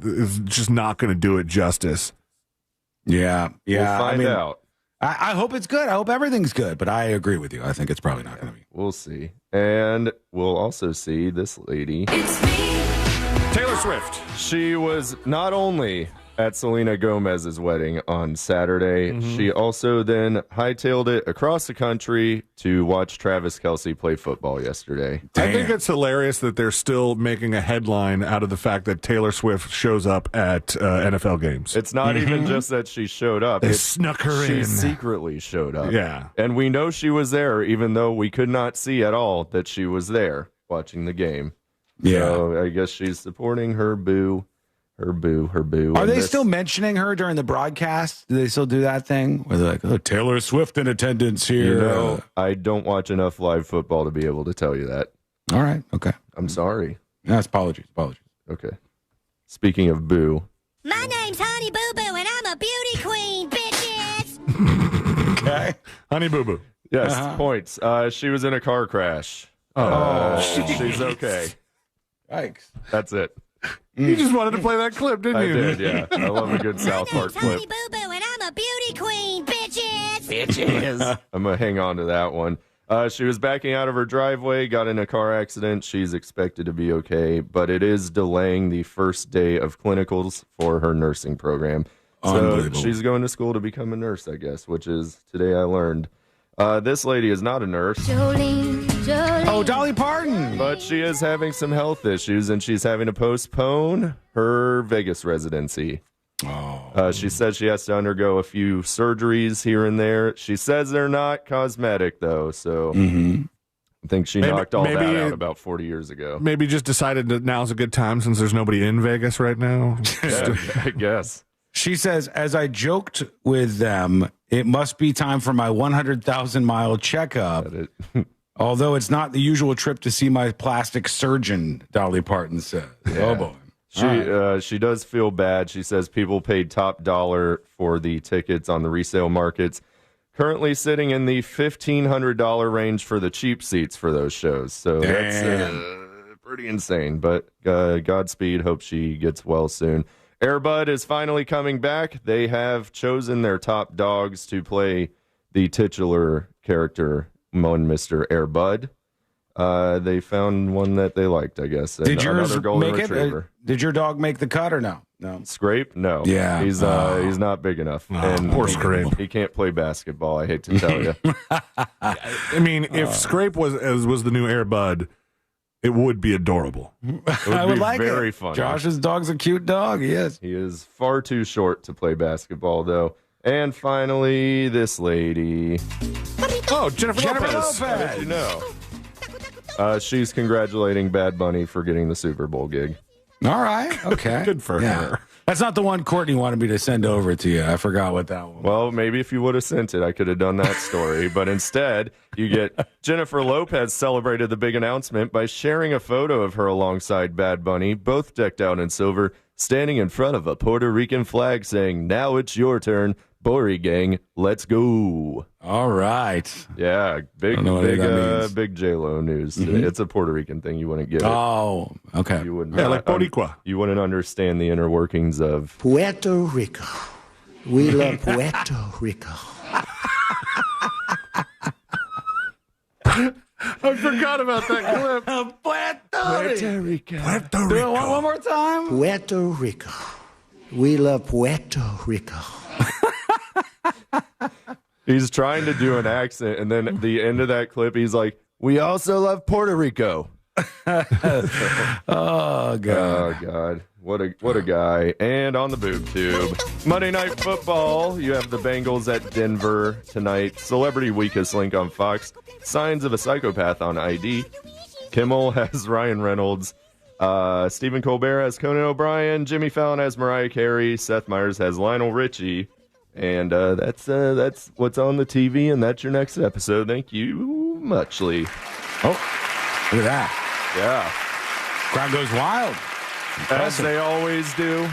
it's just not going to do it justice. Yeah. We'll find out. I hope it's good. I hope everything's good, but I agree with you. I think it's probably not going to be. We'll see. And we'll also see this lady. It's me. Taylor Swift. She was not only at Selena Gomez's wedding on Saturday, she also then hightailed it across the country to watch Travis Kelce play football yesterday. I think it's hilarious that they're still making a headline out of the fact that Taylor Swift shows up at NFL games. It's not even just that she showed up. They snuck her she in. She secretly showed up. Yeah. And we know she was there, even though we could not see at all that she was there watching the game. Yeah. So I guess she's supporting her boo. Her boo. Are they still mentioning her during the broadcast? Do they still do that thing where they're like, "Oh, Taylor Swift in attendance here"? You know, I don't watch enough live football to be able to tell you that. All right. Okay. I'm sorry. Yes, apologies. Okay. Speaking of boo. My name's Honey Boo Boo, and I'm a beauty queen, bitches. Okay. Honey Boo Boo. Yes, points. She was in a car crash. She's okay. Yikes. That's it. You just wanted to play that clip, didn't you? I did, yeah. I love a good South Park clip. Honey Boo Boo, and I'm a beauty queen, bitches. I'm going to hang on to that one. She was backing out of her driveway, got in a car accident. She's expected to be okay, but it is delaying the first day of clinicals for her nursing program. So she's going to school to become a nurse, I guess, which is today I learned. This lady is not a nurse. Jolene. Oh, Dolly Parton. But she is having some health issues, and she's having to postpone her Vegas residency. She says she has to undergo a few surgeries here and there. She says they're not cosmetic, though, so I think she knocked all that out about 40 years ago. Maybe just decided that now's a good time since there's nobody in Vegas right now. Yeah, I guess. She says, as I joked with them, it must be time for my 100,000-mile checkup. Although it's not the usual trip to see my plastic surgeon, Dolly Parton said. Yeah. Oh, boy. She does feel bad. She says people paid top dollar for the tickets on the resale markets. Currently sitting in the $1,500 range for the cheap seats for those shows. So that's pretty insane. But Godspeed. Hope she gets well soon. Airbud is finally coming back. They have chosen their top dogs to play the titular character, one Mr. Airbud. They found one that they liked, I guess. Did yours another golden make retriever. it? Did your dog make the cut or no? No. Scrape? No. Yeah. He's not big enough. And poor Scrape. He can't play basketball, I hate to tell you. I mean, if Scrape was the new Airbud, it would be adorable. I would like very it. funny. Josh's dog's a cute dog. He is. He is far too short to play basketball, though. And finally, this lady. Oh, Jennifer Lopez. How did you know? She's congratulating Bad Bunny for getting the Super Bowl gig. All right. Okay. Good for her. That's not the one Courtney wanted me to send over to you. I forgot what that one was. Well, maybe if you would have sent it, I could have done that story. But instead, you get Jennifer Lopez celebrated the big announcement by sharing a photo of her alongside Bad Bunny, both decked out in silver, standing in front of a Puerto Rican flag saying, "Now it's your turn. Bori gang, let's go." All right. Yeah, big J-Lo news. It's a Puerto Rican thing. You wouldn't get it. Oh, okay. You wouldn't. Yeah, like Boricua. You wouldn't understand the inner workings of Puerto Rico. We love Puerto Rico. I forgot about that clip. Puerto Rico. Puerto Do it Rico. one more time. Puerto Rico. We love Puerto Rico. He's trying to do an accent, and then at the end of that clip, he's like, "We also love Puerto Rico." Oh God! Oh God! What a guy! And on the boob tube, Monday Night Football. You have the Bengals at Denver tonight. Celebrity Weakest link on Fox. Signs of a Psychopath on ID. Kimmel has Ryan Reynolds. Stephen Colbert has Conan O'Brien. Jimmy Fallon has Mariah Carey. Seth Meyers has Lionel Richie. And that's what's on the TV, and that's your next episode. Thank you muchly. Oh, Look at that. Yeah. Crowd goes wild. As they always do.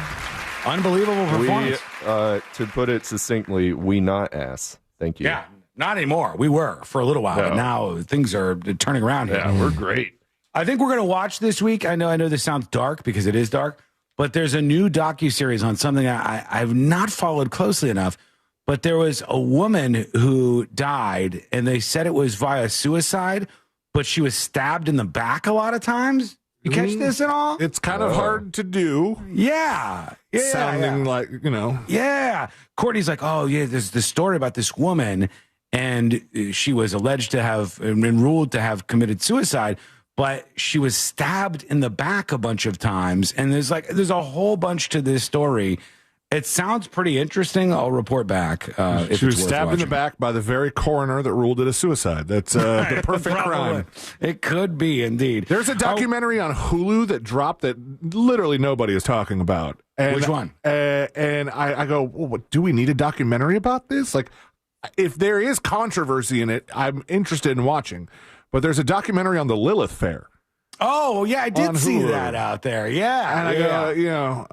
Unbelievable performance. To put it succinctly, we not ass. Thank you. Yeah, not anymore. We were for a little while, but now things are turning around here. Yeah, we're great. I think we're going to watch this week. I know this sounds dark because it is dark, but there's a new docuseries on something I've not followed closely enough. But there was a woman who died, and they said it was via suicide, but she was stabbed in the back a lot of times. You catch this at all? It's kind of hard to do. Yeah. Sounding like, Yeah. Courtney's like, oh, yeah, there's this story about this woman, and she was alleged to have been ruled to have committed suicide, but she was stabbed in the back a bunch of times. And there's a whole bunch to this story. It sounds pretty interesting. I'll report back. She was stabbed in the back by the very coroner that ruled it a suicide. That's the perfect crime. It could be, indeed. There's a documentary on Hulu that dropped that literally nobody is talking about. And, which one? And I go, well, do we need a documentary about this? Like, if there is controversy in it, I'm interested in watching. But there's a documentary on the Lilith Fair. Oh, yeah, I did see that out there. Yeah. And I go,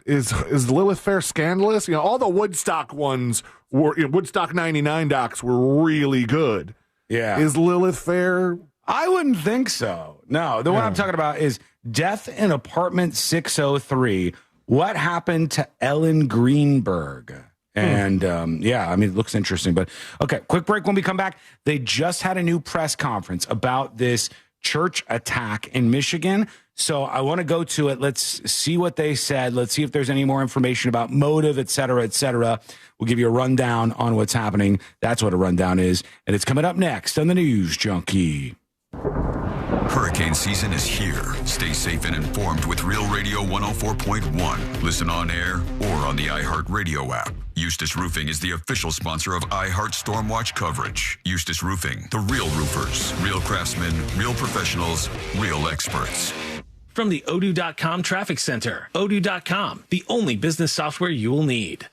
is Lilith Fair scandalous? All the Woodstock ones were, Woodstock 99 docs were really good. Yeah. Is Lilith Fair? I wouldn't think so. No, the one I'm talking about is Death in Apartment 603. What happened to Ellen Greenberg? And it looks interesting. But okay, quick break. When we come back, they just had a new press conference about this church attack in Michigan. So I want to go to it. Let's see what they said. Let's see if there's any more information about motive, et cetera, et cetera. We'll give you a rundown on what's happening. That's what a rundown is. And it's coming up next on the News Junkie. Hurricane season is here. Stay safe and informed with Real Radio 104.1. Listen on air or on the iHeartRadio app. Eustace Roofing is the official sponsor of iHeart Stormwatch coverage. Eustace Roofing, the real roofers, real craftsmen, real professionals, real experts. From the Odoo.com Traffic Center, Odoo.com, the only business software you will need.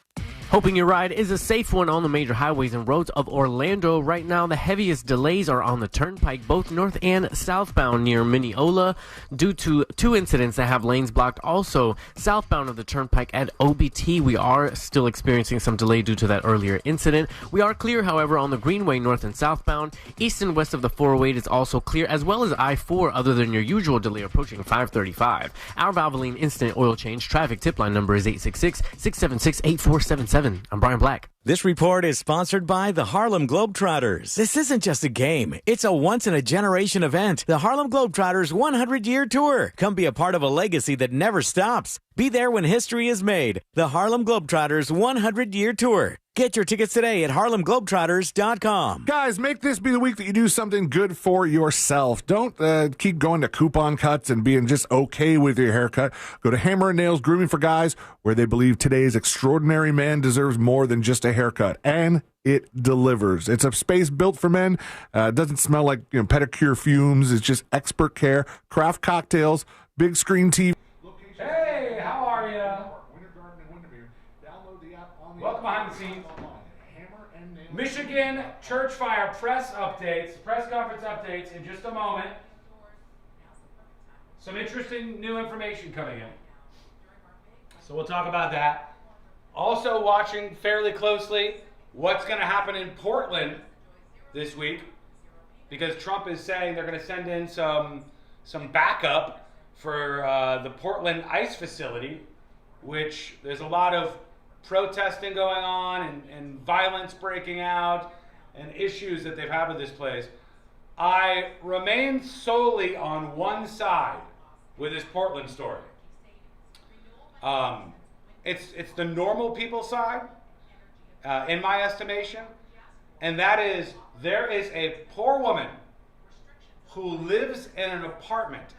Hoping your ride is a safe one on the major highways and roads of Orlando. Right now, the heaviest delays are on the turnpike, both north and southbound near Mineola, due to two incidents that have lanes blocked. Also, southbound of the turnpike at OBT, we are still experiencing some delay due to that earlier incident. We are clear, however, on the Greenway north and southbound. East and west of the 408 is also clear, as well as I-4, other than your usual delay approaching 535. Our Valvoline Instant Oil Change traffic tip line number is 866-676-8477. I'm Brian Black. This report is sponsored by the Harlem Globetrotters. This isn't just a game. It's a once-in-a-generation event. The Harlem Globetrotters 100-year tour. Come be a part of a legacy that never stops. Be there when history is made. The Harlem Globetrotters 100-year tour. Get your tickets today at harlemglobetrotters.com. Guys, make this be the week that you do something good for yourself. Don't keep going to coupon cuts and being just okay with your haircut. Go to Hammer & Nails Grooming for Guys, where they believe today's extraordinary man deserves more than just a haircut. And it delivers. It's a space built for men. It doesn't smell like pedicure fumes. It's just expert care, craft cocktails, big screen TV. Hey, how are you? Welcome behind the scenes. Michigan Church Fire press conference updates in just a moment. Some interesting new information coming in. So we'll talk about that. Also watching fairly closely what's going to happen in Portland this week, because Trump is saying they're going to send in some backup for the Portland ice facility, which there's a lot of protesting going on and violence breaking out and issues that they've had with this place. I remain solely on one side with this Portland story. It's the normal people side, in my estimation, and that is there is a poor woman who lives in an apartment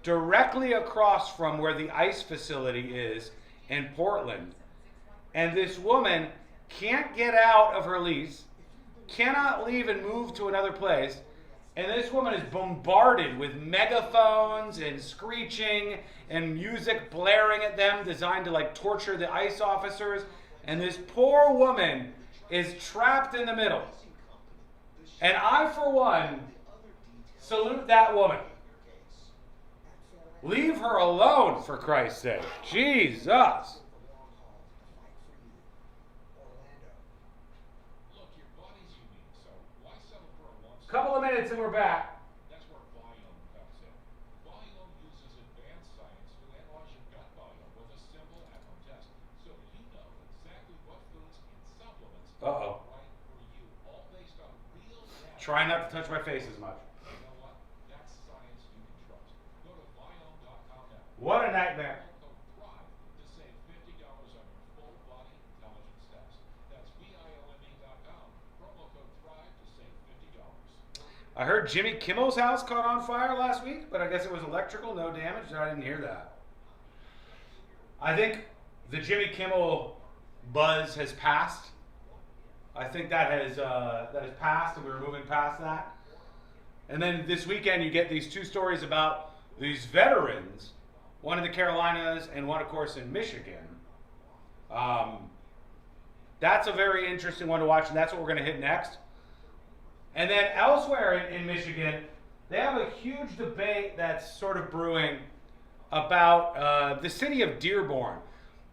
directly across from where the ice facility is in Portland. And this woman can't get out of her lease, cannot leave and move to another place. And this woman is bombarded with megaphones and screeching and music blaring at them designed to torture the ICE officers. And this poor woman is trapped in the middle. And I, for one, Salute that woman. Leave her alone, for Christ's sake. Jesus. Couple of minutes and we're back. That's where Viome comes in. Viome uses advanced science to analyze your gut volume with a simple at-home test, so you know exactly what foods and supplements are right for you, all based on real data. Try not to touch my face as much. You know what? That's science you can trust. Go to Viome.com now. What a nightmare. Thrive to save $50 on your full body intelligence test. That's Viome.com. Promo code Thrive to save $50. I heard Jimmy Kimmel's house caught on fire last week, but I guess it was electrical, no damage. I didn't hear that. I think the Jimmy Kimmel buzz has passed. I think that has passed, and we're moving past that. And then this weekend, you get these two stories about these veterans, one in the Carolinas and one, of course, in Michigan. That's a very interesting one to watch, and that's what we're going to hit next. And then elsewhere in Michigan, they have a huge debate that's sort of brewing about the city of Dearborn.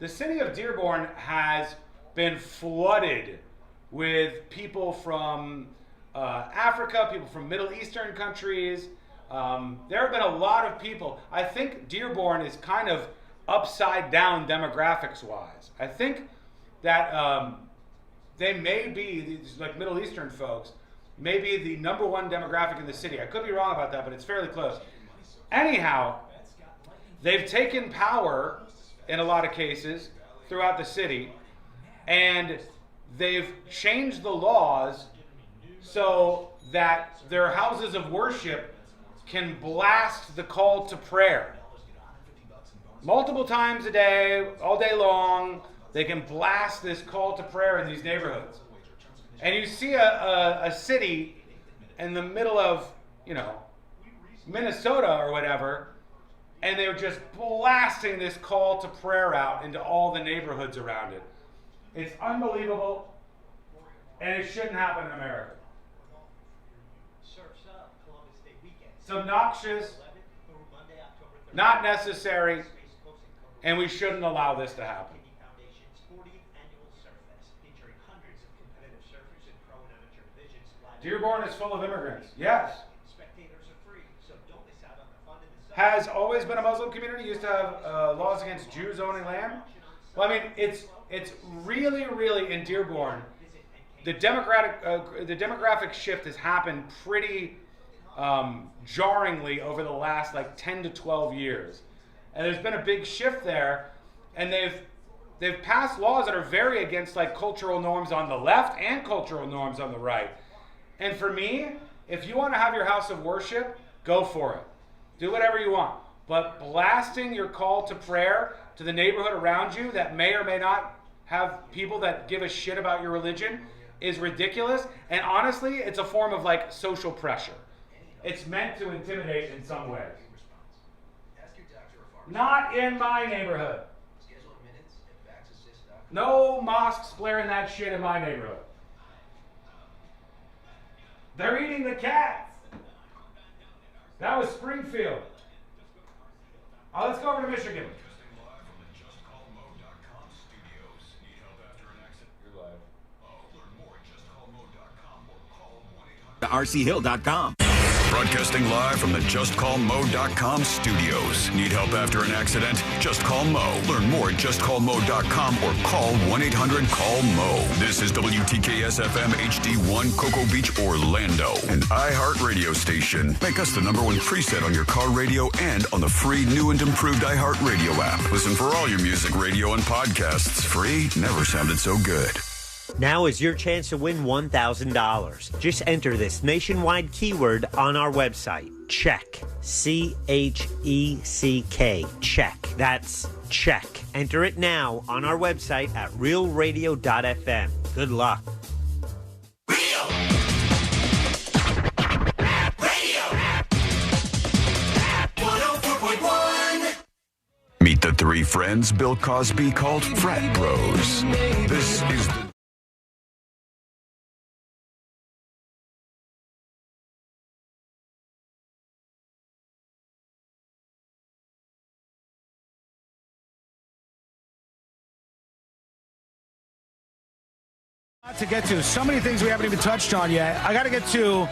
The city of Dearborn has been flooded with people from Africa, people from Middle Eastern countries. There have been a lot of people. I think Dearborn is kind of upside down demographics-wise. I think that they may be, these like Middle Eastern folks, maybe the number one demographic in the city. I could be wrong about that, but it's fairly close. Anyhow, they've taken power in a lot of cases throughout the city, and they've changed the laws so that their houses of worship can blast the call to prayer. Multiple times a day, all day long, they can blast this call to prayer in these neighborhoods. And you see a city in the middle of, Minnesota or whatever, and they're just blasting this call to prayer out into all the neighborhoods around it. It's unbelievable, and it shouldn't happen in America. It's obnoxious, not necessary, and we shouldn't allow this to happen. Dearborn is full of immigrants. Yes. Has always been a Muslim community. Used to have laws against Jews owning land. Well, I mean, it's really, really in Dearborn. The demographic shift has happened pretty jarringly over the last 10 to 12 years, and there's been a big shift there. And they've passed laws that are very against cultural norms on the left and cultural norms on the right. And for me, if you want to have your house of worship, go for it. Do whatever you want. But blasting your call to prayer to the neighborhood around you that may or may not have people that give a shit about your religion is ridiculous. And honestly, it's a form of social pressure. It's meant to intimidate in some ways. Not in my neighborhood. No mosques blaring that shit in my neighborhood. They're eating the cats. That was Springfield. Let's go over to Michigan. RCHill.com. Broadcasting live from the JustCallMo.com studios. Need help after an accident? Just call Mo. Learn more at JustCallMo.com or call 1-800-CALL-MO. This is WTKS-FM HD1 Cocoa Beach, Orlando, an iHeart radio station. Make us the #1 preset on your car radio and on the free new and improved iHeart Radio app. Listen for all your music, radio, and podcasts. Free never sounded so good. Now is your chance to win $1,000. Just enter this nationwide keyword on our website. Check. CHECK. Check. That's check. Enter it now on our website at realradio.fm. Good luck. Meet the three friends Bill Cosby called frat bros. This is the To get to so many things we haven't even touched on yet. I got to get to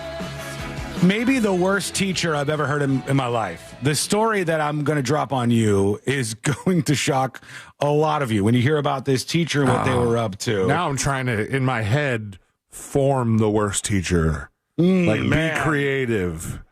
maybe the worst teacher I've ever heard in my life. The story that I'm going to drop on you is going to shock a lot of you when you hear about this teacher and what they were up to. Now I'm trying to, in my head, form the worst teacher. Be creative.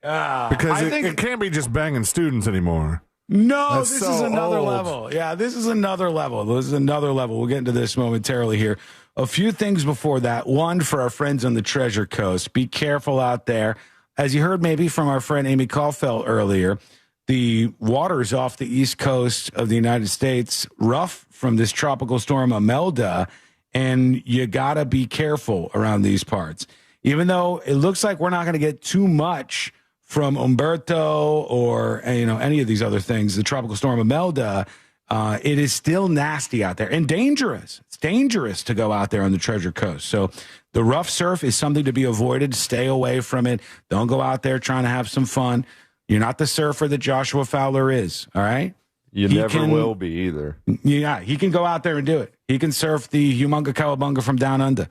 Because it can't be just banging students anymore. No, this is another level. Yeah, this is another level. We'll get into this momentarily here. A few things before that. One, for our friends on the Treasure Coast, be careful out there. As you heard maybe from our friend Amy Caulfield earlier, the waters off the east coast of the United States, rough from this tropical storm Imelda, and you got to be careful around these parts. Even though it looks like we're not going to get too much from Umberto or any of these other things, the tropical storm Imelda, it is still nasty out there and dangerous. It's dangerous to go out there on the Treasure Coast. So the rough surf is something to be avoided. Stay away from it. Don't go out there trying to have some fun. You're not the surfer that Joshua Fowler is, all right? He never will be either. Yeah, he can go out there and do it. He can surf the Humunga Cowabunga from down under.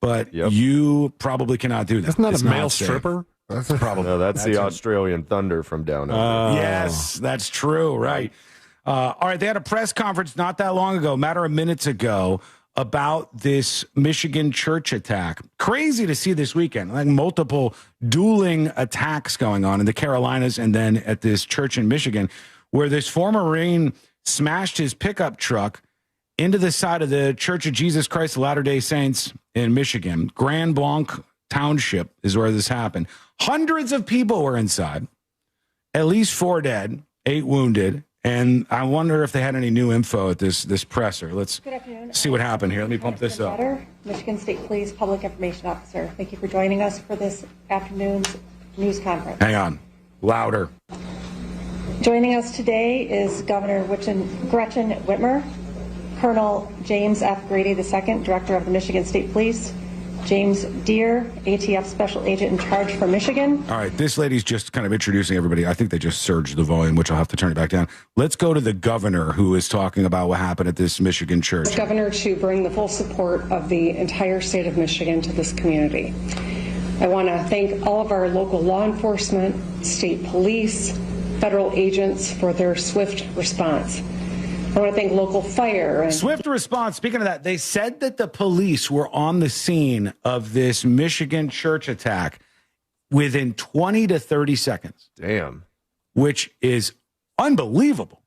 But you probably cannot do that. That's not a male stripper. That's probably that's the Australian Thunder from down under. Yes, that's true. Right. All right. They had a press conference not that long ago, matter of minutes ago, about this Michigan church attack. Crazy to see this weekend, like multiple dueling attacks going on in the Carolinas and then at this church in Michigan, where this former Marine smashed his pickup truck into the side of the Church of Jesus Christ of Latter-day Saints in Michigan. Grand Blanc Township is where this happened. Hundreds of people were inside, at least 4 dead, 8 wounded. And I wonder if they had any new info at this presser. Let's see what happened here. Let me pump this up. Michigan State Police Public Information Officer. Thank you for joining us for this afternoon's news conference. Hang on. Louder. Joining us today is Governor Gretchen Whitmer, Colonel James F. Grady II, Director of the Michigan State Police, James Deere, ATF Special Agent in charge for Michigan. All right, this lady's just kind of introducing everybody. I think they just surged the volume, which I'll have to turn it back down. Let's go to the governor who is talking about what happened at this Michigan church. The governor to bring the full support of the entire state of Michigan to this community. I want to thank all of our local law enforcement, state police, federal agents for their swift response. I want to thank local fire. And swift response. Speaking of that, they said that the police were on the scene of this Michigan church attack within 20 to 30 seconds. Damn. Which is unbelievable.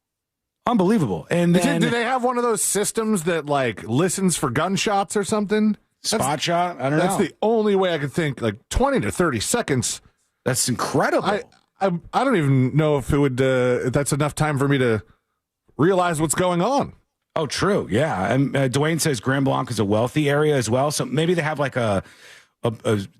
Unbelievable. And then, do they have one of those systems that listens for gunshots or something? Spot shot? I don't know. That's the only way I could think. 20 to 30 seconds. That's incredible. I don't even know if it would. If that's enough time for me to realize what's going on. Oh, true. Yeah. And Dwayne says Grand Blanc is a wealthy area as well. So maybe they have a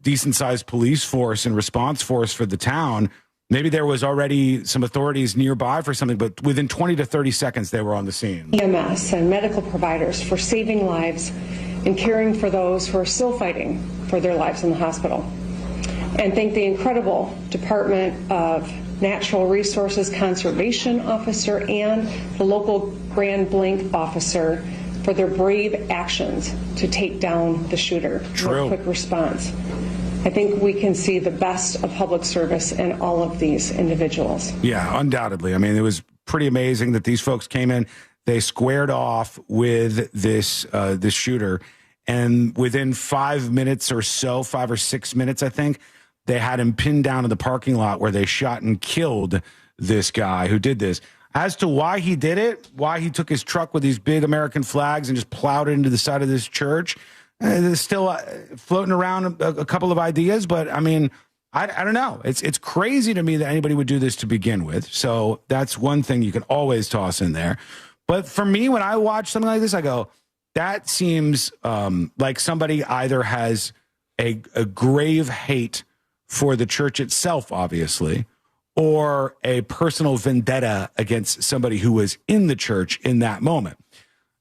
decent sized police force and response force for the town. Maybe there was already some authorities nearby for something, but within 20 to 30 seconds, they were on the scene. EMS and medical providers for saving lives and caring for those who are still fighting for their lives in the hospital. And thank the incredible Department of Natural Resources Conservation Officer and the local Grand Blanc officer for their brave actions to take down the shooter. True. Quick response. I think we can see the best of public service in all of these individuals. Yeah, undoubtedly. I mean, it was pretty amazing that these folks came in. They squared off with this shooter, and within 5 minutes or so, 5 or 6 minutes, I think, they had him pinned down in the parking lot where they shot and killed this guy who did this. As to why he did it, why he took his truck with these big American flags and just plowed it into the side of this church, there's still floating around a couple of ideas. But, I mean, I don't know. It's crazy to me that anybody would do this to begin with. So that's one thing you can always toss in there. But for me, when I watch something like this, I go, that seems like somebody either has a grave hate for the church itself, obviously, or a personal vendetta against somebody who was in the church in that moment.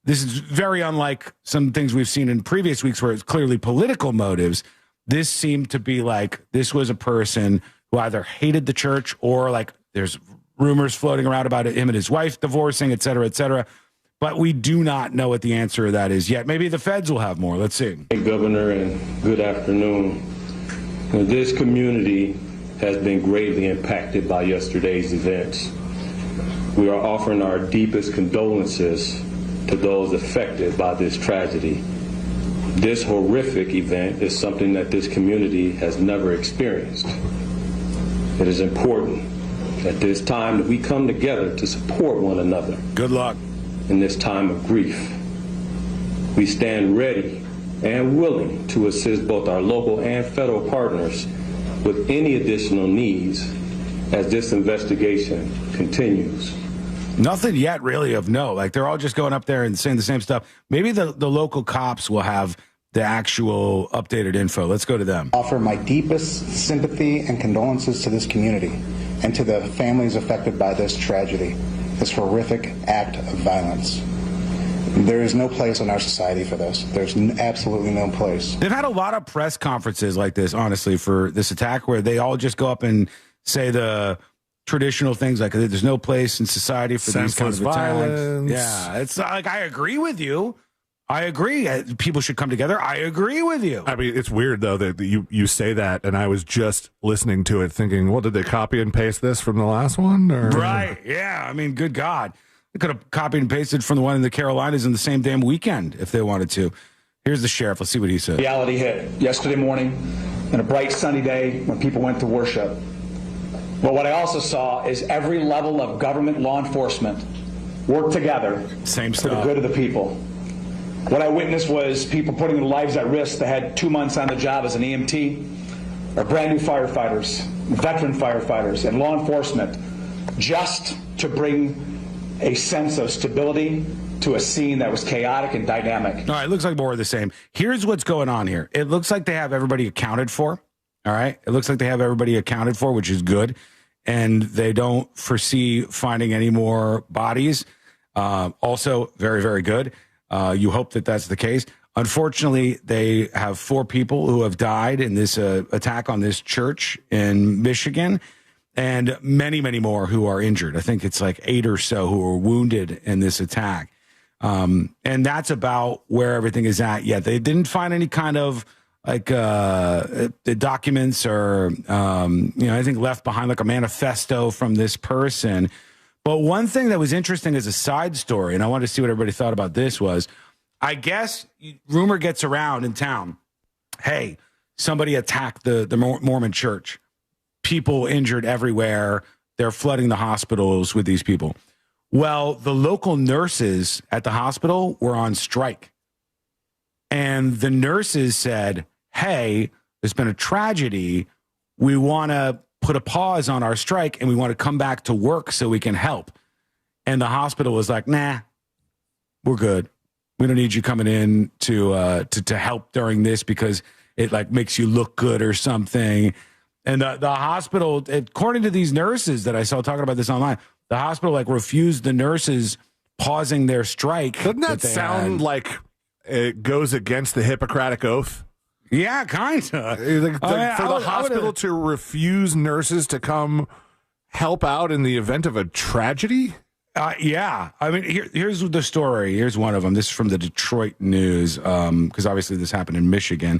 This is very unlike some things we've seen in previous weeks where it's clearly political motives. This seemed to be like this was a person who either hated the church or there's rumors floating around about him and his wife divorcing, et cetera, et cetera. but we do not know what the answer to that is yet. Maybe the feds will have more. Let's see. Hey, Governor, and good afternoon. This community has been greatly impacted by yesterday's events. We are offering our deepest condolences to those affected by this tragedy. This horrific event is something that this community has never experienced. It is important at this time that we come together to support one another. Good luck. In this time of grief. We stand ready and willing to assist both our local and federal partners with any additional needs as this investigation continues. Nothing yet really of note. Like, they're all just going up there and saying the same stuff. Maybe the local cops will have the actual updated info. Let's go to them. Offer my deepest sympathy and condolences to this community and to the families affected by this tragedy, this horrific act of violence. There is no place in our society for this. There's absolutely no place. They've had a lot of press conferences like this, honestly, for this attack, where they all just go up and say the traditional things like there's no place in society for these kinds of violence. attacks. Yeah, it's not like I agree with you. I agree. People should come together. I agree with you. I mean, it's weird, though, that you say that, and I was just listening to it thinking, well, did they copy and paste this from the last one? Or? Right, yeah. I mean, good God. They could have copied and pasted from the one in the Carolinas in the same damn weekend if they wanted to. Here's the sheriff. Let's see what he said. Reality hit yesterday morning on a bright sunny day when people went to worship. But what I also saw is every level of government law enforcement work together for the good of the people. What I witnessed was people putting their lives at risk that had 2 months on the job as an EMT, or brand new firefighters, veteran firefighters, and law enforcement, just to bring a sense of stability to a scene that was chaotic and dynamic. All right, it looks like more of the same. Here's what's going on here. It looks like they have everybody accounted for. All right. It looks like they have everybody accounted for, which is good. And they don't foresee finding any more bodies. Also, very, very good. You hope that that's the case. Unfortunately, they have 4 people who have died in this attack on this church in Michigan, and many, many more who are injured. I think it's like 8 or so who were wounded in this attack. And that's about where everything is at yet. They didn't find any kind of the documents or, anything left behind, like a manifesto from this person. But one thing that was interesting as a side story, and I wanted to see what everybody thought about this, was I guess rumor gets around in town, hey, somebody attacked the Mormon church. People injured everywhere. They're flooding the hospitals with these people. Well, the local nurses at the hospital were on strike. And the nurses said, hey, there's been a tragedy. We want to put a pause on our strike and we want to come back to work so we can help. And the hospital was like, nah, we're good. We don't need you coming in to help during this because it like makes you look good or something. And the hospital, according to these nurses that I saw talking about this online, the hospital like refused the nurses pausing their strike. Doesn't that sound like it goes against the Hippocratic Oath? Yeah, kind of. For the hospital to refuse nurses to come help out in the event of a tragedy? Yeah. I mean, here's the story. Here's one of them. This is from the Detroit News, because obviously this happened in Michigan.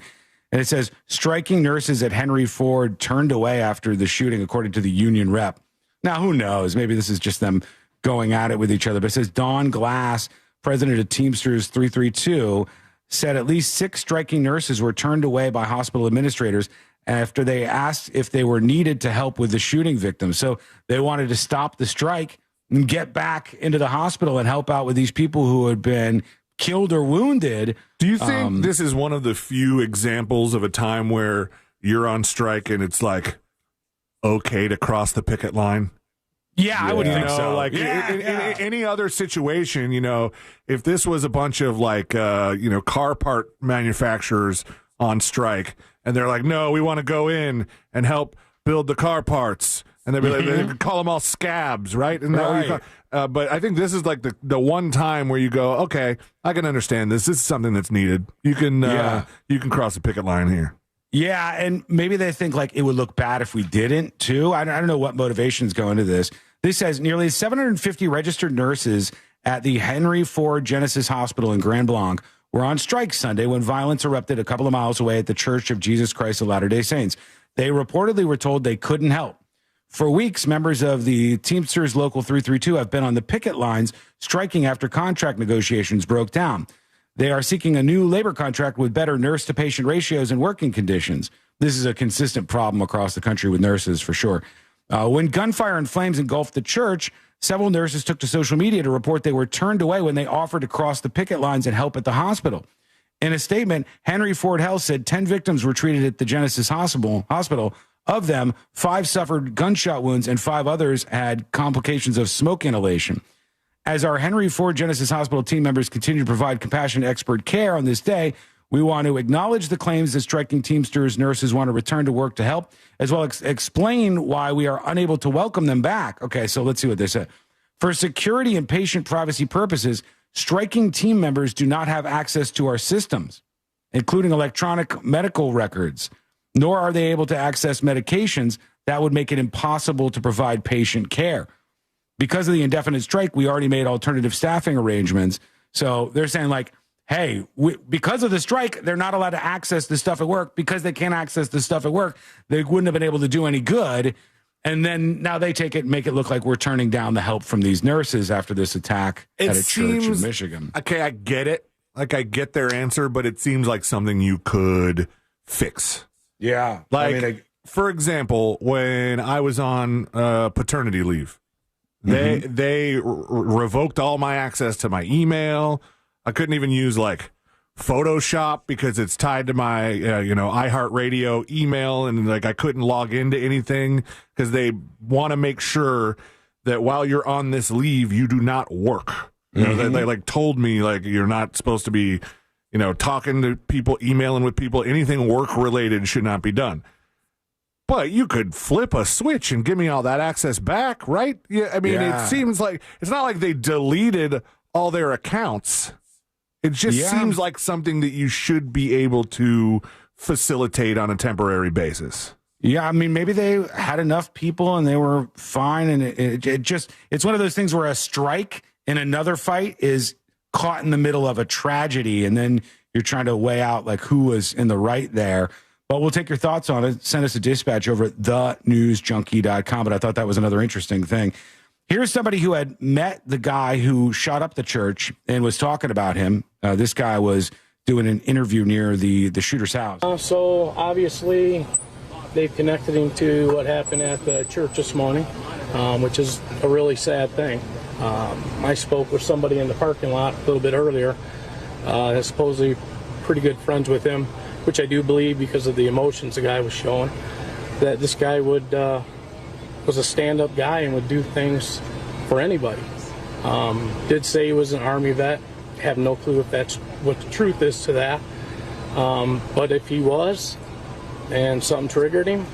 And it says, striking nurses at Henry Ford turned away after the shooting, according to the union rep. Now, who knows? Maybe this is just them going at it with each other. But it says Don Glass, president of Teamsters 332, said at least 6 striking nurses were turned away by hospital administrators after they asked if they were needed to help with the shooting victims. So they wanted to stop the strike and get back into the hospital and help out with these people who had been killed or wounded. Do you think this is one of the few examples of a time where you're on strike and it's like okay to cross the picket line? Yeah, I would think so. Like in any other situation, if this was a bunch of like, car part manufacturers on strike and they're like, no, we want to go in and help build the car parts. And they'd be like, they call them all scabs, right? And right. But I think this is like the one time where you go, okay, I can understand this. This is something that's needed. You can cross the picket line here. Yeah, and maybe they think like it would look bad if we didn't, too. I don't know what motivations go into this. This says nearly 750 registered nurses at the Henry Ford Genesis Hospital in Grand Blanc were on strike Sunday when violence erupted a couple of miles away at the Church of Jesus Christ of Latter-day Saints. They reportedly were told they couldn't help. For weeks, members of the Teamsters Local 332 have been on the picket lines striking after contract negotiations broke down. They are seeking a new labor contract with better nurse-to-patient ratios and working conditions. This is a consistent problem across the country with nurses, for sure. When gunfire and flames engulfed the church, several nurses took to social media to report they were turned away when they offered to cross the picket lines and help at the hospital. In a statement, Henry Ford Health said 10 victims were treated at the Genesis Hospital. Of them, 5 suffered gunshot wounds and 5 others had complications of smoke inhalation. As our Henry Ford Genesis Hospital team members continue to provide compassionate expert care on this day, we want to acknowledge the claims that striking Teamsters nurses want to return to work to help, as well as explain why we are unable to welcome them back. Okay, so let's see what they said. For security and patient privacy purposes, striking team members do not have access to our systems, including electronic medical records, nor are they able to access medications that would make it impossible to provide patient care. Because of the indefinite strike, we already made alternative staffing arrangements. So they're saying, like, hey, because of the strike, they're not allowed to access the stuff at work. Because they can't access the stuff at work, they wouldn't have been able to do any good. And then now they take it and make it look like we're turning down the help from these nurses after this attack at a church in Michigan. Okay, I get it. Like, I get their answer, but it seems like something you could fix. Yeah. Like, for example, when I was on paternity leave, they revoked all my access to my email. I couldn't even use, like, Photoshop because it's tied to my, iHeartRadio email, and, like, I couldn't log into anything because they want to make sure that while you're on this leave, you do not work. You know, they like told me, like, you're not supposed to be, talking to people, emailing with people. Anything work-related should not be done. But you could flip a switch and give me all that access back, right? Yeah, I mean, It seems like it's not like they deleted all their accounts. It just seems like something that you should be able to facilitate on a temporary basis. Yeah, I mean, maybe they had enough people and they were fine. And it's one of those things where a strike in another fight is caught in the middle of a tragedy. And then you're trying to weigh out, like, who was in the right there. But we'll take your thoughts on it. Send us a dispatch over at thenewsjunkie.com. But I thought that was another interesting thing. Here's somebody who had met the guy who shot up the church and was talking about him. This guy was doing an interview near the shooter's house. So obviously they've connected him to what happened at the church this morning, which is a really sad thing. I spoke with somebody in the parking lot a little bit earlier, supposedly pretty good friends with him, which I do believe because of the emotions the guy was showing, that this guy was a stand-up guy and would do things for anybody. Did say he was an Army vet. Have no clue if that's what the truth is to that. But if he was, and something triggered him,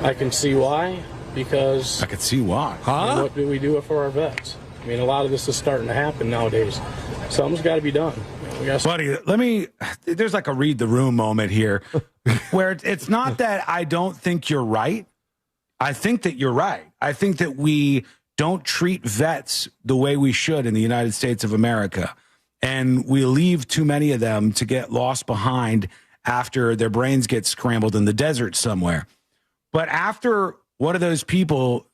I can see why. Because I can see why. I mean, what do we do for our vets? I mean, a lot of this is starting to happen nowadays. Something's got to be done. Buddy, there's like a read the room moment here where it's not that I don't think you're right. I think that you're right. I think that we don't treat vets the way we should in the United States of America. And we leave too many of them to get lost behind after their brains get scrambled in the desert somewhere. But after one of those people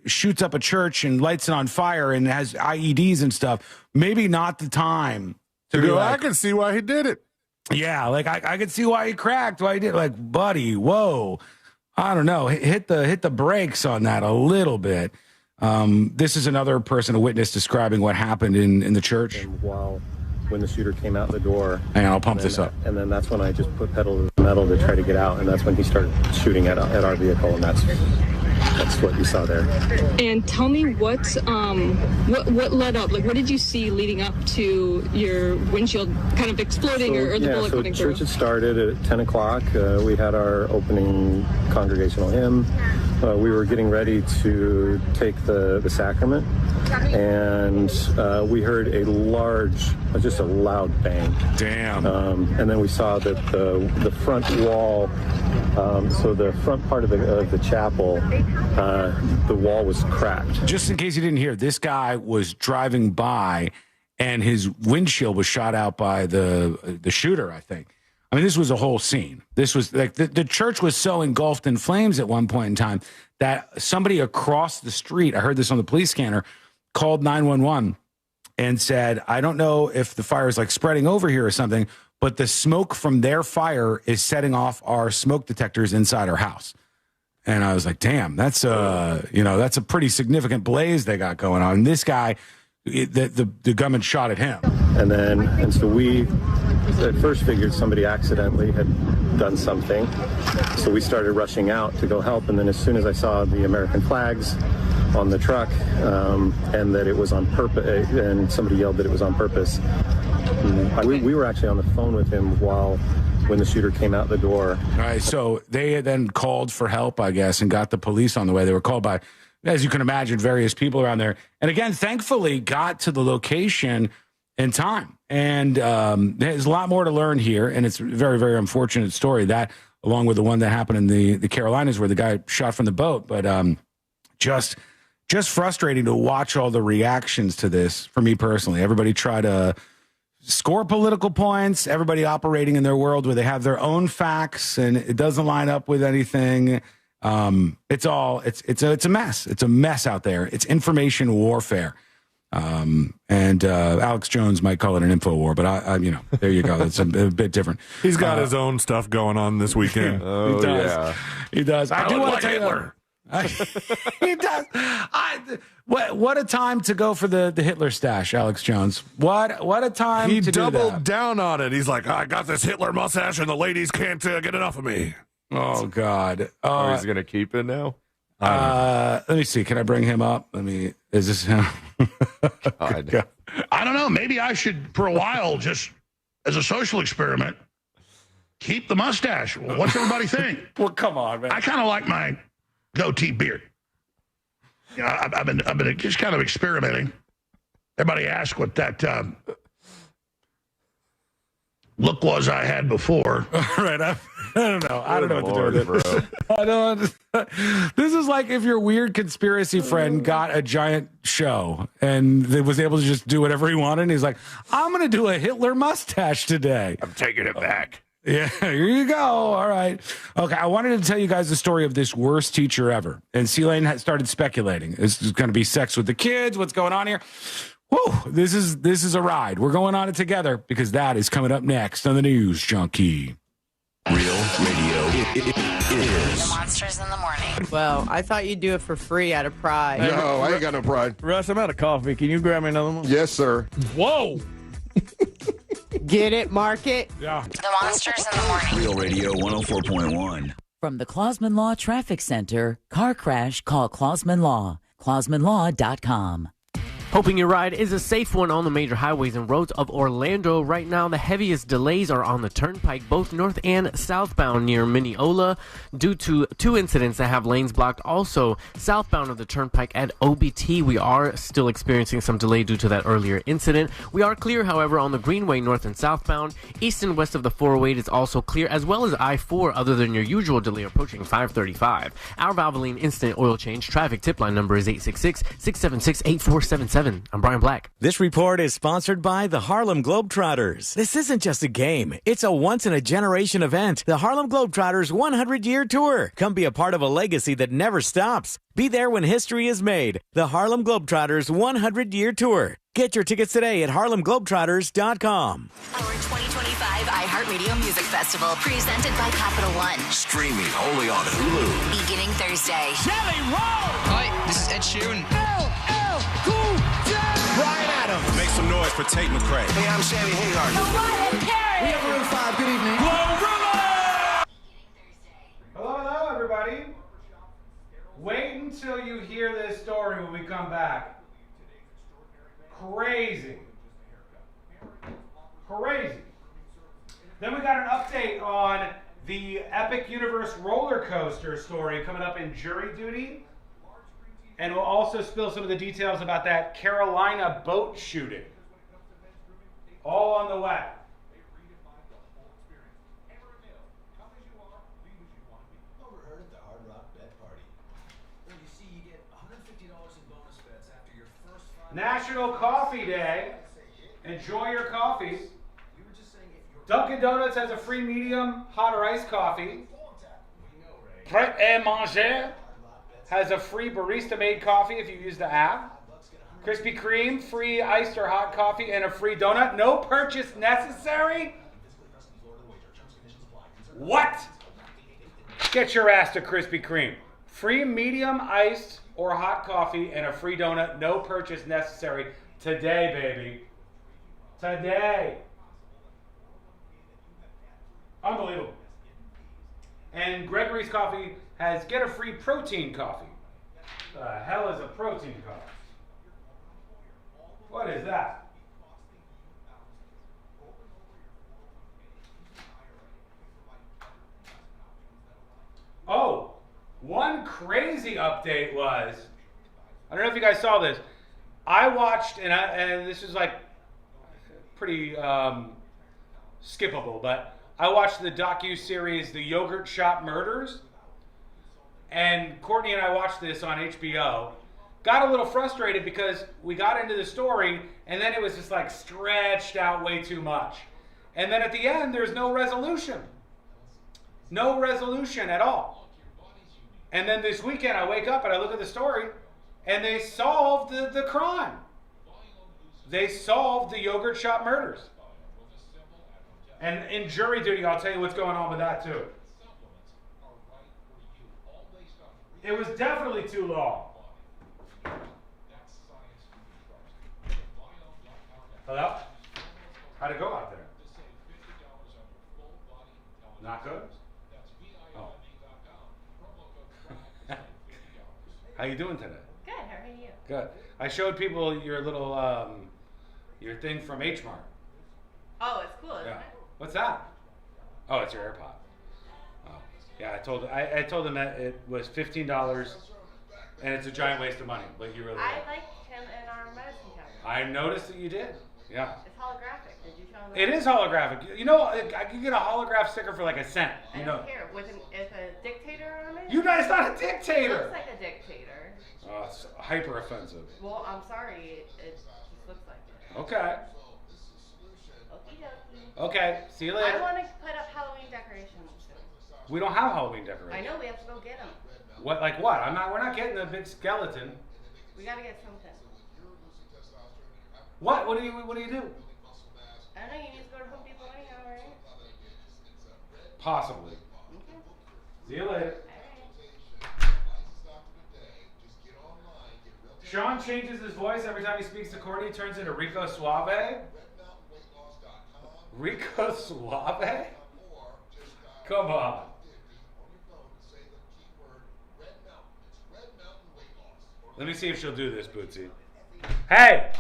shoots up a church and lights it on fire and has IEDs and stuff, maybe not the time to be like, I can see why he did it. Yeah, like I could see why he cracked, why he did. Like, buddy, whoa. I don't know. Hit the brakes on that a little bit. This is another person, a witness, describing what happened in the church. And when the shooter came out the door. Hang on, I'll pump this up. And then that's when I just put pedal to the metal to try to get out. And that's when he started shooting at our vehicle. And that's what you saw there. And tell me what led up, like what did you see leading up to your windshield kind of exploding or the bullet going through? So church had started at 10 o'clock. We had our opening congregational hymn. We were getting ready to take the sacrament. And we heard just a loud bang. Damn. And then we saw that the front wall So the front part of the chapel, the wall was cracked. Just in case you didn't hear, this guy was driving by, and his windshield was shot out by the shooter, I think. I mean, this was a whole scene. This was like the church was so engulfed in flames at one point in time that somebody across the street, I heard this on the police scanner, called 911 and said, I don't know if the fire is like spreading over here or something, but the smoke from their fire is setting off our smoke detectors inside our house. And I was like, damn, that's that's a pretty significant blaze they got going on. And this guy, the gunman shot at him. And so we at first figured somebody accidentally had done something. So we started rushing out to go help. And then as soon as I saw the American flags on the truck and that it was on purpose, and somebody yelled that it was on purpose, we were actually on the phone with him when the shooter came out the door. All right, so they had then called for help, I guess, and got the police on the way. They were called by, as you can imagine, various people around there. And again, thankfully, got to the location in time. And there's a lot more to learn here, and it's a very, very unfortunate story, that along with the one that happened in the Carolinas where the guy shot from the boat. But just frustrating to watch all the reactions to this for me personally. Everybody try to score political points, everybody operating in their world where they have their own facts and it doesn't line up with anything. It's a mess. It's a mess out there. It's information warfare. And Alex Jones might call it an info war, but I there you go. That's a bit different. He's got his own stuff going on this weekend. He does. Yeah. He does. I do want to tell Hitler. He does. What a time to go for the Hitler stash, Alex Jones. What a time he to do that. He doubled down on it. He's like, I got this Hitler mustache and the ladies can't get enough of me. Oh, God. He's going to keep it now? Let me see. Can I bring him up? Is this him? God. I don't know. Maybe I should, for a while, just as a social experiment, keep the mustache. Well, what's everybody think? Well, come on, man. I kind of like my goatee beard. You know, I've been just kind of experimenting. Everybody asks what that look was I had before. Right. I don't know. I don't know what to do with it. I don't. This is like if your weird conspiracy friend got a giant show and was able to just do whatever he wanted. And he's like, I'm going to do a Hitler mustache today. I'm taking it back. Yeah, here you go. All right. Okay, I wanted to tell you guys the story of this worst teacher ever. And C-Lane had started speculating. This is going to be sex with the kids. What's going on here? Whew, this is a ride. We're going on it together because that is coming up next on the News Junkie. Real radio is. Monsters in the morning. Well, I thought you'd do it for free out of pride. No, I ain't got no pride. Russ, I'm out of coffee. Can you grab me another one? Yes, sir. Whoa! Get it, mark it? Yeah. The Monsters in the morning. Real radio 104.1. From the Clausman Law Traffic Center, car crash, call Clausman Law. ClausmanLaw.com. Hoping your ride is a safe one on the major highways and roads of Orlando. Right now, the heaviest delays are on the turnpike, both north and southbound near Mineola, due to two incidents that have lanes blocked. Also, southbound of the turnpike at OBT, we are still experiencing some delay due to that earlier incident. We are clear, however, on the Greenway north and southbound. East and west of the 408 is also clear, as well as I-4, other than your usual delay approaching 535. Our Valvoline Instant Oil Change traffic tip line number is 866-676-8477. I'm Brian Black. This report is sponsored by the Harlem Globetrotters. This isn't just a game. It's a once-in-a-generation event. The Harlem Globetrotters 100-year tour. Come be a part of a legacy that never stops. Be there when history is made. The Harlem Globetrotters 100-year tour. Get your tickets today at harlemglobetrotters.com. Our 2025 iHeartRadio Music Festival, presented by Capital One. Streaming only on Hulu. Beginning Thursday. Jelly Roll! Hi, this is Ed Sheeran. Brian Adams. Make some noise for Tate McRae. Hey, I'm Sammy Hagar. We have Room 5. Good evening. Hello, everybody. Wait until you hear this story when we come back. Crazy. Then we got an update on the Epic Universe roller coaster story coming up in Jury Duty. And we'll also spill some of the details about that Carolina boat shooting. All on the way. National Coffee Day. Enjoy your coffees. Dunkin' Donuts has a free medium hot or iced coffee. Pret a Manger has a free barista-made coffee if you use the app. Krispy Kreme, free iced or hot coffee and a free donut. No purchase necessary? What? Get your ass to Krispy Kreme. Free medium iced or hot coffee and a free donut. No purchase necessary. Today, baby. Today. Unbelievable. And Gregory's Coffee has get a free protein coffee. The hell is a protein coffee? What is that? Oh, one crazy update was, I don't know if you guys saw this. I watched, and this is like pretty skippable, but I watched the docu-series The Yogurt Shop Murders, and Courtney and I watched this on HBO. Got a little frustrated because we got into the story, and then it was just like stretched out way too much. And then at the end, there's no resolution. No resolution at all. And then this weekend, I wake up and I look at the story, and they solved the crime. They solved the Yogurt Shop Murders. And in jury duty, I'll tell you what's going on with that too. It was definitely too long. Hello? How'd it go out there? Not good? Oh. How you doing today? Good, how are you? Good. I showed people your little, your thing from HMart. Oh, it's cool, isn't it? What's that? Oh, it's your AirPod. Oh, yeah. I told them that it was $15, and it's a giant waste of money. But you really. I like him in our medicine cabinet. I noticed that you did. Yeah. It's holographic. Did you show him that? It is holographic. You know, I can get a holograph sticker for like $1 cent. I don't care. With a dictator on it? You guys not a It dictator. looks like a dictator. Oh, it's hyper offensive. Well, I'm sorry. It just looks like it. Okay. Okie dokie. Okay. See you later. I want to put up Halloween decorations soon. We don't have Halloween decorations. I know. We have to go get them. What? Like what? We're not getting a big skeleton. We got to get something. What? What do you do? I don't know. You need to go to Home Depot anyhow, right? Possibly. Okay. See you later. Sean changes his voice every time he speaks to Courtney. He turns into Rico Suave. Rico Suave? Come on. Let me see if she'll do this, Bootsy. Hey!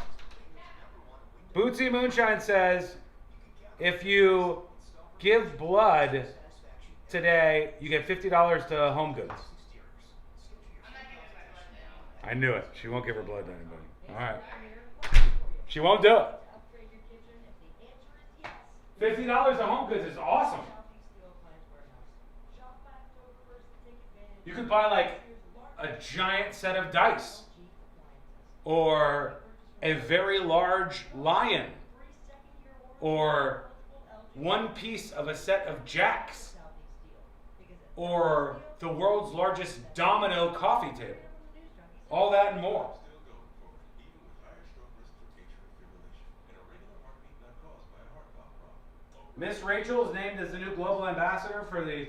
Bootsy Moonshine says, if you give blood today, you get $50 to Home Goods. I knew it. She won't give her blood to anybody. All right. She won't do it. $50 to Home Goods is awesome. You could buy like a giant set of dice or a very large lion or one piece of a set of jacks or the world's largest domino coffee table. All that and more. Miss Rachel is named as the new global ambassador for the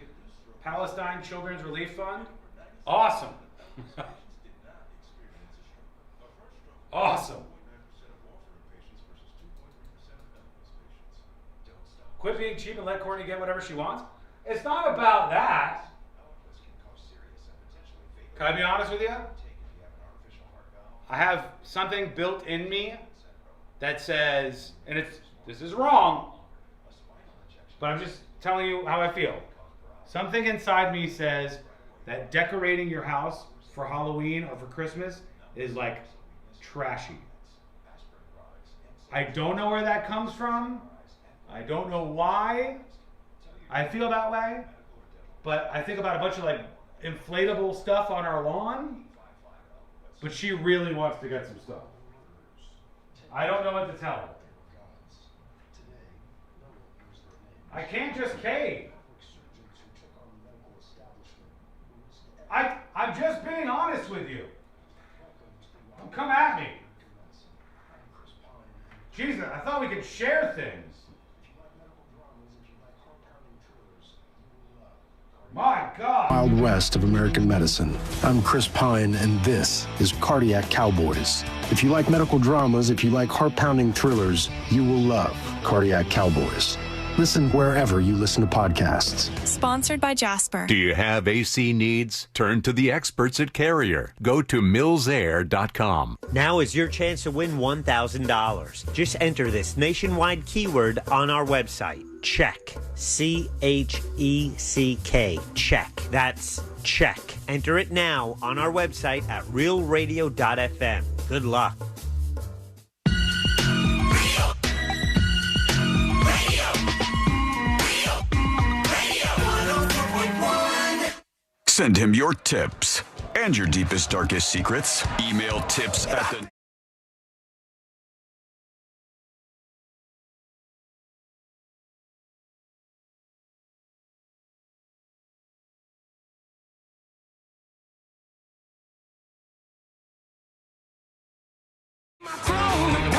Palestine Children's Relief Fund. Awesome. Awesome. Quit being cheap and let Courtney get whatever she wants. It's not about that. Can I be honest with you? I have something built in me that says, and this is wrong, but I'm just telling you how I feel. Something inside me says that decorating your house for Halloween or for Christmas is like trashy. I don't know where that comes from. I don't know why I feel that way, but I think about a bunch of like inflatable stuff on our lawn, but she really wants to get some stuff. I don't know what to tell her. I can't just cave. I'm just being honest with you. Don't come at me. Jesus, I thought we could share things. My God. Wild West of American medicine. I'm Chris Pine, and this is Cardiac Cowboys. If you like medical dramas, if you like heart-pounding thrillers, you will love Cardiac Cowboys. Listen wherever you listen to podcasts. Sponsored by Jasper. Do you have AC needs? Turn to the experts at Carrier. Go to millsair.com. Now is your chance to win $1,000. Just enter this nationwide keyword on our website. Check. CHECK. Check. That's check. Enter it now on our website at realradio.fm. Good luck. Send him your tips and your deepest, darkest secrets. Email tips at the...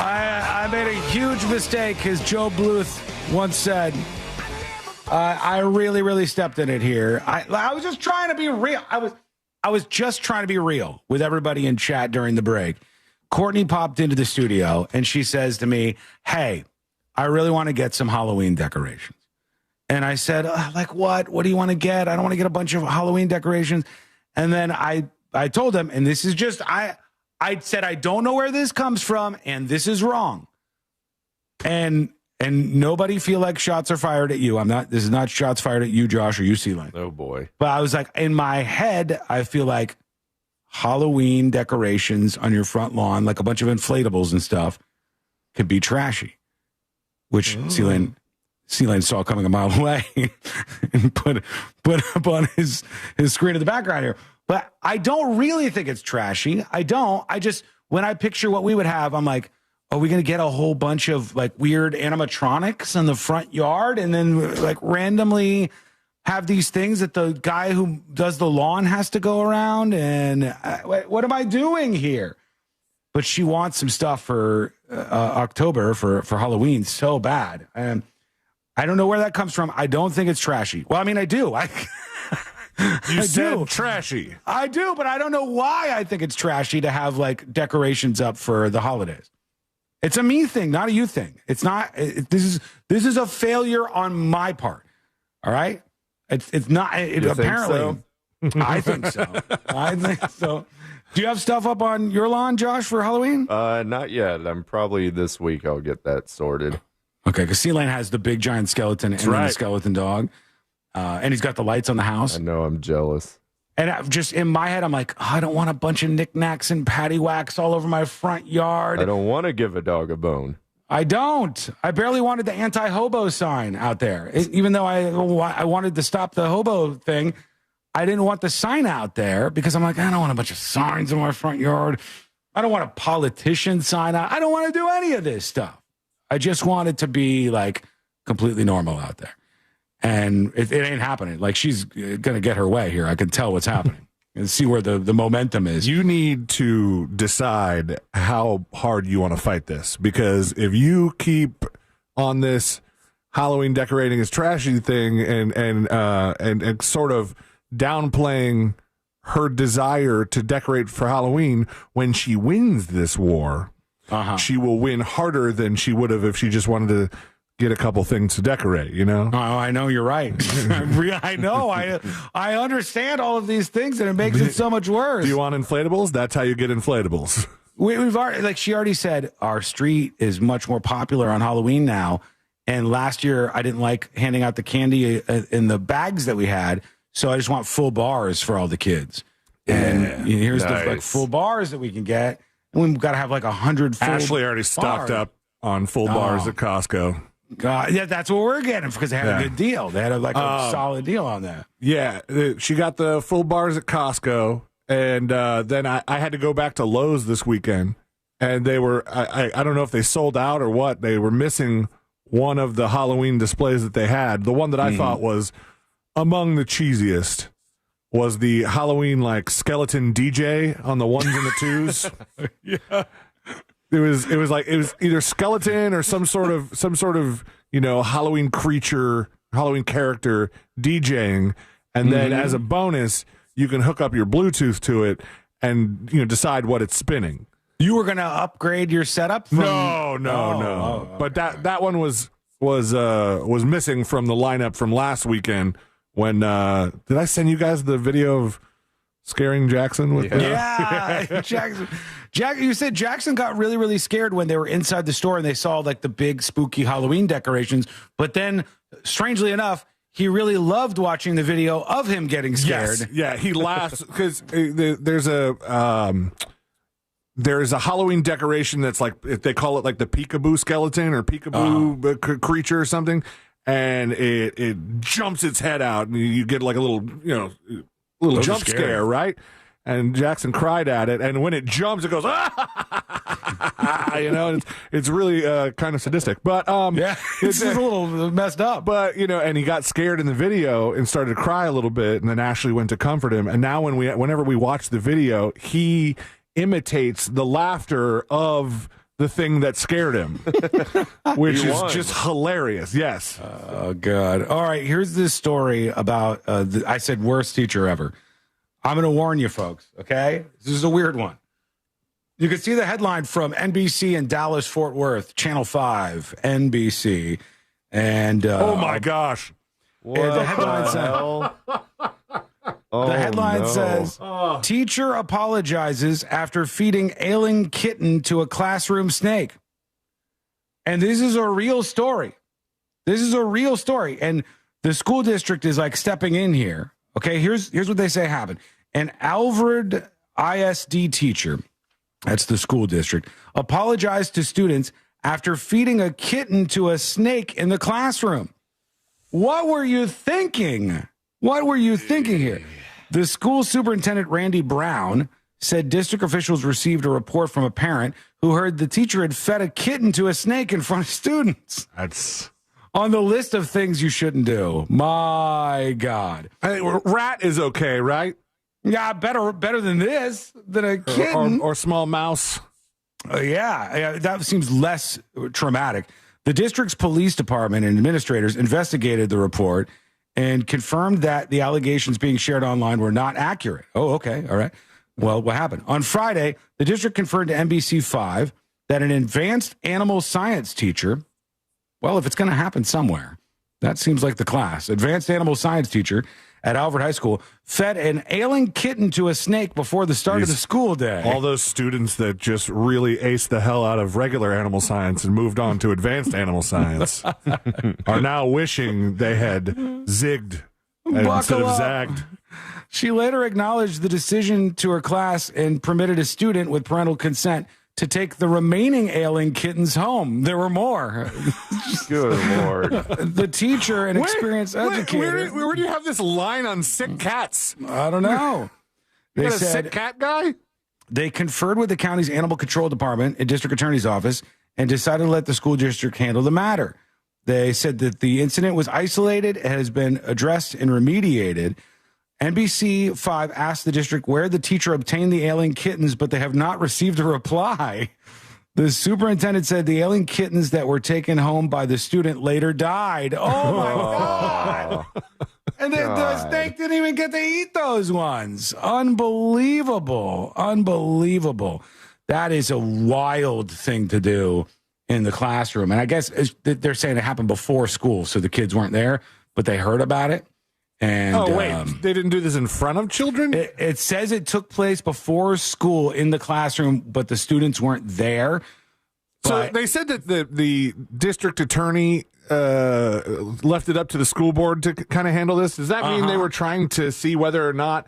I made a huge mistake, as Joe Bluth once said. I really stepped in it here. I was just trying to be real. I was just trying to be real with everybody in chat during the break. Courtney popped into the studio and she says to me, "Hey, I really want to get some Halloween decorations." And I said, "Like what? What do you want to get? I don't want to get a bunch of Halloween decorations." And then I told him, and this is just I said I don't know where this comes from, and this is wrong. And nobody feel like shots are fired at you. This is not shots fired at you, Josh, or you, C-Line. Oh, boy. But I was like, in my head, I feel like Halloween decorations on your front lawn, like a bunch of inflatables and stuff, could be trashy. Which C-Line saw coming a mile away and put up on his screen in the background here. But I don't really think it's trashy. I don't. I just, when I picture what we would have, I'm like, are we going to get a whole bunch of like weird animatronics in the front yard and then like randomly have these things that the guy who does the lawn has to go around? And what am I doing here? But she wants some stuff for October for Halloween so bad. And I don't know where that comes from. I don't think it's trashy. Well, I mean, I do. You said trashy. I do, but I don't know why I think it's trashy to have like decorations up for the holidays. It's a me thing, not a you thing. It's not. This is a failure on my part. All right. It's not. Apparently, think so? I think so. I think so. Do you have stuff up on your lawn, Josh, for Halloween? Not yet. I'm probably this week. I'll get that sorted. Okay, because C-Lane has the big giant skeleton and the skeleton dog, and he's got the lights on the house. I know. I'm jealous. And just in my head, I'm like, I don't want a bunch of knickknacks and paddywhacks all over my front yard. I don't want to give a dog a bone. I don't. I barely wanted the anti-hobo sign out there. Even though I wanted to stop the hobo thing, I didn't want the sign out there because I'm like, I don't want a bunch of signs in my front yard. I don't want a politician sign out. I don't want to do any of this stuff. I just want it to be like completely normal out there. And it ain't happening. Like, she's going to get her way here. I can tell what's happening and see where the momentum is. You need to decide how hard you want to fight this, because if you keep on this Halloween decorating is trashy thing and sort of downplaying her desire to decorate for Halloween, when she wins this war, she will win harder than she would have if she just wanted to get a couple things to decorate, you know? Oh, I know, you're right. I know. I understand all of these things, and it makes it so much worse. Do you want inflatables? That's how you get inflatables. We've already, like she already said, our street is much more popular on Halloween now. And last year, I didn't like handing out the candy in the bags that we had, so I just want full bars for all the kids. And here's the like full bars that we can get. And we've got to have like 100 full Ashley already stocked up on full bars at Costco. Yeah, that's what we're getting because they had a good deal. They had a solid deal on that. Yeah, she got the full bars at Costco, and then I had to go back to Lowe's this weekend, and they were I don't know if they sold out or what. They were missing one of the Halloween displays that they had. The one that I thought was among the cheesiest was the Halloween like skeleton DJ on the ones and the twos. Yeah. It was either skeleton or some sort of Halloween creature, Halloween character DJing, and then as a bonus you can hook up your Bluetooth to it and decide what it's spinning. You were going to upgrade your setup? No. But that one was missing from the lineup from last weekend. When did I send you guys the video of scaring Jackson with Jackson? You said Jackson got really, really scared when they were inside the store and they saw like the big spooky Halloween decorations. But then, strangely enough, he really loved watching the video of him getting scared. Yes. Yeah, he laughs because there's a Halloween decoration that's like, they call it like the peekaboo skeleton or peekaboo creature or something, and it jumps its head out and you get like a little jump scare, right? And Jackson cried at it, and when it jumps, it goes, and it's really kind of sadistic. But it's a little messed up. But and he got scared in the video and started to cry a little bit, and then Ashley went to comfort him. And now whenever we watch the video, he imitates the laughter of the thing that scared him, which is just hilarious. Yes. Oh God. All right. Here's this story about I said worst teacher ever. I'm going to warn you folks. Okay. This is a weird one. You can see the headline from NBC in Dallas, Fort Worth, Channel 5, NBC. And oh my gosh. The headline says, teacher apologizes after feeding ailing kitten to a classroom snake. And this is a real story. And the school district is like stepping in here. Okay, here's what they say happened. An Alvord ISD teacher, that's the school district, apologized to students after feeding a kitten to a snake in the classroom. What were you thinking? Here? The school superintendent, Randy Brown, said district officials received a report from a parent who heard the teacher had fed a kitten to a snake in front of students. That's on the list of things you shouldn't do. My God. Rat is okay, right? Yeah, better than this, than a kitten. Or small mouse. Yeah, that seems less traumatic. The district's police department and administrators investigated the report and confirmed that the allegations being shared online were not accurate. Oh, okay. All right. Well, what happened? On Friday, the district confirmed to NBC5 that an advanced animal science teacher, well, if it's going to happen somewhere, that seems like the class. Advanced animal science teacher at Alvord High School fed an ailing kitten to a snake before the start of the school day. All those students that just really aced the hell out of regular animal science and moved on to advanced animal science are now wishing they had zigged instead of zagged. She later acknowledged the decision to her class and permitted a student with parental consent to take the remaining ailing kittens home. There were more. Good Lord. The teacher and experienced educator. Where do you have this line on sick cats? I don't know. They said, a sick cat guy? They conferred with the county's animal control department and district attorney's office and decided to let the school district handle the matter. They said that the incident was isolated, has been addressed and remediated. NBC5 asked the district where the teacher obtained the ailing kittens, but they have not received a reply. The superintendent said the ailing kittens that were taken home by the student later died. Oh, my God. And the snake didn't even get to eat those ones. Unbelievable. That is a wild thing to do in the classroom. And I guess they're saying it happened before school, so the kids weren't there, but they heard about it. And, they didn't do this in front of children? It says it took place before school in the classroom, but the students weren't there. So they said that the district attorney left it up to the school board to kind of handle this. Does that mean they were trying to see whether or not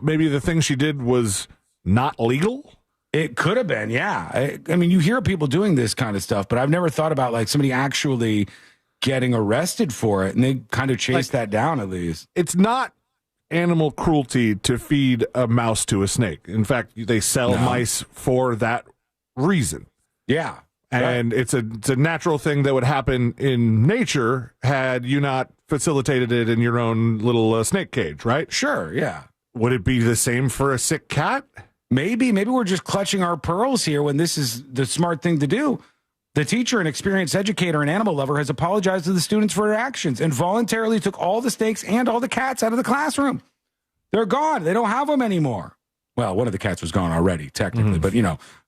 maybe the thing she did was not legal? It could have been, yeah. I mean, you hear people doing this kind of stuff, but I've never thought about like somebody actually getting arrested for it, and they kind of chase that down at least. It's not animal cruelty to feed a mouse to a snake. In fact, they sell mice for that reason. Yeah. And it's a natural thing that would happen in nature had you not facilitated it in your own little snake cage, right? Sure, yeah. Would it be the same for a sick cat? Maybe we're just clutching our pearls here when this is the smart thing to do. The teacher, an experienced educator and animal lover, has apologized to the students for their actions and voluntarily took all the snakes and all the cats out of the classroom. They're gone. They don't have them anymore. Well, one of the cats was gone already, technically, but,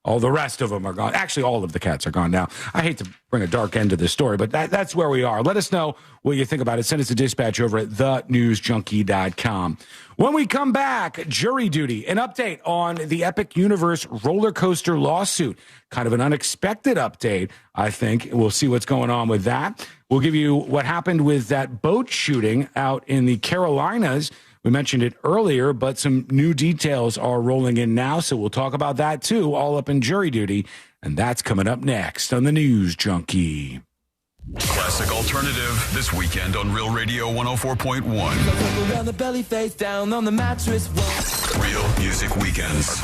all the rest of them are gone. Actually, all of the cats are gone now. I hate to bring a dark end to this story, but that's where we are. Let us know what you think about it. Send us a dispatch over at thenewsjunkie.com. When we come back, jury duty, an update on the Epic Universe roller coaster lawsuit. Kind of an unexpected update, I think. We'll see what's going on with that. We'll give you what happened with that boat shooting out in the Carolinas. We mentioned it earlier, but some new details are rolling in now, so we'll talk about that too, all up in jury duty, and that's coming up next on the News Junkie. Classic alternative this weekend on Real Radio 104.1. Around the belly, face down on the mattress. Real Music Weekends.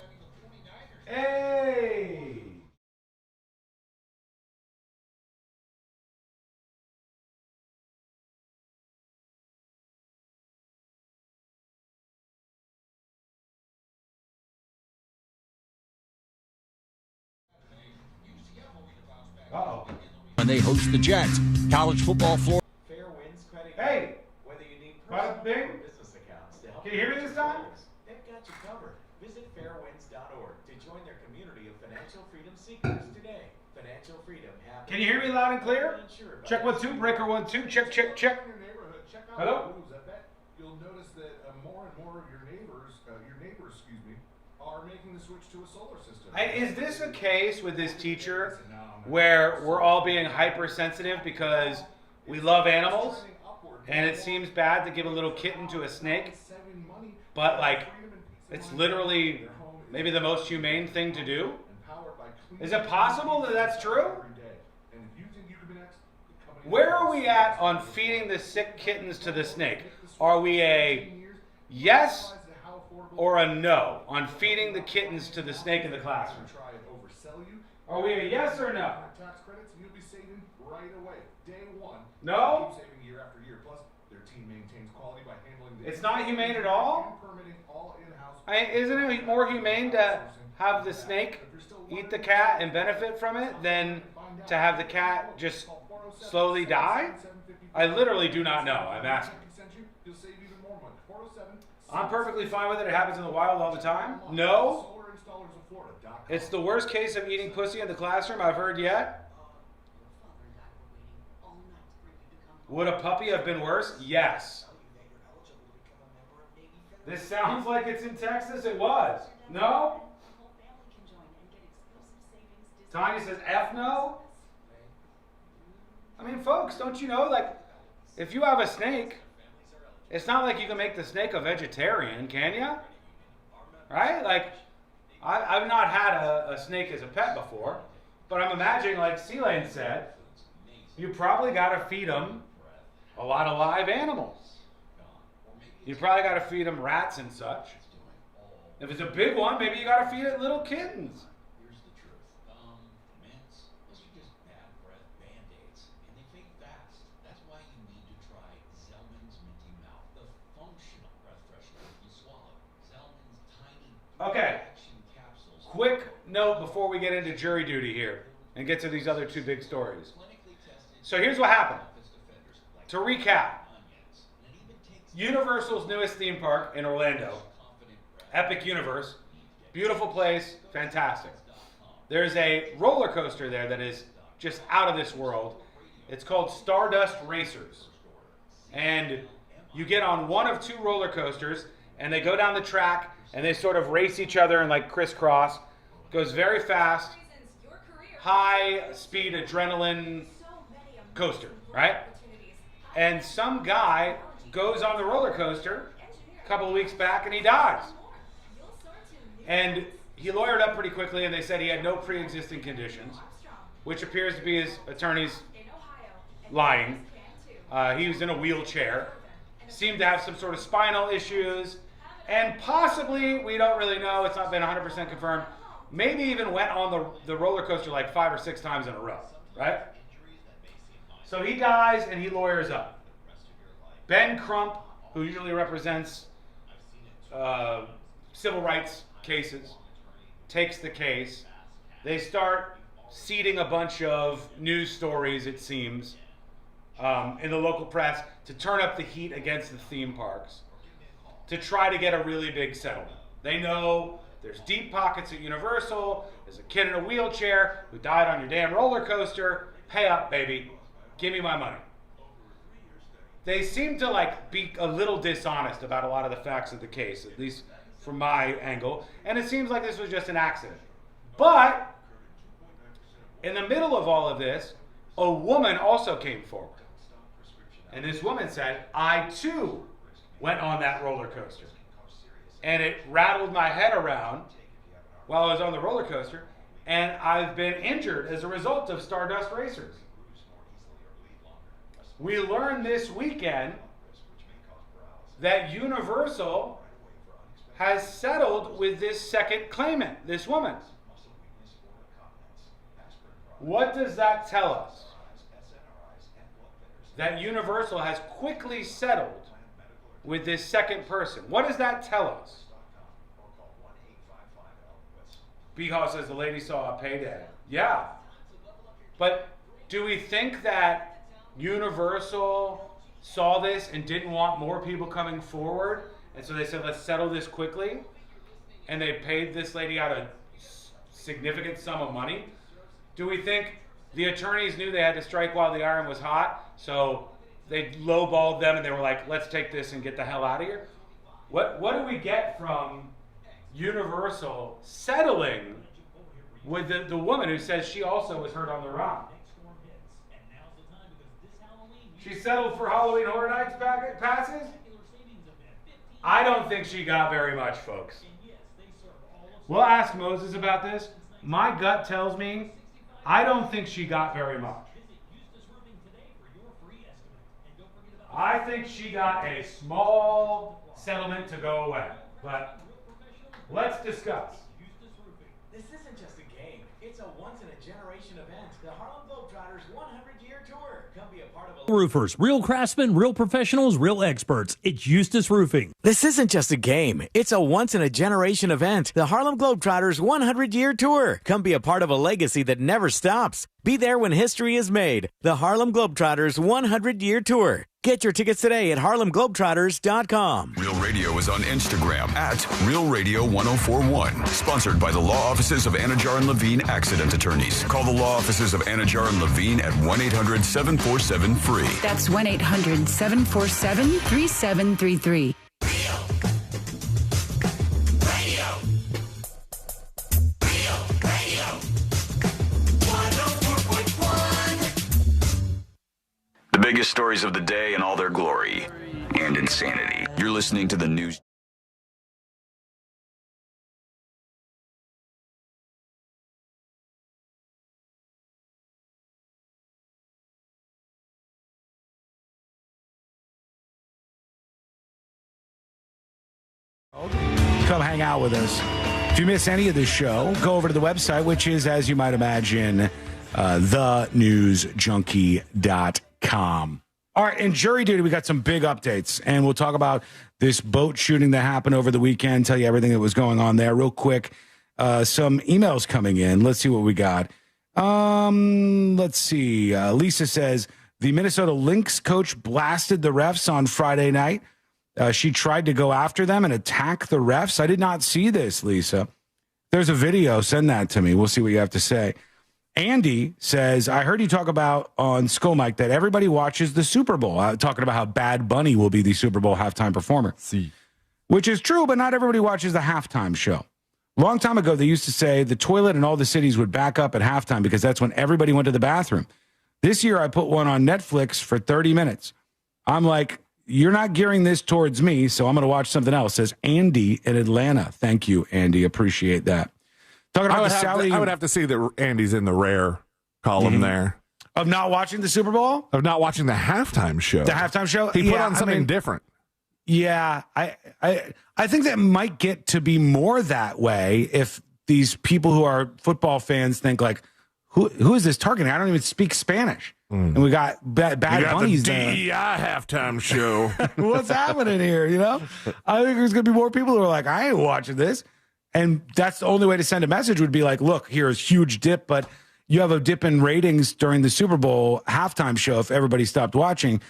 Hey! Uh-oh. When they host the Jets, college football floor. Fair Winds credit. Hey! Whether you need personal or business accounts to help. Can you hear me this time? They've got you covered. Visit fairwinds.org to join their community of financial freedom seekers today. Financial freedom happens. Can you hear me loud and clear? Check 1 2, breaker 1 2. Check. Hello? I bet you'll notice that more and more of your neighbors, are making the switch to a solar system. Is this a case with this teacher where we're all being hypersensitive because we love animals and it seems bad to give a little kitten to a snake, but it's literally maybe the most humane thing to do? Is it possible that that's true? Where are we at on feeding the sick kittens to the snake? Are we a yes or a no on feeding the kittens to the snake in the classroom? Are we a yes or no? Tax credits, and you'll be saving right away. Day one. No? Keep saving year after year. Plus, their team maintains quality by handling the. It's not humane at all? Permitting all in-house. Isn't it more humane to have the snake eat the cat and benefit from it than to have the cat just slowly die? I literally do not know. I'm asking. I'm perfectly fine with it. It happens in the wild all the time. No? It's the worst case of eating pussy in the classroom I've heard yet. Would a puppy have been worse? Yes. This sounds like it's in Texas. It was. No? Tanya says F no? I mean, folks, don't you know, if you have a snake, it's not like you can make the snake a vegetarian, can you? Right? I've not had a snake as a pet before, but I'm imagining, like C-Lane said, you probably got to feed them a lot of live animals. You probably got to feed them rats and such. If it's a big one, maybe you got to feed it little kittens. Here's the truth. Mints, those are just bad breath Band-Aids, and they fade fast. That's why you need to try Zellman's Minty Mouth, the functional breath freshener you swallow. Zellman's tiny action capsules. Quick note before we get into jury duty here and get to these other two big stories. So here's what happened. To recap, Universal's newest theme park in Orlando, Epic Universe, beautiful place, fantastic. There's a roller coaster there that is just out of this world. It's called Stardust Racers. And you get on one of two roller coasters and they go down the track and they sort of race each other and crisscross. Goes very fast, high speed adrenaline coaster, right? And some guy goes on the roller coaster a couple of weeks back and he dies. And he lawyered up pretty quickly and they said he had no pre-existing conditions, which appears to be his attorney's lying. He was in a wheelchair, seemed to have some sort of spinal issues, and possibly, we don't really know, it's not been 100% confirmed, maybe even went on the roller coaster like 5 or 6 times in a row, right? So he dies and he lawyers up. Ben Crump, who usually represents civil rights cases, takes the case. They start seeding a bunch of news stories, it seems, in the local press to turn up the heat against the theme parks, to try to get a really big settlement. They know there's deep pockets at Universal. There's a kid in a wheelchair who died on your damn roller coaster. Pay up, baby. Give me my money. They seem to like be a little dishonest about a lot of the facts of the case, at least from my angle. And it seems like this was just an accident. But in the middle of all of this, a woman also came forward. And this woman said, I too went on that roller coaster. And it rattled my head around while I was on the roller coaster. And I've been injured as a result of Stardust Racers. We learned this weekend that Universal has settled with this second claimant, this woman. What does that tell us? That Universal has quickly settled with this second person. What does that tell us? Because says the lady saw a payday. Yeah. But do we think that Universal saw this and didn't want more people coming forward? And so they said, let's settle this quickly. And they paid this lady out a significant sum of money. Do we think the attorneys knew they had to strike while the iron was hot? So they lowballed them and they were like, let's take this and get the hell out of here? What do we get from Universal settling with the woman who says she also was hurt on the run? She settled for Halloween Horror Nights passes? I don't think she got very much, folks. We'll ask Moses about this. My gut tells me I don't think she got very much. I think she got a small settlement to go away. But let's discuss. This isn't just a game. It's a once-in-a-generation event. The Harlem Globetrotters 100-year tour. Come be a part of a... Roofers, real craftsmen, real professionals, real experts. It's Eustace Roofing. This isn't just a game. It's a once-in-a-generation event. The Harlem Globetrotters 100-year tour. Come be a part of a legacy that never stops. Be there when history is made. The Harlem Globetrotters 100-year tour. Get your tickets today at harlemglobetrotters.com. Real Radio is on Instagram at Real Radio 1041. Sponsored by the law offices of Anajar and Levine Accident Attorneys. Call the law offices of Anajar and Levine at 1-800-747-FREE. That's 1-800-747-3733. The biggest stories of the day in all their glory and insanity. You're listening to the news. Come hang out with us. If you miss any of this show, go over to the website, which is, as you might imagine, thenewsjunkie.com. All right, in jury duty, we got some big updates, and we'll talk about this boat shooting that happened over the weekend, tell you everything that was going on there real quick. Some emails coming in. Let's see what we got. Let's see. Lisa says, the Minnesota Lynx coach blasted the refs on Friday night. She tried to go after them and attack the refs. I did not see this, Lisa. There's a video. Send that to me. We'll see what you have to say. Andy says, I heard you talk about on Skull Mike that everybody watches the Super Bowl. Talking about how Bad Bunny will be the Super Bowl halftime performer. See. Which is true, but not everybody watches the halftime show. Long time ago, they used to say the toilet in all the cities would back up at halftime because that's when everybody went to the bathroom. This year, I put one on Netflix for 30 minutes. I'm like, you're not gearing this towards me, so I'm going to watch something else, says Andy in Atlanta. Thank you, Andy. Appreciate that. Talking about I would have to see that Andy's in the rare column there. Of not watching the Super Bowl? Of not watching the halftime show. The halftime show? He put on something different. Yeah, I think that might get to be more that way if these people who are football fans think like, who is this targeting? I don't even speak Spanish. And we got Bad Bunny's the there. DEI halftime show. What's happening here? You know, I think there's going to be more people who are like, I ain't watching this. And that's the only way to send a message would be like, look, here's huge dip, but you have a dip in ratings during the Super Bowl halftime show if everybody stopped watching.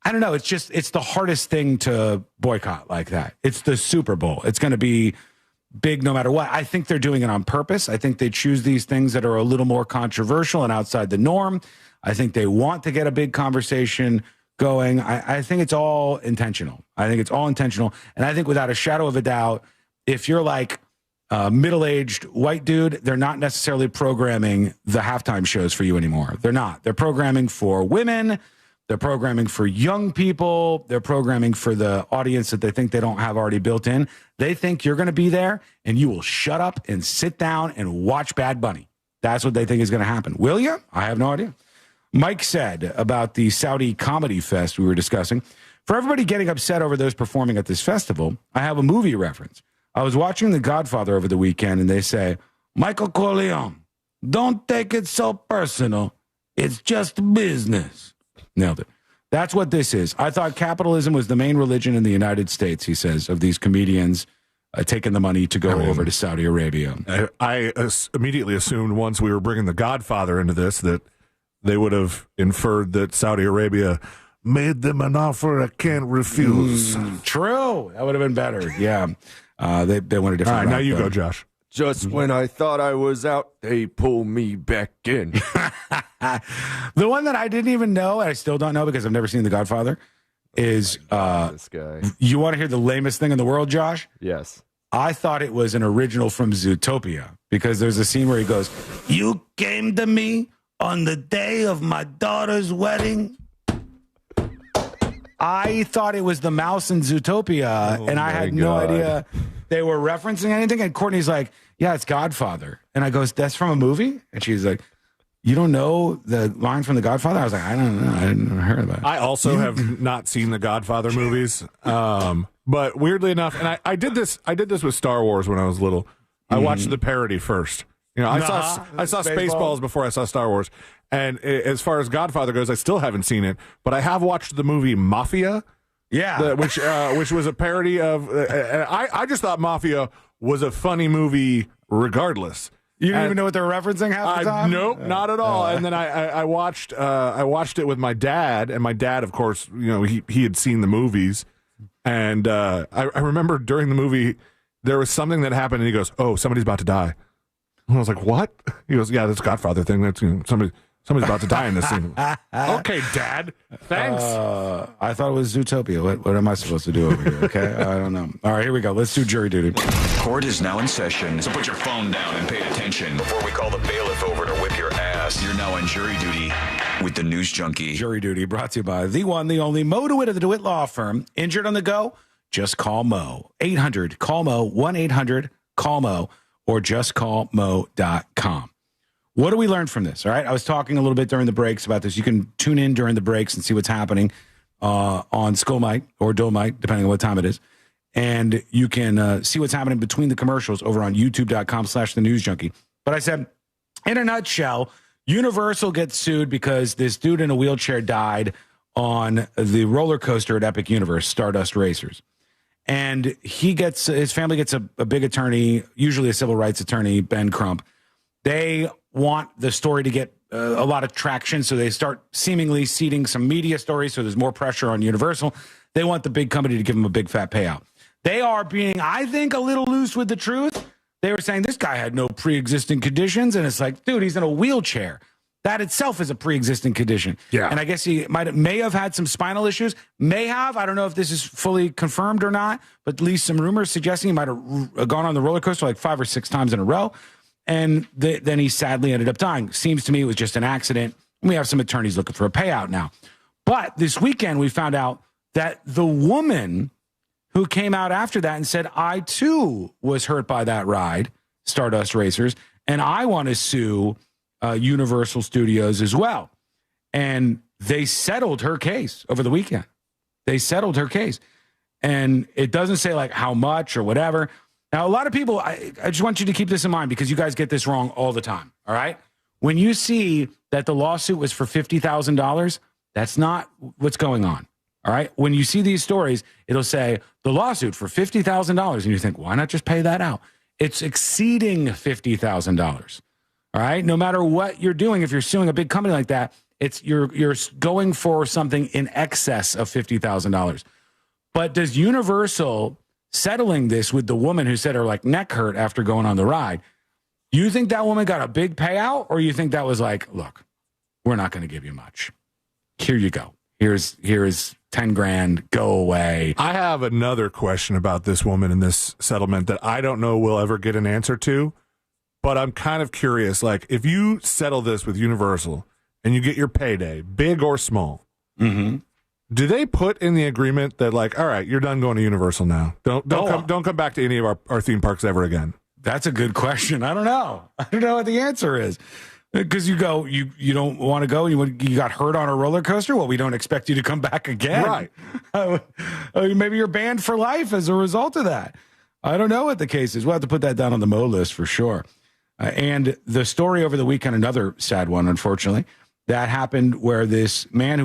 I don't know. It's the hardest thing to boycott like that. It's the Super Bowl. It's going to be big no matter what. I think they're doing it on purpose. I think they choose these things that are a little more controversial and outside the norm. I think they want to get a big conversation going. I think it's all intentional. And I think without a shadow of a doubt, if you're like a middle-aged white dude, they're not necessarily programming the halftime shows for you anymore. They're not. They're programming for women. They're programming for young people. They're programming for the audience that they think they don't have already built in. They think you're going to be there and you will shut up and sit down and watch Bad Bunny. That's what they think is going to happen. Will you? I have no idea. Mike said about the Saudi Comedy Fest we were discussing, for everybody getting upset over those performing at this festival, I have a movie reference. I was watching The Godfather over the weekend and they say, Michael Corleone, don't take it so personal. It's just business. Nailed it. That's what this is. I thought capitalism was the main religion in the United States, he says, of these comedians taking the money to go over to Saudi Arabia. I immediately assumed once we were bringing The Godfather into this that they would have inferred that Saudi Arabia made them an offer I can't refuse. True. That would have been better. Yeah. They went a different All right, now route, you though. go, Josh. Just when I thought I was out, they pull me back in. The one that I didn't even know, and I still don't know because I've never seen The Godfather, is this guy. You want to hear the lamest thing in the world, Josh? Yes. I thought it was an original from Zootopia because there's a scene where he goes, "You came to me on the day of my daughter's wedding." I thought it was the mouse in Zootopia, and I had no idea they were referencing anything. And Courtney's like, "Yeah, it's Godfather." And I goes, "That's from a movie?" And she's like, "You don't know the line from The Godfather?" I was like, "I don't know. I didn't hear about it." I also have not seen the Godfather movies, but weirdly enough, and I did this with Star Wars when I was little. I watched the parody first. You know, I saw Spaceballs before I saw Star Wars, and as far as Godfather goes, I still haven't seen it, but I have watched the movie Mafia. Yeah, which was a parody of. I just thought Mafia was a funny movie, regardless. You didn't even know what they were referencing half the time? Nope, not at all. And then I watched it with my dad, and my dad, of course, you know, he had seen the movies, and I remember during the movie there was something that happened, and he goes, "Oh, somebody's about to die." And I was like, "What?" He goes, "Yeah, this Godfather thing. That's, you know, somebody's about to die in this scene." Okay, Dad. Thanks. I thought it was Zootopia. What am I supposed to do over here? Okay, I don't know. All right, here we go. Let's do jury duty. Court is now in session, so put your phone down and pay attention before we call the bailiff over to whip your ass. You're now on jury duty with the News Junkie. Jury duty brought to you by the one, the only Mo DeWitt of the DeWitt Law Firm. Injured on the go? Just call Mo. 800-CALL-MO, 1-800-CALL-MO, or justcallmo.com. What do we learn from this? All right. I was talking a little bit during the breaks about this. You can tune in during the breaks and see what's happening on Skolmite or Dolmite, depending on what time it is. And you can see what's happening between the commercials over on youtube.com/the News Junkie. But I said, in a nutshell, Universal gets sued because this dude in a wheelchair died on the roller coaster at Epic Universe, Stardust Racers. And his family gets a big attorney, usually a civil rights attorney, Ben Crump. They want the story to get a lot of traction, so they start seemingly seeding some media stories, so there's more pressure on Universal. They want the big company to give them a big fat payout. They are being, I think, a little loose with the truth. They were saying this guy had no pre-existing conditions, and it's like, dude, he's in a wheelchair. That itself is a pre-existing condition. Yeah. And I guess he may have had some spinal issues. May have. I don't know if this is fully confirmed or not, but at least some rumors suggesting he might have gone on the roller coaster like 5 or 6 times in a row. And then he sadly ended up dying. Seems to me it was just an accident. We have some attorneys looking for a payout now. But this weekend we found out that the woman who came out after that and said, I too was hurt by that ride, Stardust Racers, and I want to sue Universal Studios as well. And they settled her case over the weekend. They settled her case. And it doesn't say like how much or whatever. Now, a lot of people, I just want you to keep this in mind because you guys get this wrong all the time, all right? When you see that the lawsuit was for $50,000, that's not what's going on, all right? When you see these stories, it'll say the lawsuit for $50,000, and you think, why not just pay that out? It's exceeding $50,000, all right? No matter what you're doing, if you're suing a big company like that, you're going for something in excess of $50,000. But does Universal settling this with the woman who said her neck hurt after going on the ride, you think that woman got a big payout, or you think that was like, look, we're not going to give you much. Here you go. Here's 10 grand. Go away. I have another question about this woman in this settlement that I don't know we'll ever get an answer to, but I'm kind of curious. If you settle this with Universal and you get your payday, big or small, do they put in the agreement that all right, you're done going to Universal now. Don't come back to any of our theme parks ever again? That's a good question. I don't know. I don't know what the answer is. Because you don't want to go, you got hurt on a roller coaster? Well, we don't expect you to come back again. Right. Maybe you're banned for life as a result of that. I don't know what the case is. We'll have to put that down on the Mo list for sure. And the story over the weekend, another sad one, unfortunately, that happened where this man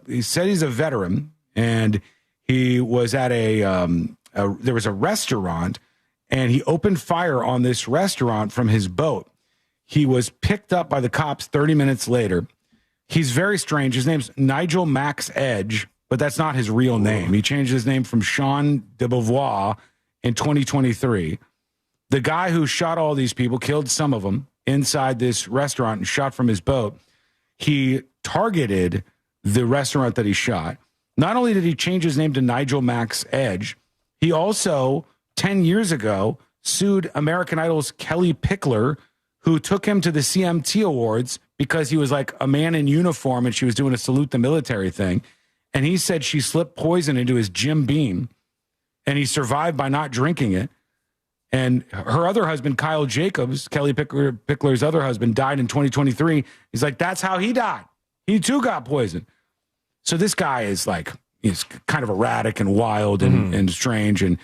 he said he's a veteran, and he was at there was a restaurant, and he opened fire on this restaurant from his boat. He was picked up by the cops 30 minutes later. He's very strange. His name's Nigel Max Edge, but that's not his real name. He changed his name from Sean de Beauvoir in 2023. The guy who shot all these people, killed some of them inside this restaurant and shot from his boat. He targeted the restaurant that he shot. Not only did he change his name to Nigel Max Edge, he also, 10 years ago, sued American Idol's Kelly Pickler, who took him to the CMT Awards because he was a man in uniform and she was doing a salute the military thing. And he said she slipped poison into his Jim Beam, and he survived by not drinking it. And her other husband, Kyle Jacobs, Kelly Pickler's other husband, died in 2023. He's like, that's how he died. He too got poisoned. So this guy is he's kind of erratic and wild and strange, and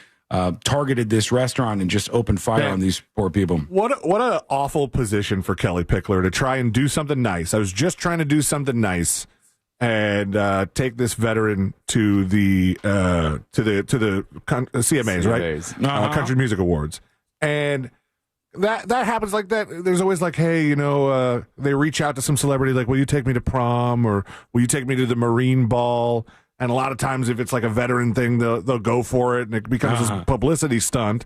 targeted this restaurant and just opened fire on these poor people. What an awful position for Kelly Pickler to try and do something nice. I was just trying to do something nice and take this veteran to the CMAs, right? Country Music Awards, and that happens like that. There's always hey, they reach out to some celebrity will you take me to prom, or will you take me to the Marine Ball? And a lot of times, if it's a veteran thing, they'll go for it, and it becomes this publicity stunt.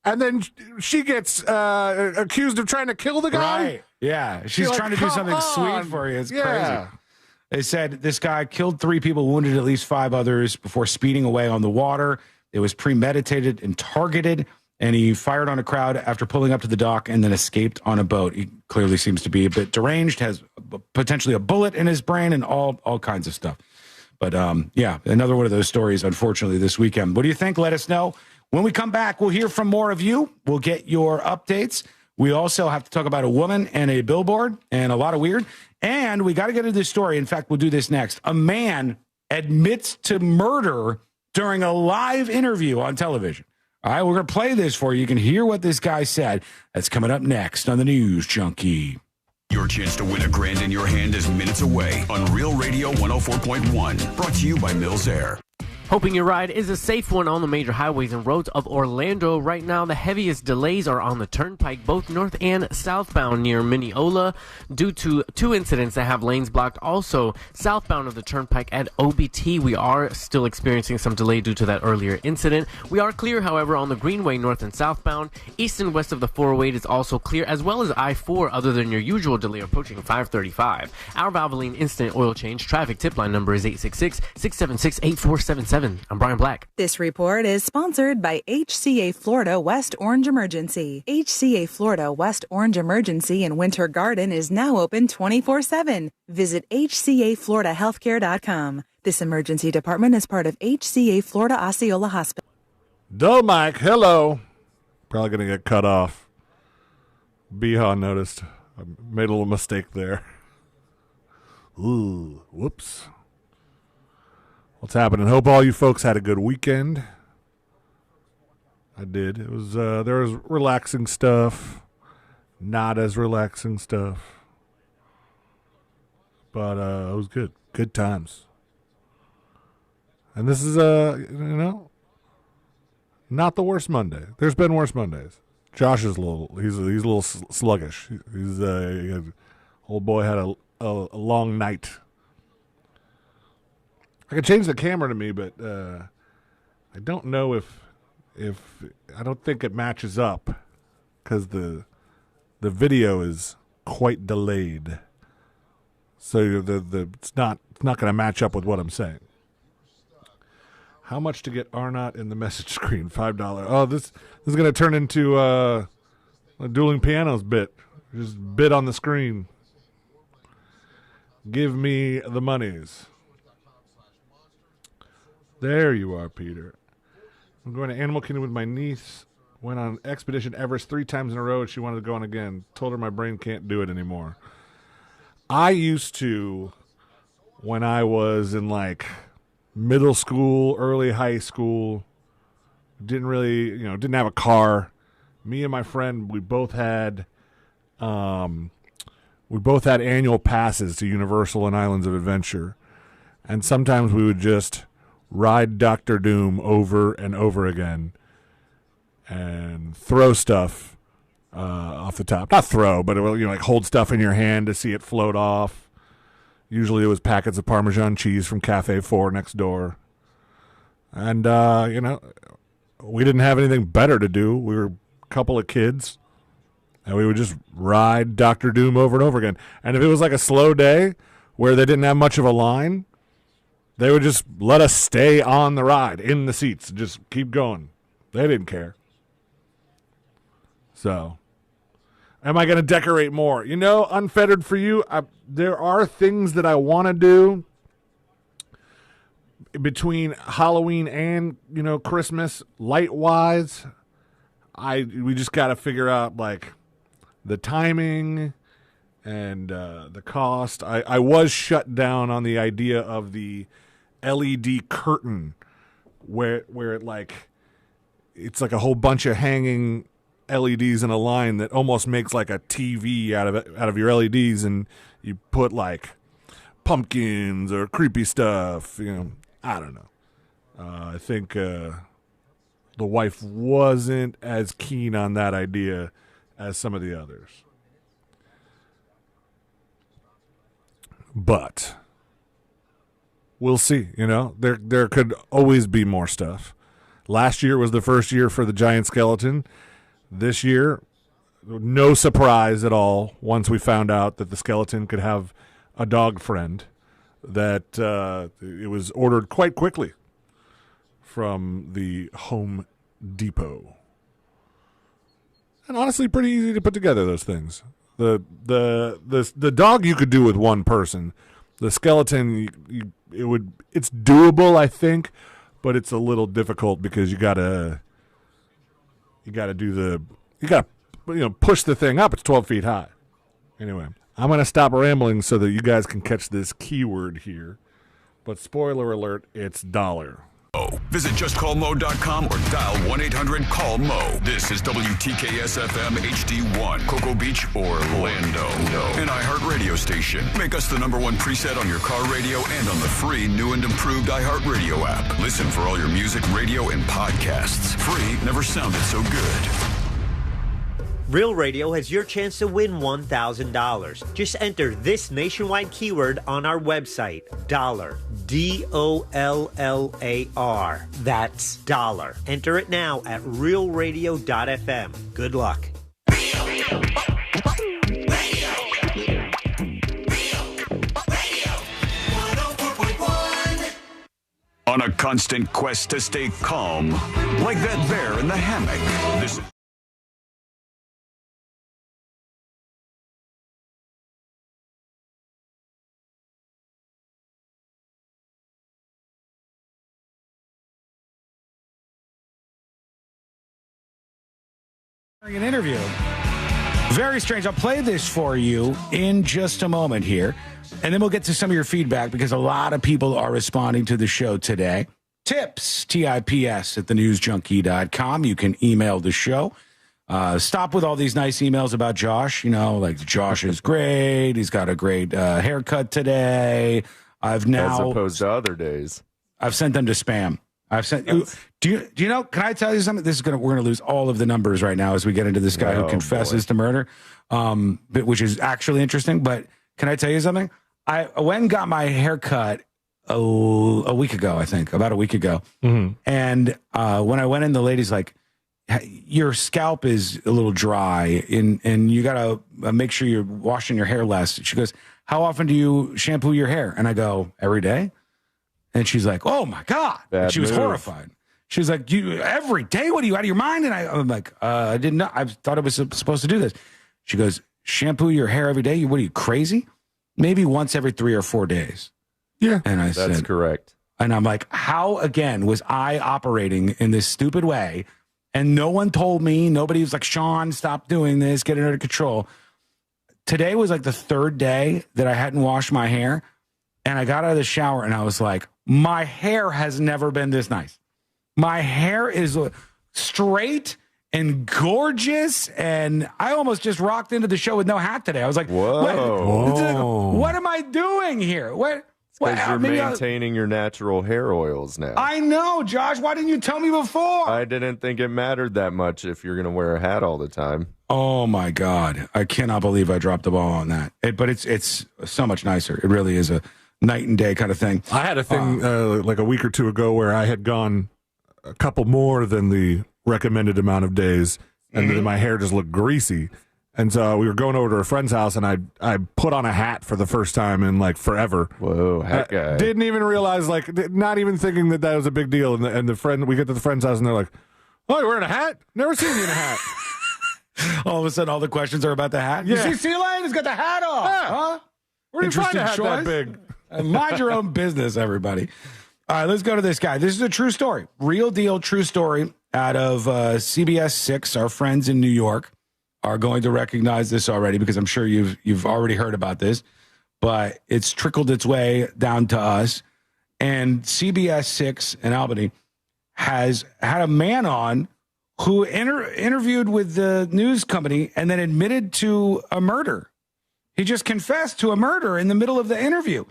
And then she gets accused of trying to kill the guy. Right? Yeah, she's trying to do something sweet for you. It's crazy. They said this guy killed 3 people, wounded at least 5 others before speeding away on the water. It was premeditated and targeted, and he fired on a crowd after pulling up to the dock and then escaped on a boat. He clearly seems to be a bit deranged, has potentially a bullet in his brain, and all kinds of stuff. But another one of those stories, unfortunately, this weekend. What do you think? Let us know. When we come back, we'll hear from more of you. We'll get your updates. We also have to talk about a woman and a billboard and a lot of weird. And we got to get into this story. In fact, we'll do this next. A man admits to murder during a live interview on television. All right, we're going to play this for you. You can hear what this guy said. That's coming up next on the News Junkie. Your chance to win $1,000 in your hand is minutes away on Real Radio 104.1. Brought to you by Mills Air. Hoping your ride is a safe one on the major highways and roads of Orlando. Right now, the heaviest delays are on the turnpike, both north and southbound near Mineola, due to 2 incidents that have lanes blocked. Also, southbound of the turnpike at OBT, we are still experiencing some delay due to that earlier incident. We are clear, however, on the Greenway north and southbound. East and west of the 408 is also clear, as well as I-4, other than your usual delay approaching 535. Our Valvoline instant oil change traffic tip line number is 866-676-8477. I'm Brian Black. This report is sponsored by HCA Florida West Orange Emergency. HCA Florida West Orange Emergency in Winter Garden is now open 24/7. Visit HCAFloridaHealthcare.com. This emergency department is part of HCA Florida Osceola Hospital. Duh, Mike, hello. Probably going to get cut off. Beha noticed. I made a little mistake there. Ooh, whoops. What's happening? Hope all you folks had a good weekend. I did. It was there was relaxing stuff, not as relaxing stuff, but it was good. Good times. And this is not the worst Monday. There's been worse Mondays. Josh is he's a little sluggish. Old boy had a long night. I could change the camera to me, but I don't know if I don't think it matches up because the video is quite delayed, so it's not going to match up with what I'm saying. How much to get Arnott in the message screen? $5. Oh, this is going to turn into a dueling pianos bit. Just bid on the screen. Give me the monies. There you are, Peter. I'm going to Animal Kingdom with my niece. Went on Expedition Everest 3 times in a row, and she wanted to go on again. Told her my brain can't do it anymore. I used to, when I was in like middle school, early high school, didn't have a car. Me and my friend, we both had annual passes to Universal and Islands of Adventure, and sometimes we would just ride Dr. Doom over and over again and throw stuff off the top. Not throw, but like hold stuff in your hand to see it float off. Usually it was packets of Parmesan cheese from Cafe 4 next door. And, we didn't have anything better to do. We were a couple of kids, and we would just ride Dr. Doom over and over again. And if it was like a slow day where they didn't have much of a line, they would just let us stay on the ride, in the seats, just keep going. They didn't care. So, am I going to decorate more? Unfettered for you, there are things that I want to do between Halloween and, Christmas, light-wise. We just got to figure out, like, the timing and the cost. I was shut down on the idea of the LED curtain where it it's like a whole bunch of hanging LEDs in a line that almost makes like a TV out of your LEDs, and you put like pumpkins or creepy stuff. I don't know. I think the wife wasn't as keen on that idea as some of the others. But we'll see. There could always be more stuff. Last year was the first year for the giant skeleton. This year, no surprise at all once we found out that the skeleton could have a dog friend, that it was ordered quite quickly from the Home Depot. And honestly, pretty easy to put together those things. The dog you could do with one person. The skeleton, it's doable, I think, but it's a little difficult because you gotta push the thing up. It's 12 feet high. Anyway, I'm gonna stop rambling so that you guys can catch this keyword here. But spoiler alert, it's dollar. Visit justcallmo.com or dial 1-800-CALL-MO. This is WTKS-FM HD1, Cocoa Beach, Orlando. An iHeart radio station. Make us the #1 preset on your car radio and on the free new and improved iHeart radio app. Listen for all your music, radio, and podcasts. Free never sounded so good. Real Radio has your chance to win $1,000. Just enter this nationwide keyword on our website, dollar, DOLLAR. That's dollar. Enter it now at realradio.fm. Good luck. On a constant quest to stay calm, like that bear in the hammock. This an interview. Very strange. I'll play this for you in just a moment here, and then we'll get to some of your feedback because a lot of people are responding to the show today. tips, TIPS, at thenewsjunkie.com. You can email the show. Stop with all these nice emails about Josh. Like Josh is great. He's got a great haircut today. As opposed to other days. I've sent them to spam. Do you know? Can I tell you something? We're gonna lose all of the numbers right now as we get into this guy who confesses to murder, which is actually interesting. But can I tell you something? I went and got my haircut a week ago, I think, about a week ago. Mm-hmm. And when I went in, the lady's like, your scalp is a little dry and you got to make sure you're washing your hair less. She goes, how often do you shampoo your hair? And I go, every day. And she's like, oh my God. And she was horrified. She was like, you every day? What are you out of your mind? And I'm like, I didn't know. I thought I was supposed to do this. She goes, shampoo your hair every day? What are you, crazy? Maybe once every 3 or 4 days. Yeah. And I said, that's correct. And I'm like, how again was I operating in this stupid way? And no one told me. Nobody was like, Sean, stop doing this. Get it under control. Today was like the 3rd day that I hadn't washed my hair. And I got out of the shower and I was like, my hair has never been this nice. My hair is straight and gorgeous. And I almost just rocked into the show with no hat today. I was like, what am I doing here? Because you're maintaining your natural hair oils now. I know, Josh. Why didn't you tell me before? I didn't think it mattered that much if you're going to wear a hat all the time. Oh, my God. I cannot believe I dropped the ball on that. But it's so much nicer. It really is a night and day kind of thing. I had a thing like a week or two ago where I had gone a couple more than the recommended amount of days, and then my hair just looked greasy. And so we were going over to a friend's house, and I put on a hat for the first time in like forever. Whoa, hat guy! Didn't even realize, like, not even thinking that was a big deal. And the friend, we get to the friend's house, and they're like, "Oh, you're wearing a hat? Never seen you in a hat." All of a sudden, all the questions are about the hat. Yeah. You see, C-Lane has got the hat on. Yeah. Huh? Where do you find a hat that big? Mind your own business, everybody. All right, let's go to this guy. This is a true story, real deal, true story out of CBS 6. Our friends in New York are going to recognize this already because I'm sure you've already heard about this, but it's trickled its way down to us. And CBS 6 in Albany has had a man on who interviewed with the news company and then admitted to a murder. He just confessed to a murder in the middle of the interview.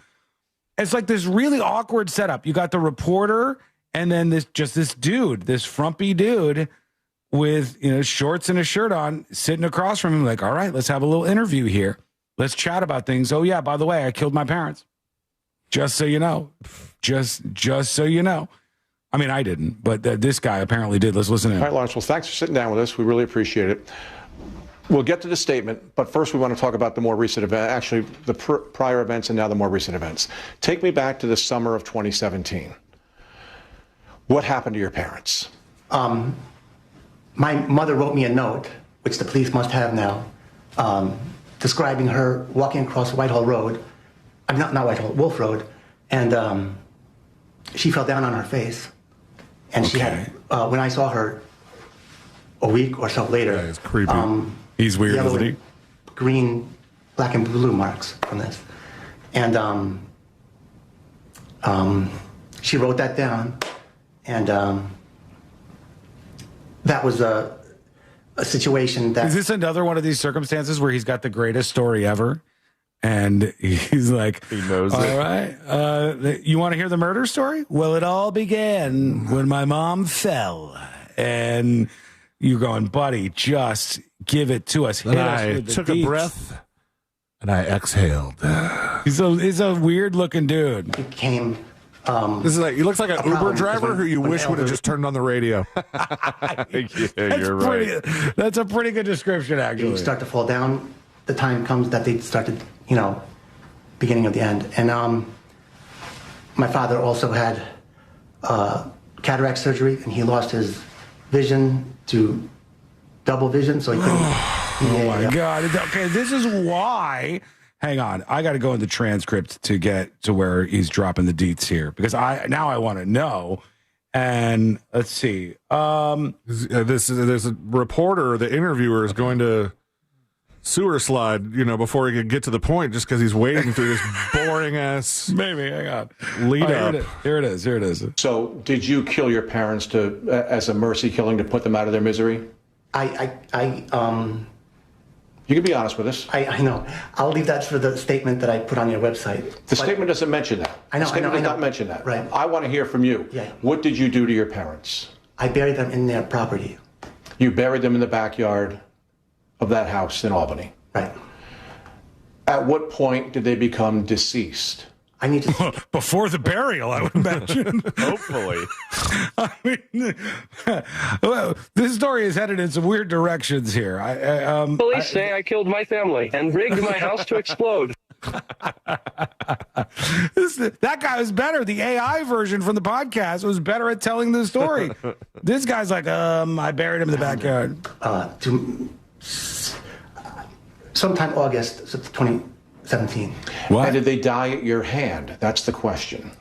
It's like this really awkward setup. You got the reporter and then this dude, this frumpy dude with, shorts and a shirt on, sitting across from him like, all right, let's have a little interview here. Let's chat about things. Oh, yeah, by the way, I killed my parents. Just so you know. Just so you know. I mean, I didn't, but this guy apparently did. Let's listen to him. All right, Lawrence, well, thanks for sitting down with us. We really appreciate it. We'll get to the statement, but first we want to talk about the more recent event, actually the prior events and now the more recent events. Take me back to the summer of 2017. What happened to your parents? My mother wrote me a note, which the police must have now, describing her walking across Whitehall Road, not Whitehall, Wolf Road, and she fell down on her face. And she had, when I saw her a week or so later, it's creepy. He's weird, isn't he? Green, black, and blue marks from this. And she wrote that down, and that was a situation that... Is this another one of these circumstances where he's got the greatest story ever? And he's like, he knows all it. Right, you want to hear the murder story? Well, it all began when my mom fell. And you're going, buddy, just give it to us. Hit us I with the took deets. a breath, and I exhaled. He's a weird looking dude. It came... this is like, he looks like an Uber driver who you wish would have just turned on the radio. Yeah, you're right. That's a pretty good description, actually. You start to fall down. The time comes that they started, beginning of the end. And my father also had cataract surgery, and he lost his vision to double vision, so he couldn't. Oh my God. Okay, this is why. Hang on. I got to go in the transcript to get to where he's dropping the deets here because now I want to know. And let's see. There's a reporter, the interviewer is going to sewer slide, before he could get to the point, just because he's wading through this boring ass. Maybe, hang on. Lead up. Here it is. So, did you kill your parents as a mercy killing to put them out of their misery? You can be honest with us. I know. I'll leave that for the statement that I put on your website. The statement doesn't mention that. I know. The statement does not mention that. Right. I want to hear from you. Yeah. What did you do to your parents? I buried them in their property. You buried them in the backyard of that house in Albany. Right. At what point did they become deceased? I need to before the burial, I would imagine. Hopefully. I mean, well, this story is headed in some weird directions here. Police say I killed my family and rigged my house to explode. That guy was better. The AI version from the podcast was better at telling the story. This guy's like, I buried him in the backyard. Sometime August 2017. What? And did they die at your hand? That's the question.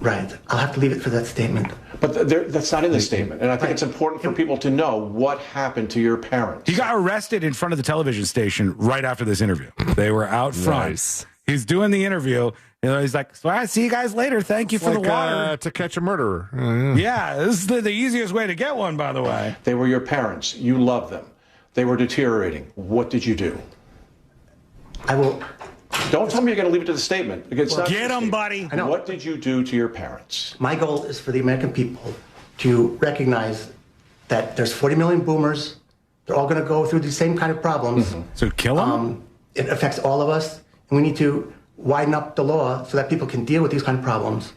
Right. I'll have to leave it for that statement. But that's not in the statement. And I think it's important for people to know what happened to your parents. He got arrested in front of the television station right after this interview. They were out front. Nice. He's doing the interview. And he's like, so I see you guys later. Thank you for the water. To catch a murderer. Yeah, this is the easiest way to get one, by the way. They were your parents. You loved them. They were deteriorating. What did you do? I will... Don't tell me you're going to leave it to the statement. Because get them, buddy. What did you do to your parents? My goal is for the American people to recognize that there's 40 million boomers. They're all going to go through the same kind of problems. Mm-hmm. So kill them? It affects all of us. And we need to widen up the law so that people can deal with these kind of problems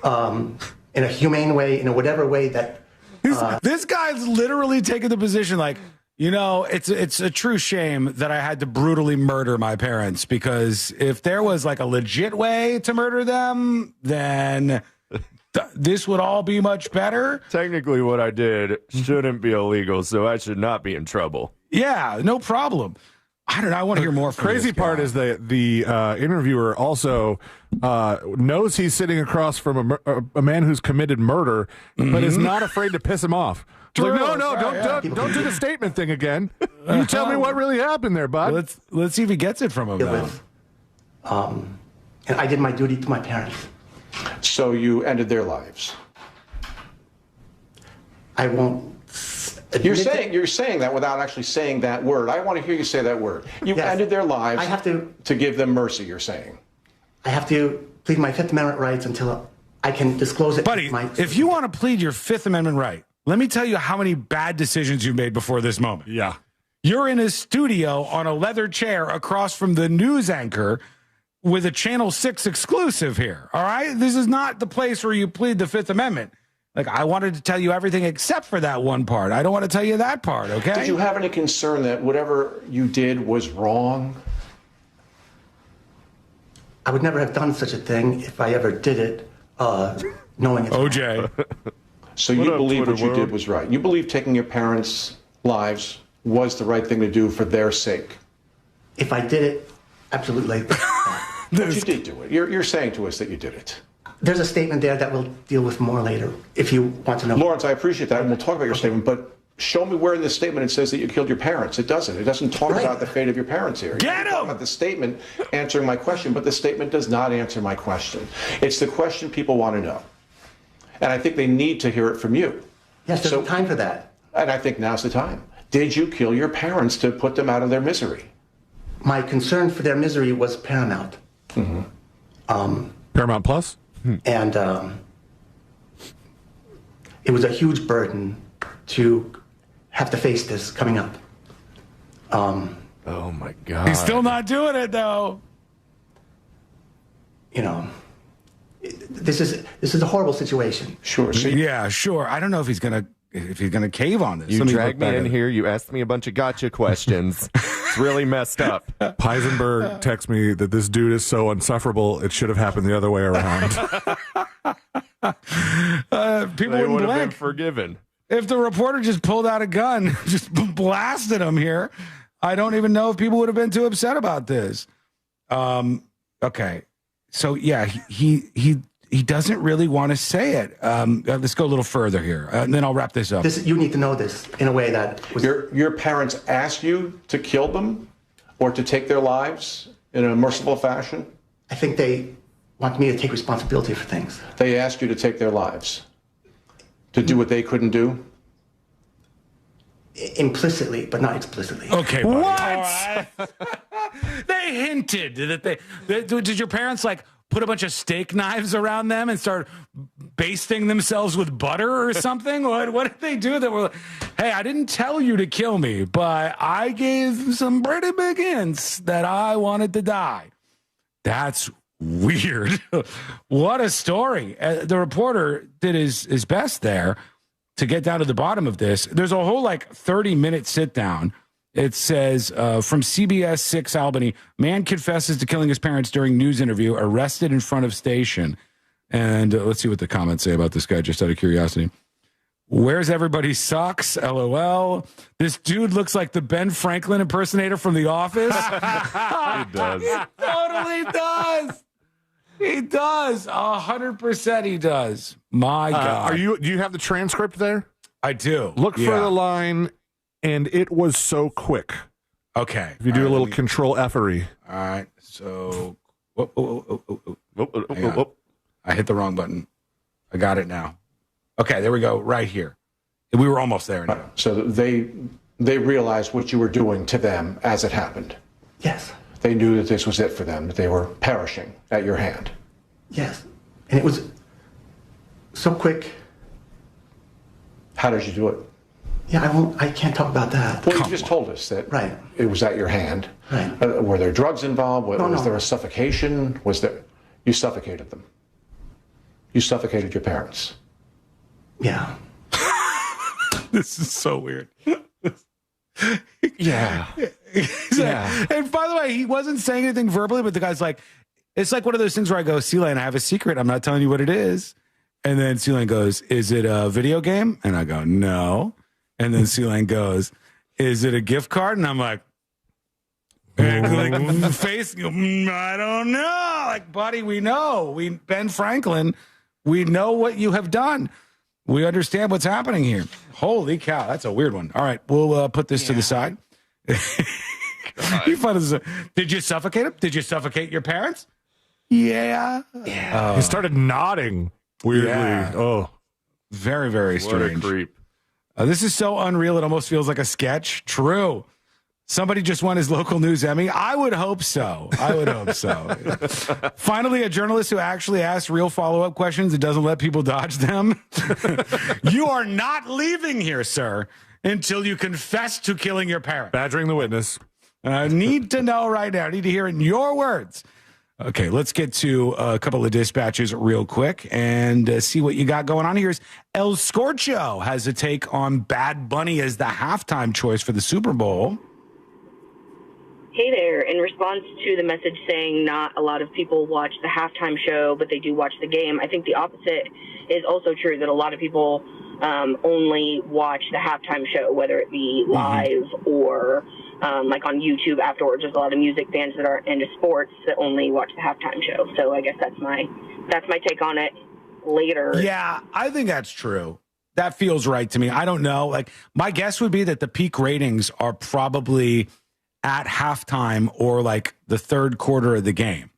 in a humane way, in a whatever way that... This guy's literally taking the position like, it's a true shame that I had to brutally murder my parents, because if there was like a legit way to murder them, then this would all be much better. Technically, what I did shouldn't be illegal, so I should not be in trouble. Yeah, no problem. I don't know. I want to hear more from Crazy part is that the interviewer also knows he's sitting across from a man who's committed murder, but is not afraid to piss him off. Like, don't do the statement thing again. You tell me what really happened there, bud. Let's see if he gets it from him now. And I did my duty to my parents. So you ended their lives. I won't. You're saying that without actually saying that word. I want to hear you say that word. You ended their lives. I have to give them mercy. You're saying. I have to plead my Fifth Amendment rights until I can disclose it. Buddy, if you want to plead your Fifth Amendment right, let me tell you how many bad decisions you made before this moment. Yeah. You're in a studio on a leather chair across from the news anchor with a Channel 6 exclusive here. All right? This is not the place where you plead the Fifth Amendment. Like, I wanted to tell you everything except for that one part. I don't want to tell you that part, okay? Did you have any concern that whatever you did was wrong? I would never have done such a thing if I ever did it, knowing it's OJ. wrong. So you believe what you did was right. You believe taking your parents' lives was the right thing to do for their sake. If I did it, absolutely. But you did do it. You're saying to us that you did it. There's a statement there that we'll deal with more later, if you want to know. Lawrence, I appreciate that, and we'll talk about your statement, but show me where in this statement it says that you killed your parents. It doesn't. It doesn't talk about the fate of your parents here. Get him! Talk about the statement answering my question, but the statement does not answer my question. It's the question people want to know. And I think they need to hear it from you. Yes, there's time for that. And I think now's the time. Did you kill your parents to put them out of their misery? My concern for their misery was paramount. Mm-hmm. Paramount Plus? And it was a huge burden to have to face this coming up. Oh my God. He's still not doing it, though. This is a horrible situation. Sure. Yeah, sure. I don't know if he's gonna cave on this. You dragged me in here. You asked me a bunch of gotcha questions. It's really messed up. Heisenberg texts me that this dude is so insufferable, it should have happened the other way around. People They would wouldn't have been blink. forgiven. If the reporter just pulled out a gun, just blasted him here, I don't even know if people would have been too upset about this. Okay. So yeah, he doesn't really want to say it. Let's go a little further here, and then I'll wrap this up. You need to know this in a way that was... Your parents asked you to kill them? Or to take their lives in a merciful fashion? I think they want me to take responsibility for things. They asked you to take their lives, to do what they couldn't do? Implicitly, but not explicitly. Okay, buddy. What? They hinted that did your parents like put a bunch of steak knives around them and start basting themselves with butter or something? What did they do that were like, hey, I didn't tell you to kill me, but I gave some pretty big hints that I wanted to die. That's weird. What a story. The reporter did his best there to get down to the bottom of this. There's a whole 30-minute sit down. It says from CBS 6 Albany, man confesses to killing his parents during news interview, arrested in front of station. And let's see what the comments say about this guy, just out of curiosity. Where's everybody's socks? LOL. This dude looks like the Ben Franklin impersonator from The Office. He does. He totally does. He does. 100% he does. My God. Do you have the transcript there? I do. Look for the line, and it was so quick. Okay. If you do a little control F-ery. All right. So, I hit the wrong button. I got it now. Okay, there we go. Right here. We were almost there now. So they realized what you were doing to them as it happened. Yes. They knew that this was it for them, that they were perishing at your hand. Yes. And it was so quick. How did you do it? Yeah, I can't talk about that. Well, you just told us that it was at your hand. Right. Were there drugs involved? Was there no. a suffocation? You suffocated them. You suffocated your parents. Yeah. This is so weird. Yeah. Yeah. And by the way, he wasn't saying anything verbally, but the guy's like, it's like one of those things where I go, C-Lane, I have a secret. I'm not telling you what it is. And then C-Lane goes, is it a video game? And I go, no. And then C-Lane goes, is it a gift card? And I'm like face, I don't know. Like, buddy, we know. Ben Franklin, we know what you have done. We understand what's happening here. Holy cow, that's a weird one. All right, we'll put this to the side. Did you suffocate him? Did you suffocate your parents? Yeah. He started nodding weirdly. Yeah. Oh, very, very strange. What a creep. This is so unreal. It almost feels like a sketch. True. Somebody just won his local news Emmy. I would hope so. Finally, a journalist who actually asks real follow-up questions and doesn't let people dodge them. You are not leaving here, sir, until you confess to killing your parents. Badgering the witness. I need to know right now. I need to hear it in your words. Okay, let's get to a couple of dispatches real quick and see what you got going on. Here's El Scorcho has a take on Bad Bunny as the halftime choice for the Super Bowl. Hey there. In response to the message saying not a lot of people watch the halftime show, but they do watch the game, I think the opposite is also true, that a lot of people only watch the halftime show, whether it be live or like on YouTube afterwards. There's a lot of music fans that are into sports that only watch the halftime show. So I guess that's my take on it later. Yeah, I think that's true. That feels right to me. I don't know. Like, my guess would be that the peak ratings are probably at halftime or like the third quarter of the game.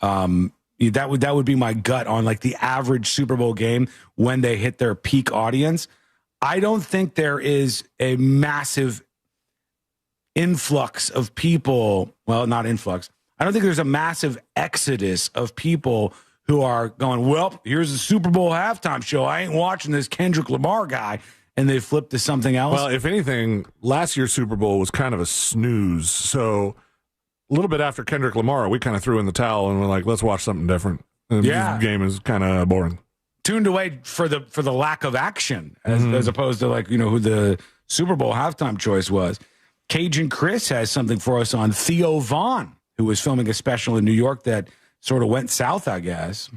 That would be my gut on like the average Super Bowl game when they hit their peak audience. I don't think there is a massive influx of people. Well, not influx. I don't think there's a massive exodus of people who are going, well, here's the Super Bowl halftime show. I ain't watching this Kendrick Lamar guy. And they flipped to something else. Well, if anything, last year's Super Bowl was kind of a snooze. So a little bit after Kendrick Lamar, we kind of threw in the towel and we're like, let's watch something different. And this game is kind of boring. Tuned away for the lack of action, as opposed to like, who the Super Bowl halftime choice was. Cajun Chris has something for us on Theo Von, who was filming a special in New York that sort of went south, I guess.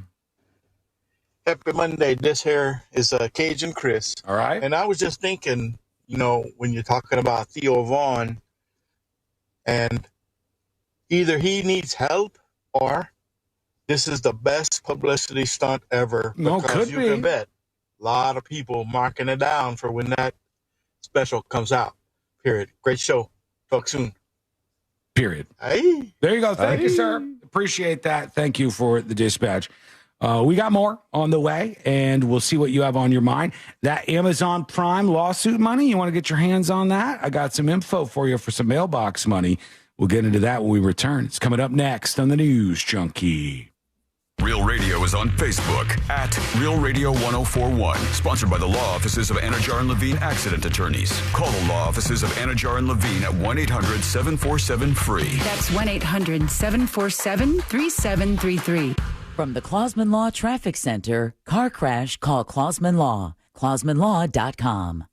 Happy Monday. This here is Cajun Chris. All right. And I was just thinking, when you're talking about Theo Von, and either he needs help or this is the best publicity stunt ever. Because you can bet a lot of people marking it down for when that special comes out. Period. Great show. Talk soon. Period. Aye. There you go. Thank you, Aye. sir. Appreciate that. Thank you for the dispatch. We got more on the way, and we'll see what you have on your mind. That Amazon Prime lawsuit money, you want to get your hands on that? I got some info for you for some mailbox money. We'll get into that when we return. It's coming up next on the News Junkie. Real Radio is on Facebook at Real Radio 1041. Sponsored by the law offices of Anajar and Levine Accident Attorneys. Call the law offices of Anajar and Levine at 1-800-747-FREE. That's 1-800-747-3733. From the Clausman Law Traffic Center, car crash, call Clausman Law. ClausmanLaw.com.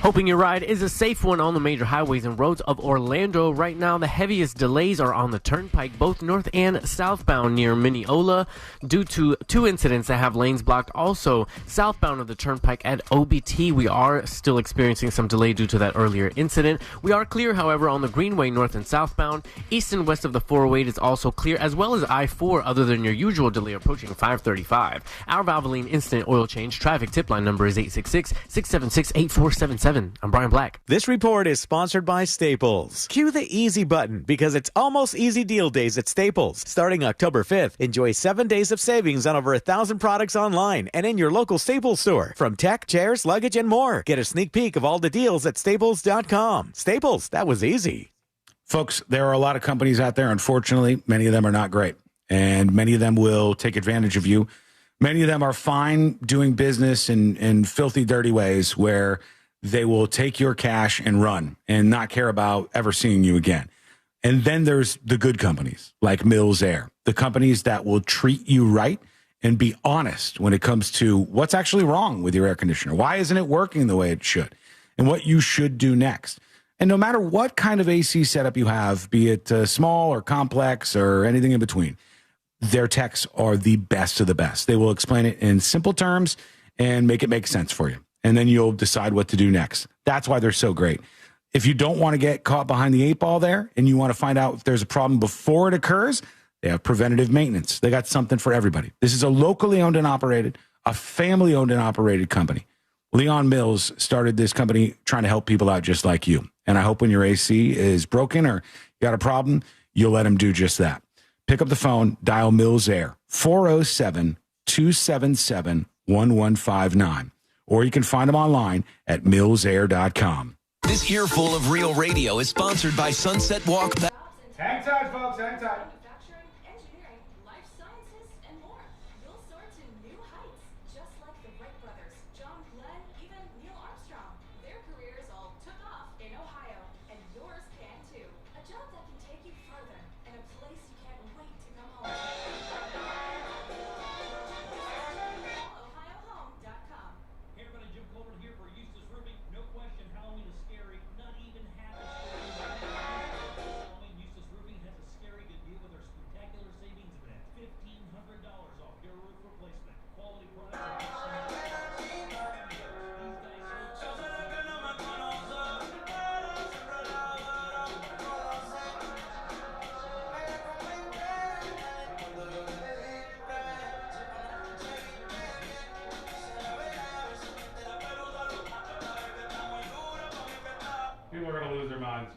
Hoping your ride is a safe one on the major highways and roads of Orlando. Right now, the heaviest delays are on the turnpike, both north and southbound near Mineola, due to 2 incidents that have lanes blocked. Also, southbound of the turnpike at OBT, we are still experiencing some delay due to that earlier incident. We are clear, however, on the Greenway north and southbound. East and west of the 408 is also clear, as well as I-4, other than your usual delay approaching 535. Our Valvoline Instant Oil Change traffic tip line number is 866-676-8477. I'm Brian Black. This report is sponsored by Staples. Cue the easy button because it's almost easy deal days at Staples. Starting October 5th, enjoy 7 days of savings on over 1,000 products online and in your local Staples store. From tech, chairs, luggage, and more. Get a sneak peek of all the deals at Staples.com. Staples, that was easy. Folks, there are a lot of companies out there. Unfortunately, many of them are not great, and many of them will take advantage of you. Many of them are fine doing business in filthy, dirty ways where they will take your cash and run and not care about ever seeing you again. And then there's the good companies like Mills Air, the companies that will treat you right and be honest when it comes to what's actually wrong with your air conditioner. Why isn't it working the way it should? And what you should do next. And no matter what kind of AC setup you have, be it small or complex or anything in between, their techs are the best of the best. They will explain it in simple terms and make it make sense for you. And then you'll decide what to do next. That's why they're so great. If you don't want to get caught behind the 8 ball there and you want to find out if there's a problem before it occurs, they have preventative maintenance. They got something for everybody. This is a locally owned and operated, a family owned and operated company. Leon Mills started this company trying to help people out just like you. And I hope when your AC is broken or you got a problem, you'll let him do just that. Pick up the phone, dial Mills Air, 407-277-1159. Or you can find them online at millsair.com. This earful of Real Radio is sponsored by Sunset Walk. Hang tight, folks. Hang tight. Engineering, life sciences, and more. You'll soar to new heights, just like the Wright brothers, John Glenn, even Neil Armstrong. Their careers all took off in Ohio, and yours can too. A job that can take you further, and a place you can't wait to come home to. OhioHome.com. Hey everybody, Jim Culver here for Eustace Roofing. No question, Halloween is scary. Not even half as scary. Halloween, Eustace Roofing has a scary good deal with their spectacular savings of $1,500 off your roof replacement. Quality products. People are going to lose their minds.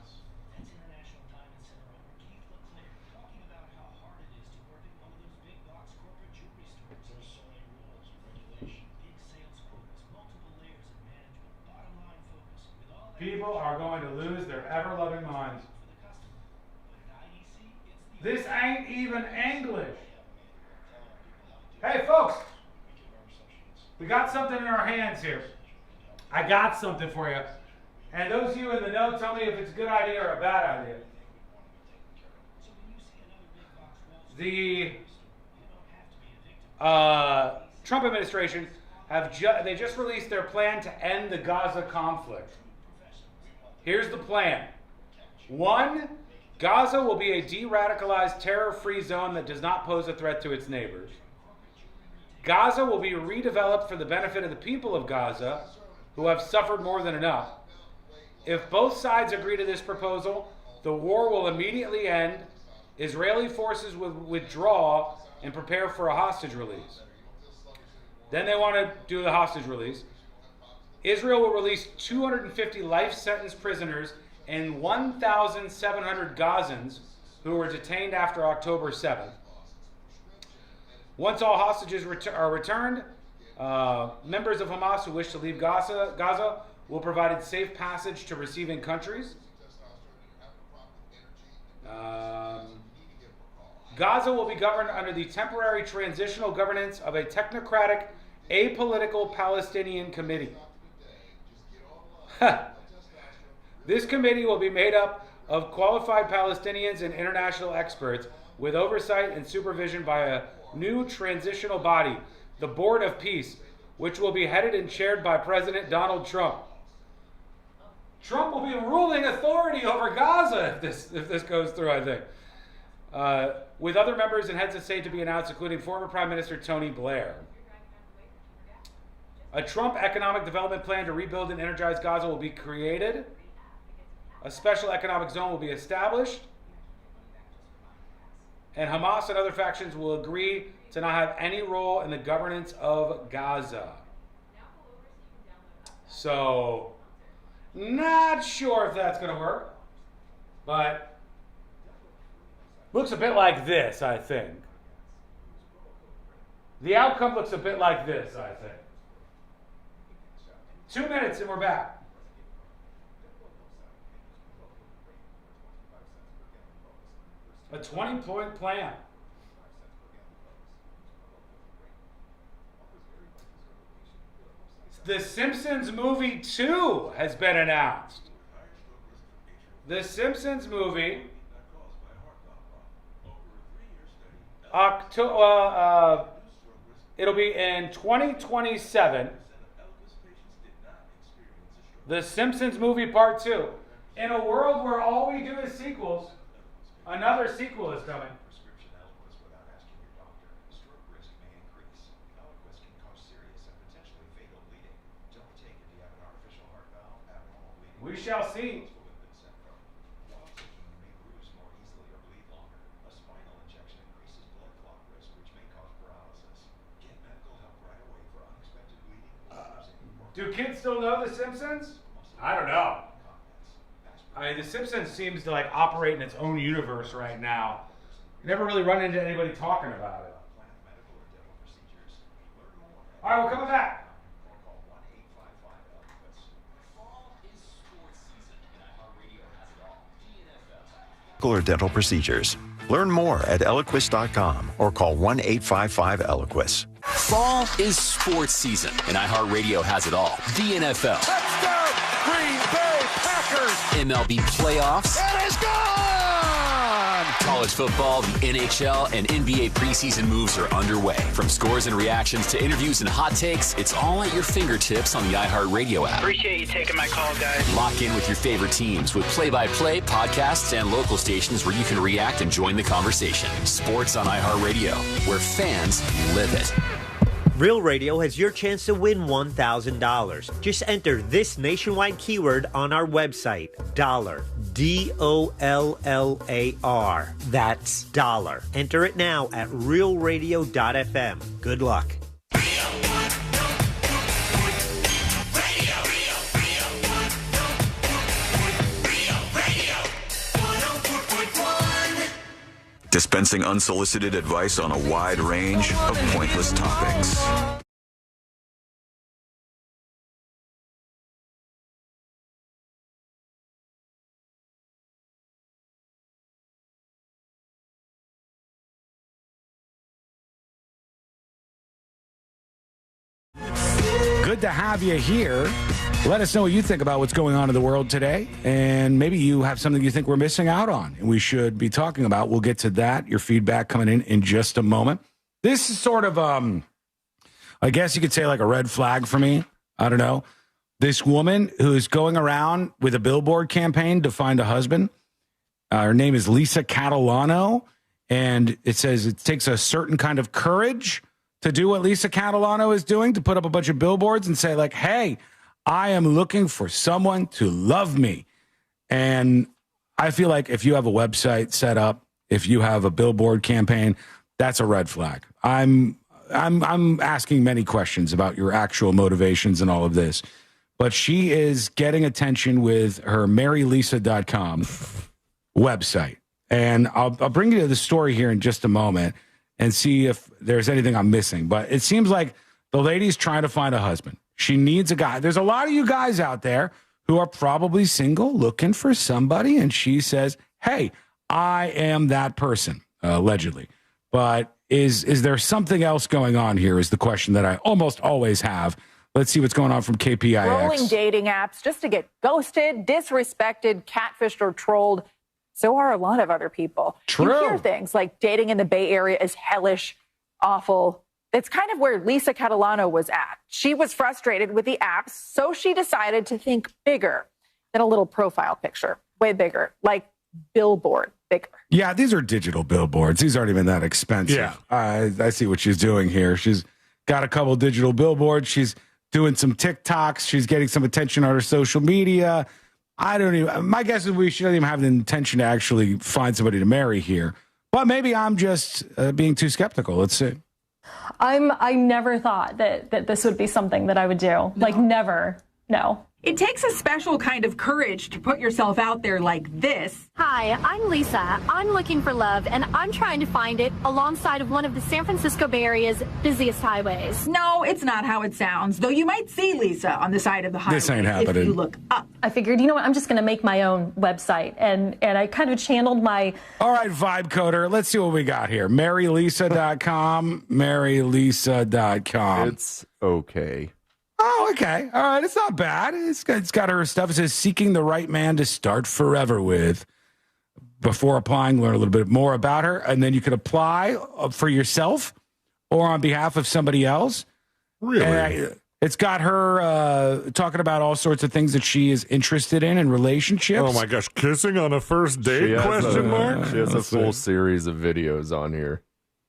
That's International Diamond Center owner Keith LeClaire talking about how hard it is to work at one of those big box corporate jewelry stores. There's so many rules and regulations, big sales quotas, multiple layers of management, bottom line focus. With all that People are going to lose their ever-loving minds. for the customer. But at IDC, it's the This ain't even English. Hey, folks. We got something in our hands here. I got something for you. And those of you in the know, tell me if it's a good idea or a bad idea. The Trump administration they just released their plan to end the Gaza conflict. Here's the plan. 1, Gaza will be a de-radicalized, terror-free zone that does not pose a threat to its neighbors. Gaza will be redeveloped for the benefit of the people of Gaza, who have suffered more than enough. If both sides agree to this proposal, the war will immediately end. Israeli forces will withdraw and prepare for a hostage release. Then they want to do the hostage release. Israel will release 250 life sentence prisoners and 1,700 Gazans who were detained after October 7th. Once all hostages are returned, members of Hamas who wish to leave Gaza will provide safe passage to receiving countries. Gaza will be governed under the temporary transitional governance of a technocratic, apolitical Palestinian committee. This committee will be made up of qualified Palestinians and international experts with oversight and supervision by a new transitional body, the Board of Peace, which will be headed and chaired by President Donald Trump. Trump will be ruling authority over Gaza if this goes through, I think. With other members and heads of state to be announced, including former Prime Minister Tony Blair. A Trump economic development plan to rebuild and energize Gaza will be created. A special economic zone will be established. And Hamas and other factions will agree to not have any role in the governance of Gaza. So, not sure if that's going to work, but looks a bit like this, I think. The outcome looks a bit like this, I think. 2 minutes and we're back. A 20-point plan. The Simpsons movie 2 has been announced. The Simpsons movie, it'll be in 2027. The Simpsons movie part 2. In a world where all we do is sequels, another sequel is coming. Prescription Eloquis without asking your doctor. Stroke risk may increase. Eloquis can cause serious and potentially fatal bleeding. Don't take it. Do you have an artificial heart valve? Abnormal bleeding? We shall see. While taking may bruise more easily or bleed longer. A spinal injection increases blood clot risk, which may cause paralysis. Get medical help right away for unexpected bleeding. Do kids still know The Simpsons? I don't know. I mean, The Simpsons seems to like operate in its own universe right now. You never really run into anybody talking about it. All right, we're coming back. Or dental procedures. Learn more at Eloquis.com or call 1-855-ELOQUIS. Fall is sports season, and iHeartRadio has it all. The NFL. Touchdown, Green Bay Packers. MLB playoffs. It is gone! College football, the NHL, and NBA preseason moves are underway. From scores and reactions to interviews and hot takes, it's all at your fingertips on the iHeartRadio app. Appreciate you taking my call, guys. Lock in with your favorite teams with play-by-play, podcasts, and local stations where you can react and join the conversation. Sports on iHeartRadio, where fans live it. Real Radio has your chance to win $1,000. Just enter this nationwide keyword on our website, dollar, D-O-L-L-A-R. That's dollar. Enter it now at realradio.fm. Good luck. Dispensing unsolicited advice on a wide range of pointless topics. Good to have you here. Let us know what you think about what's going on in the world today, and maybe you have something you think we're missing out on and we should be talking about. We'll get to that. Your feedback coming in just a moment. This is sort of, I guess you could say like a red flag for me. I don't know. This woman who's going around with a billboard campaign to find a husband. Her name is Lisa Catalano, and it says it takes a certain kind of courage to do what Lisa Catalano is doing, to put up a bunch of billboards and say like, hey, I am looking for someone to love me. And I feel like if you have a website set up, if you have a billboard campaign, that's a red flag. I'm asking many questions about your actual motivations and all of this. but she is getting attention with her marylisa.com website. And I'll bring you to the story here in just a moment and see if there's anything I'm missing. But it seems like the lady's trying to find a husband. She needs a guy. There's a lot of you guys out there who are probably single, looking for somebody. And she says, hey, I am that person, allegedly. But is there something else going on here is the question that I almost always have. Let's see what's going on from KPIX. Rolling dating apps just to get ghosted, disrespected, catfished, or trolled. So are a lot of other people. True. You hear things like dating in the Bay Area is hellish, awful. It's kind of where Lisa Catalano was at. She was frustrated with the apps, so she decided to think bigger than a little profile picture, way bigger, like billboard bigger. Yeah, these are digital billboards. These aren't even that expensive. Yeah. I see what she's doing here. She's got a couple digital billboards. She's doing some TikToks. She's getting some attention on her social media. My guess is she doesn't even have the intention to actually find somebody to marry here. But maybe I'm just being too skeptical. Let's see. I never thought that this would be something that I would do. No. Like, never. No. It takes a special kind of courage to put yourself out there like this. Hi, I'm Lisa. I'm looking for love, and I'm trying to find it alongside of one of the San Francisco Bay Area's busiest highways. No, it's not how it sounds, though you might see Lisa on the side of the highway. This ain't happening. If you look up. I figured, you know what, I'm just going to make my own website, and I kind of channeled my... All right, vibe coder, let's see what we got here. marylisa.com, marylisa.com. It's okay. Oh, okay. All right. It's not bad. It's got her stuff. It says seeking the right man to start forever with. Before applying, learn a little bit more about her. And then you could apply for yourself or on behalf of somebody else. Really? It's got her talking about all sorts of things that she is interested in relationships. Oh, my gosh. Kissing on a first date? Question mark? She has a full series of videos on here.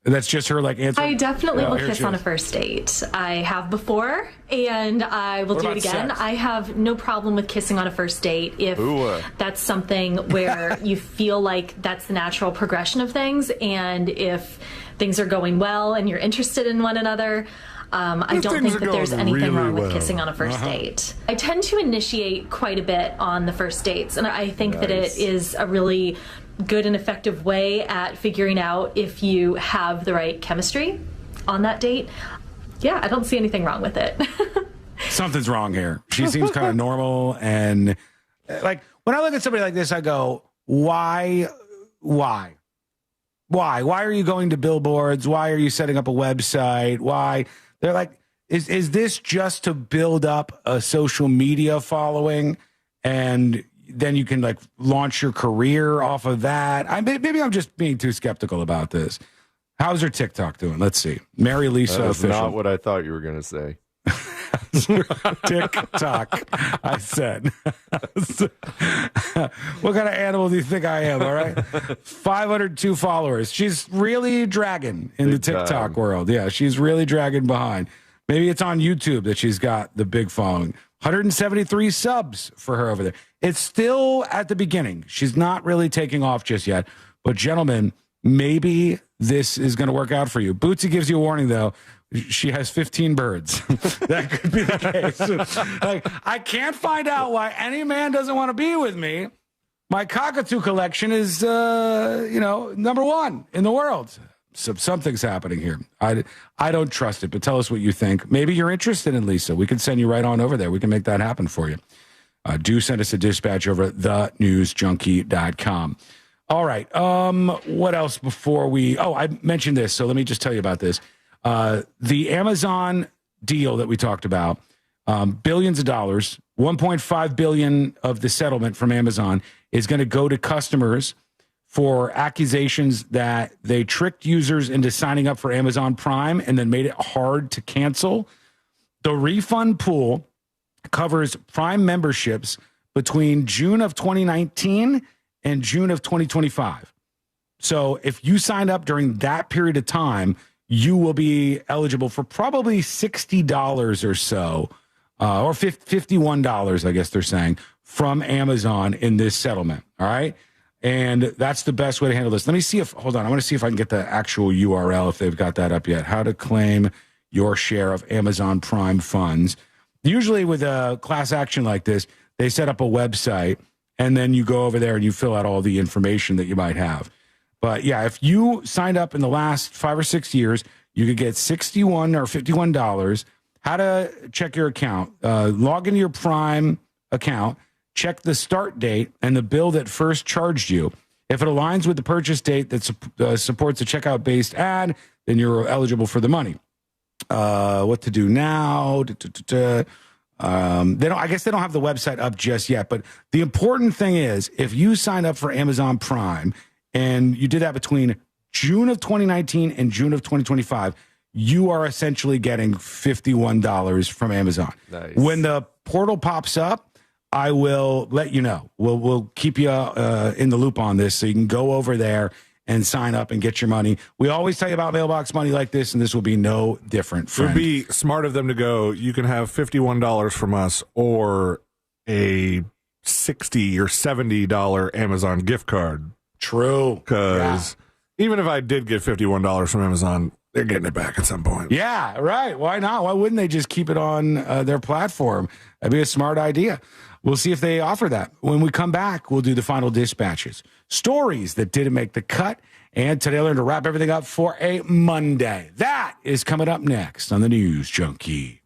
That's just her answering. I definitely will kiss on a first date. I have before, and I will do it again. Sex? I have no problem with kissing on a first date if that's something where you feel like that's the natural progression of things, and if things are going well and you're interested in one another. I don't think that there's anything wrong with kissing on a first date. I tend to initiate quite a bit on the first dates, and I think that it is a really good and effective way at figuring out if you have the right chemistry on that date. Yeah, I don't see anything wrong with it. Something's wrong here. She seems kind of normal, and like when I look at somebody like this, I go, why are you going to billboards? Why are you setting up a website? Why? They're like, is this just to build up a social media following, and then you can like launch your career off of that? Maybe I'm just being too skeptical about this. How's her TikTok doing? Let's see. Mary Lisa That's official. not what I thought you were going to say. TikTok, I said. What kind of animal do you think I am? All right. 502 followers. She's really dragging in the TikTok world. Yeah, she's really dragging behind. Maybe it's on YouTube that she's got the big following. 173 subs for her over there. It's still at the beginning. She's not really taking off just yet. But gentlemen, maybe this is going to work out for you. Bootsy gives you a warning, though. She has 15 birds. That could be the case. Like, I can't find out why any man doesn't want to be with me. My cockatoo collection is, number one in the world. So something's happening here. I don't trust it, but tell us what you think. Maybe you're interested in Lisa. We can send you right on over there. We can make that happen for you. Do send us a dispatch over at thenewsjunkie.com. All right. What else before we... Oh, I mentioned this, so let me just tell you about this. The Amazon deal that we talked about, billions of dollars, 1.5 billion of the settlement from Amazon is going to go to customers for accusations that they tricked users into signing up for Amazon Prime and then made it hard to cancel. The refund pool covers Prime memberships between June of 2019 and June of 2025. So if you signed up during that period of time, you will be eligible for probably $60 or so, or $51, I guess they're saying, from Amazon in this settlement. All right. And that's the best way to handle this. Let me see hold on. I want to see if I can get the actual URL if they've got that up yet. How to claim your share of Amazon Prime funds. Usually with a class action like this, they set up a website and then you go over there and you fill out all the information that you might have. But yeah, if you signed up in the last 5 or 6 years, you could get $61 or $51. How to check your account? Log into your Prime account, check the start date and the bill that first charged you. If it aligns with the purchase date that supports a checkout-based ad, then you're eligible for the money. What to do now? I guess they don't have the website up just yet. But the important thing is, if you sign up for Amazon Prime and you did that between June of 2019 and June of 2025, you are essentially getting $51 from Amazon. Nice. When the portal pops up, I will let you know. We'll keep you in the loop on this so you can go over there and sign up and get your money. We always tell you about mailbox money like this, and this will be no different, friend. It would be smart of them to go, you can have $51 from us or a $60 or $70 Amazon gift card. True. Because even if I did get $51 from Amazon, they're getting it back at some point. Yeah, right. Why not? Why wouldn't they just keep it on their platform? That'd be a smart idea. We'll see if they offer that. When we come back, we'll do the final dispatches. Stories that didn't make the cut. And today I learned to wrap everything up for a Monday. That is coming up next on the News Junkie.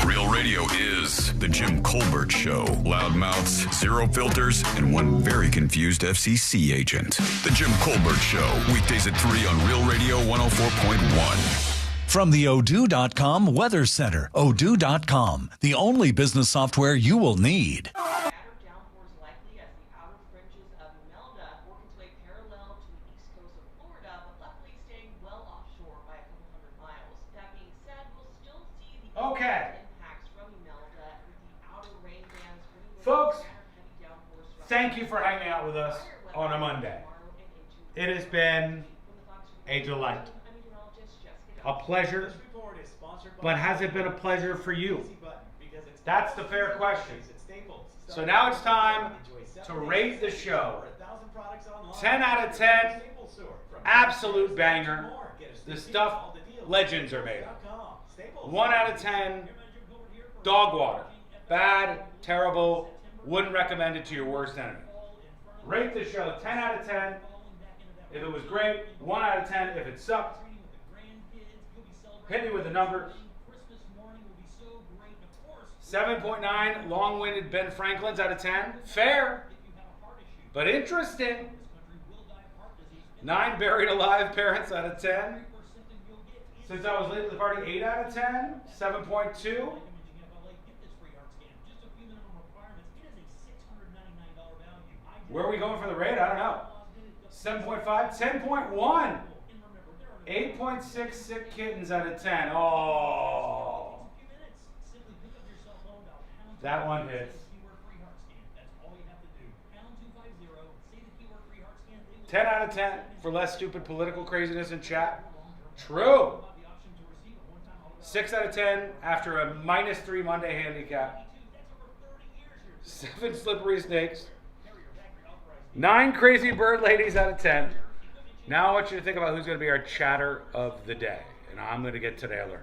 Real radio is the Jim Colbert Show. Loud mouths, zero filters, and one very confused FCC agent. The Jim Colbert Show. Weekdays at 3 on Real Radio 104.1. From the Odoo.com Weather Center, Odoo.com, the only business software you will need. Downpours likely as the outer fringes of Imelda work its way parallel to the east coast of Florida, but luckily staying well offshore by a couple hundred miles. That being said, we'll still see the impacts from Imelda with the outer rain bands. Folks, thank you for hanging out with us on a Monday. It has been a delight. A pleasure, but has it been a pleasure for you? That's the fair question. So now it's time to rate the show. 10 out of 10, absolute banger. The stuff legends are made of. 1 out of 10, dog water. Bad, terrible, wouldn't recommend it to your worst enemy. Rate the show 10 out of 10 if it was great, 1 out of 10 if it sucked. Hit me with the numbers. 7.9 long-winded Ben Franklins out of 10. Fair, but interesting. 9 buried alive parents out of 10. Since I was late to the party, 8 out of 10. 7.2. Where are we going for the rate? I don't know. 7.5. 10.1. 8.6 sick kittens out of 10. Oh. That one hits. 10 out of 10 for less stupid political craziness in chat. True. 6 out of 10 after a -3 Monday handicap. 7 slippery snakes. 9 crazy bird ladies out of 10. Now I want you to think about who's going to be our chatter of the day. And I'm going to get to Taylor.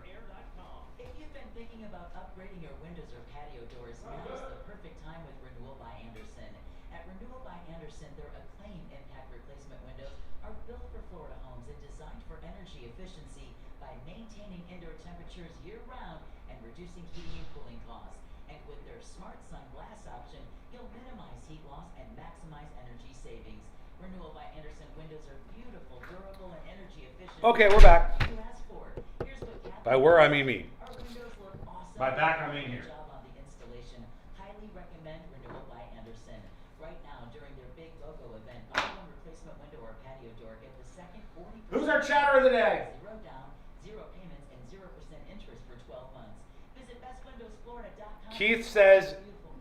If you've been thinking about upgrading your windows or patio doors, now is the perfect time with Renewal by Andersen. At Renewal by Andersen, their acclaimed impact replacement windows are built for Florida homes and designed for energy efficiency by maintaining indoor temperatures year-round and reducing heating and cooling costs. And with their Smart Sun glass option, you'll minimize heat loss and maximize energy savings. Renewal by Andersen windows are beautiful, durable, and energy efficient. Okay, we're back. By we're, I mean me. By back, I mean here. Highly recommend Renewal by Andersen. Right now, during their big BOGO event, buy one replacement window or patio door, get the second 40%. Who's our chatter of the day? 0 down, 0 payments, and 0% interest for 12 months. Visit bestwindowsflorida.com. Keith says,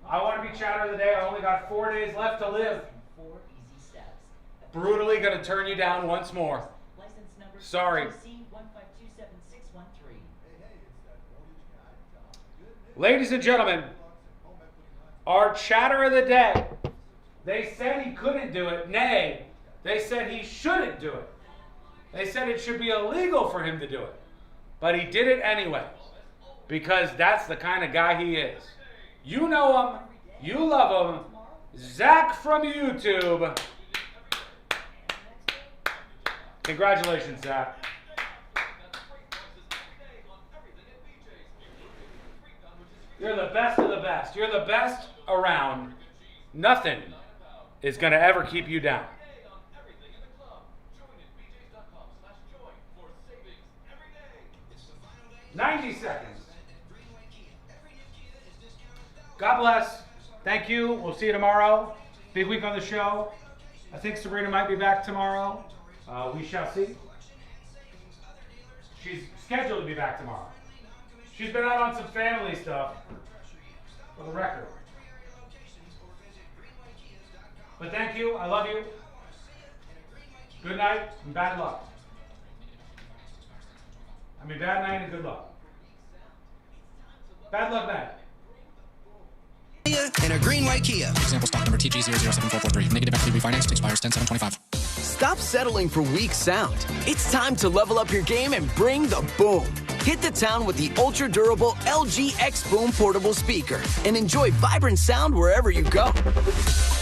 I want to be chatter of the day. I only got 4 days left to live. 4 easy steps. Brutally going to turn you down once more. License number Sorry. C1527613. Ladies and gentlemen, our chatter of the day. They said he couldn't do it. Nay, they said he shouldn't do it. They said it should be illegal for him to do it. But he did it anyway. because that's the kind of guy he is. You know him. You love him. Zach from YouTube. Congratulations, Zach. You're the best of the best. You're the best around. Nothing is going to ever keep you down. 90 seconds. God bless. Thank you. We'll see you tomorrow. Big week on the show. I think Sabrina might be back tomorrow. We shall see. She's scheduled to be back tomorrow. She's been out on some family stuff, for the record. But thank you. I love you. Good night and bad luck. I mean, bad night and good luck. Bad luck night. In a green white Kia. Example stock number TG007443. Negative equity refinanced expires 10/7/25. Stop settling for weak sound. It's time to level up your game and bring the boom. Hit the town with the ultra-durable LG X Boom portable speaker and enjoy vibrant sound wherever you go.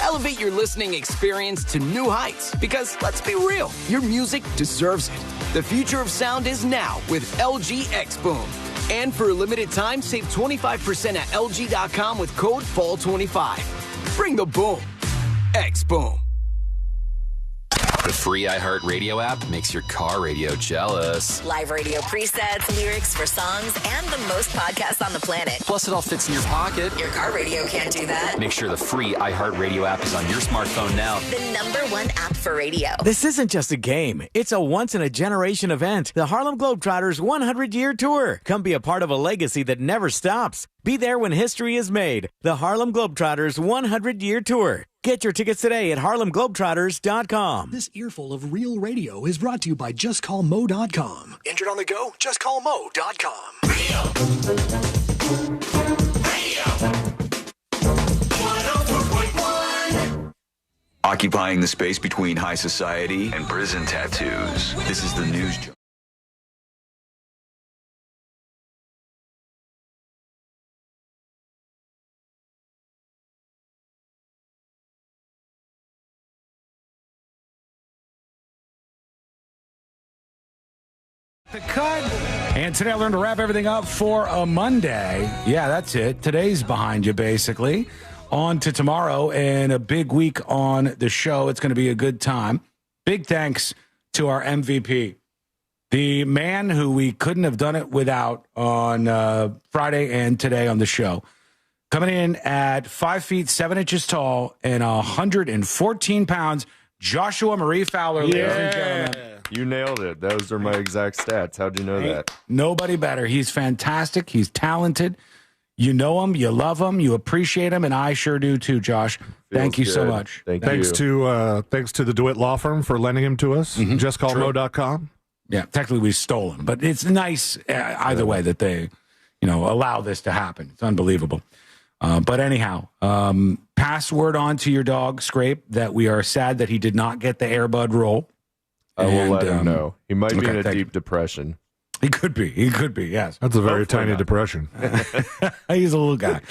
Elevate your listening experience to new heights because, let's be real, your music deserves it. The future of sound is now with LG X Boom. And for a limited time, save 25% at LG.com with code FALL25. Bring the boom. X Boom. The free iHeartRadio app makes your car radio jealous. Live radio presets, lyrics for songs, and the most podcasts on the planet. Plus, it all fits in your pocket. Your car radio can't do that. Make sure the free iHeartRadio app is on your smartphone now. The #1 app for radio. This isn't just a game. It's a once-in-a-generation event. The Harlem Globetrotters 100-year tour. Come be a part of a legacy that never stops. Be there when history is made. The Harlem Globetrotters 100-year tour. Get your tickets today at harlemglobetrotters.com. This earful of real radio is brought to you by JustCallMo.com. Injured on the go? JustCallMo.com. Radio. 104.1. Occupying the space between high society and prison tattoos. This is the news. The cut. And today I learned to wrap everything up for a Monday. Yeah, that's it. Today's behind you, basically. On to tomorrow and a big week on the show. It's going to be a good time. Big thanks to our MVP, the man who we couldn't have done it without on Friday and today on the show. Coming in at 5 feet 7 inches tall and 114 pounds, Joshua Marie Fowler, ladies and gentlemen. You nailed it. Those are my exact stats. How'd you know that? Nobody better. He's fantastic. He's talented. You know him. You love him. You appreciate him. And I sure do too, Josh. Thank you so much. Thanks to the DeWitt Law Firm for lending him to us. JustCallMo.com. Yeah, technically we stole him. But it's nice either way that they, allow this to happen. It's unbelievable. But anyhow, pass word on to your dog, Scrape, that we are sad that he did not get the Airbud roll. I will let him know. He might be in a deep depression. He could be, yes. That's a very tiny depression. He's a little guy.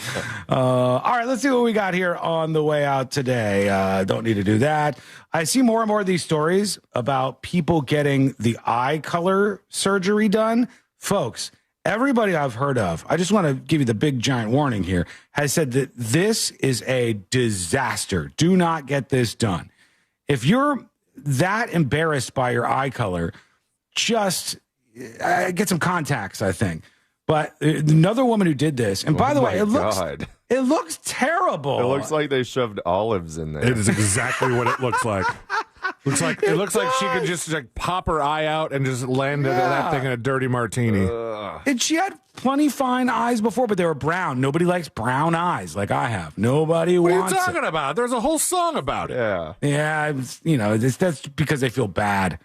All right, let's see what we got here on the way out today. Don't need to do that. I see more and more of these stories about people getting the eye color surgery done. Folks, everybody I've heard of, I just want to give you the big giant warning here, has said that this is a disaster. Do not get this done. If you're that embarrassed by your eye color, just get some contacts, I think. But another woman who did this, and by the way, it looks terrible. It looks like they shoved olives in there. It is exactly what it looks like. It looks like she could just pop her eye out and just land that thing in a dirty martini. And she had plenty fine eyes before, but they were brown. Nobody likes brown eyes like I have. Nobody wants it. What are you talking about? There's a whole song about it. Yeah, that's because they feel bad.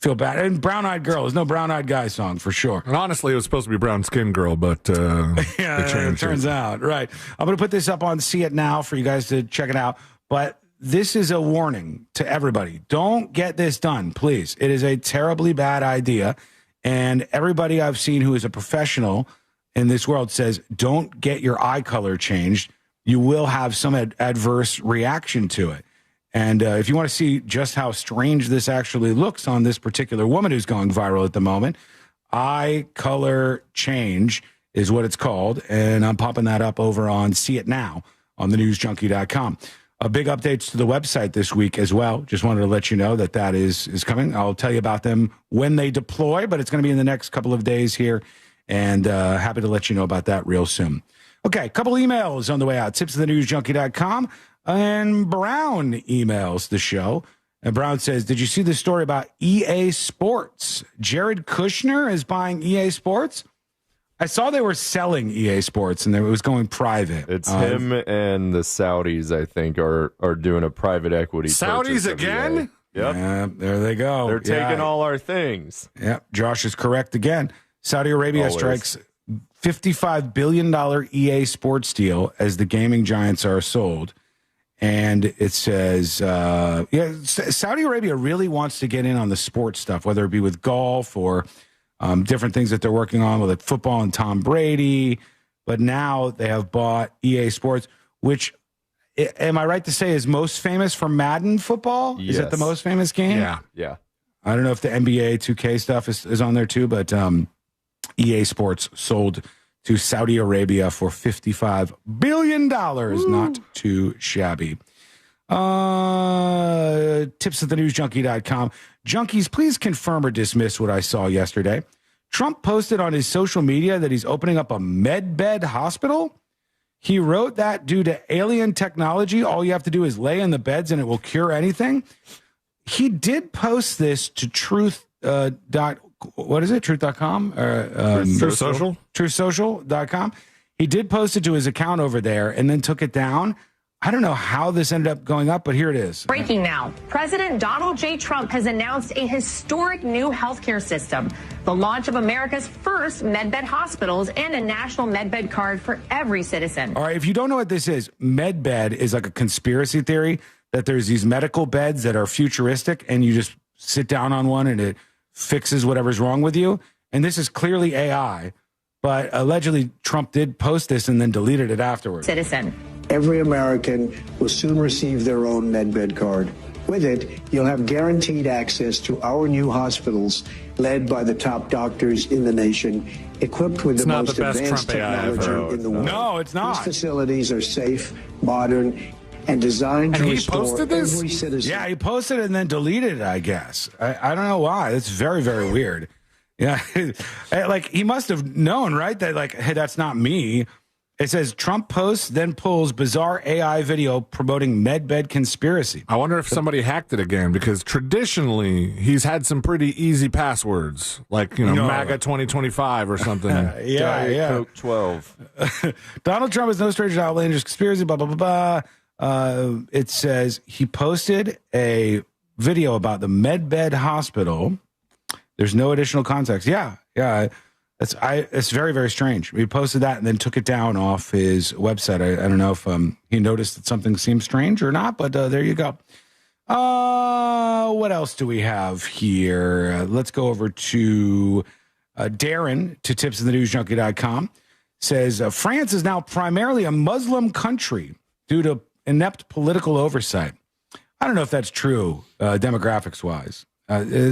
And Brown-Eyed Girl. There's no Brown-Eyed Guy song for sure. And honestly, it was supposed to be Brown Skin Girl, but it turns out. Right. I'm going to put this up on See It Now for you guys to check it out. But this is a warning to everybody. Don't get this done, please. It is a terribly bad idea. And everybody I've seen who is a professional in this world says, don't get your eye color changed. You will have some adverse reaction to it. And if you want to see just how strange this actually looks on this particular woman who's going viral at the moment, eye color change is what it's called. And I'm popping that up over on See It Now on thenewsjunkie.com. Big updates to the website this week as well. Just wanted to let you know that is coming. I'll tell you about them when they deploy, but it's going to be in the next couple of days here. And happy to let you know about that real soon. Okay, a couple emails on the way out. Tips@thenewsjunkie.com. And Brown emails the show. And Brown says, did you see the story about EA Sports? Jared Kushner is buying EA Sports? I saw they were selling EA Sports and it was going private. It's him and the Saudis, I think, are doing a private equity. Saudis again? Yep. Yeah, there they go. They're taking all our things. Yep. Josh is correct again. Saudi Arabia strikes $55 billion EA Sports deal as the gaming giants are sold. And it says, Saudi Arabia really wants to get in on the sports stuff, whether it be with golf or different things that they're working on with like football and Tom Brady. But now they have bought EA Sports, which, am I right to say, is most famous for Madden football? Yes. Is it the most famous game? Yeah. I don't know if the NBA 2K stuff is on there too, but EA Sports sold to Saudi Arabia for $55 billion. Not too shabby. Tips@thenewsjunkie.com. Junkies, please confirm or dismiss what I saw yesterday. Trump posted on his social media that he's opening up a med bed hospital. He wrote that due to alien technology, all you have to do is lay in the beds and it will cure anything. He did post this to truth.com or truthsocial.com. He did post it to his account over there and then took it down. I don't know how this ended up going up, but here it is. Breaking now. President Donald J. Trump has announced a historic new healthcare system, the launch of America's first medbed hospitals and a national medbed card for every citizen. All right, if you don't know what this is, medbed is like a conspiracy theory that there's these medical beds that are futuristic and you just sit down on one and it fixes whatever's wrong with you. And this is clearly AI, but allegedly Trump did post this and then deleted it afterwards. Citizen. Every American will soon receive their own MedBed card. With it, you'll have guaranteed access to our new hospitals led by the top doctors in the nation, equipped with the most advanced technology in the world. No, it's not. These facilities are safe, modern, and designed to restore every citizen. Yeah, he posted it and then deleted it, I guess. I don't know why. It's very, very weird. Yeah, like he must have known, right? That like, hey, that's not me. It says Trump posts, then pulls bizarre AI video promoting medbed conspiracy. I wonder if somebody hacked it again, because traditionally he's had some pretty easy passwords, like, MAGA 2025 or something. Yeah. Coke 12. Donald Trump is no stranger to outlandish conspiracy, blah, blah, blah, blah. It says he posted a video about the medbed hospital. There's no additional context. Yeah. It's very, very strange. He posted that and then took it down off his website. I don't know if he noticed that something seemed strange or not, but there you go. What else do we have here? Let's go over to Darren to tips@thenewsjunkie.com. Says France is now primarily a Muslim country due to inept political oversight. I don't know if that's true demographics wise.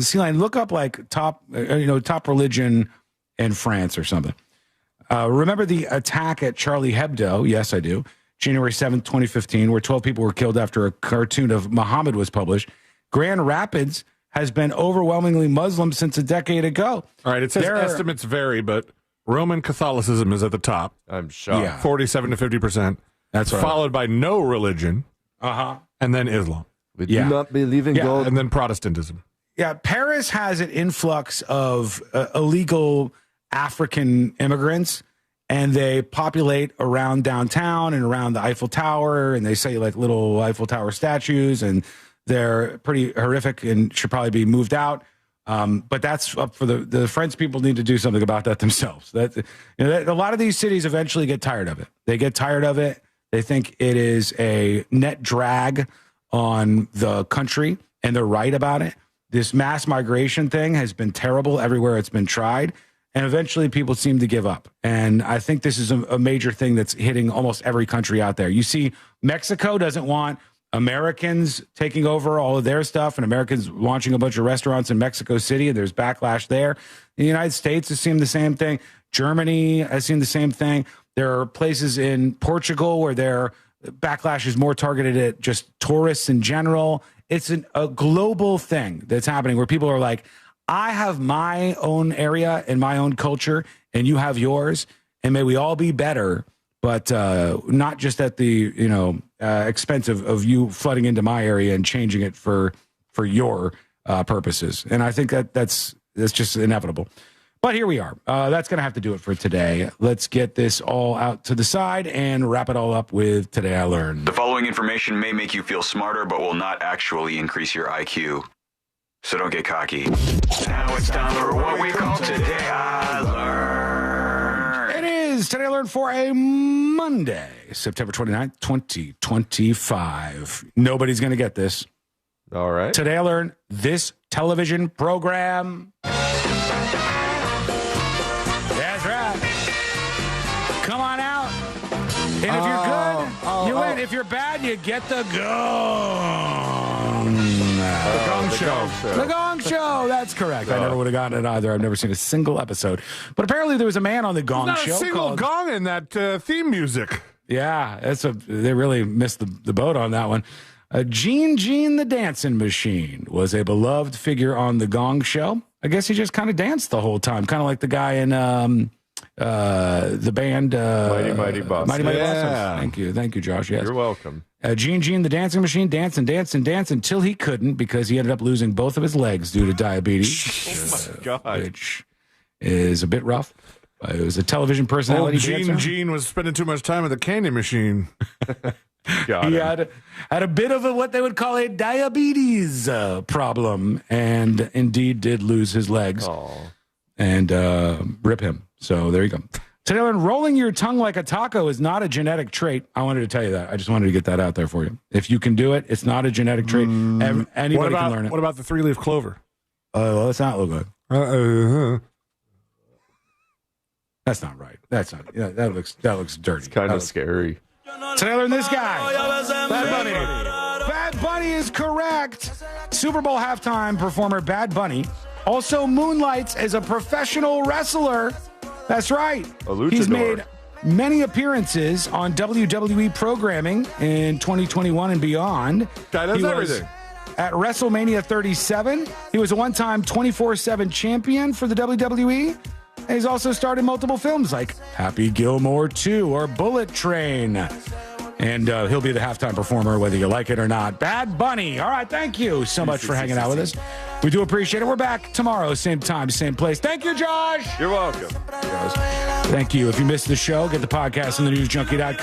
Celine, look up like top religion in France or something. Remember the attack at Charlie Hebdo? Yes, I do. January 7th, 2015, where 12 people were killed after a cartoon of Muhammad was published. Grand Rapids has been overwhelmingly Muslim since a decade ago. All right, it says estimates vary, but Roman Catholicism is at the top. I'm shocked. Yeah. 47 to 50%. That's right. Followed by no religion. And then Islam. We do not believe in God. And then Protestantism. Yeah, Paris has an influx of illegal African immigrants, and they populate around downtown and around the Eiffel Tower, and they say like little Eiffel Tower statues, and they're pretty horrific and should probably be moved out. But that's up for the French people need to do something about that themselves. A lot of these cities eventually get tired of it. They get tired of it. They think it is a net drag on the country, and they're right about it. This mass migration thing has been terrible everywhere it's been tried. And eventually people seem to give up. And I think this is a major thing that's hitting almost every country out there. You see, Mexico doesn't want Americans taking over all of their stuff, and Americans launching a bunch of restaurants in Mexico City, and there's backlash there. The United States has seen the same thing. Germany has seen the same thing. There are places in Portugal where their backlash is more targeted at just tourists in general. It's a global thing that's happening where people are like, I have my own area and my own culture, and you have yours, and may we all be better, but not just at the expense of you flooding into my area and changing it for your purposes. And I think that's just inevitable. But here we are. That's going to have to do it for today. Let's get this all out to the side and wrap it all up with Today I Learned. The following information may make you feel smarter, but will not actually increase your IQ. So don't get cocky. Now it's time for what we call Today I Learned. It is Today I Learned for a Monday, September 29th, 2025. Nobody's going to get this. All right. Today I Learned this television program. That's right. Come on out. And if you're good, you win. If you're bad, you get the gong. The Gong Show. The Gong Show. That's correct. I never would have gotten it either. I've never seen a single episode. But apparently there was a man on the Gong Show. There's not a single gong in that theme music. Yeah, they really missed the boat on that one. Gene the Dancing Machine was a beloved figure on the Gong Show. I guess he just kind of danced the whole time, kind of like the guy in the band Mighty Boss. Mighty Boss. Thank you, Josh. Yes, you're welcome. Gene the Dancing Machine danced until he couldn't because he ended up losing both of his legs due to diabetes. Oh my God, which is a bit rough. It was a television personality. Gene was spending too much time at the candy machine. He had a bit of what they would call a diabetes problem, and indeed did lose his legs and rip him. So there you go. Today, rolling your tongue like a taco is not a genetic trait. I wanted to tell you that. I just wanted to get that out there for you. If you can do it, it's not a genetic trait. Anybody can learn it. What about the 3-leaf clover? Well, that's not look good. That's not right. That's not. Yeah, that looks dirty. It's kind of scary. Today I learned this guy. Bad Bunny. Bad Bunny is correct. Super Bowl halftime performer Bad Bunny also moonlights as a professional wrestler. That's right. A luchador. He's made many appearances on WWE programming in 2021 and beyond. Guy does everything. At WrestleMania 37, he was a one-time 24/7 champion for the WWE. And he's also starred in multiple films like Happy Gilmore 2 or Bullet Train. And he'll be the halftime performer whether you like it or not. Bad Bunny. All right, thank you so much for hanging out with us. We do appreciate it. We're back tomorrow, same time, same place. Thank you, Josh. You're welcome. Thank you. If you missed the show, get the podcast on thenewsjunkie.com.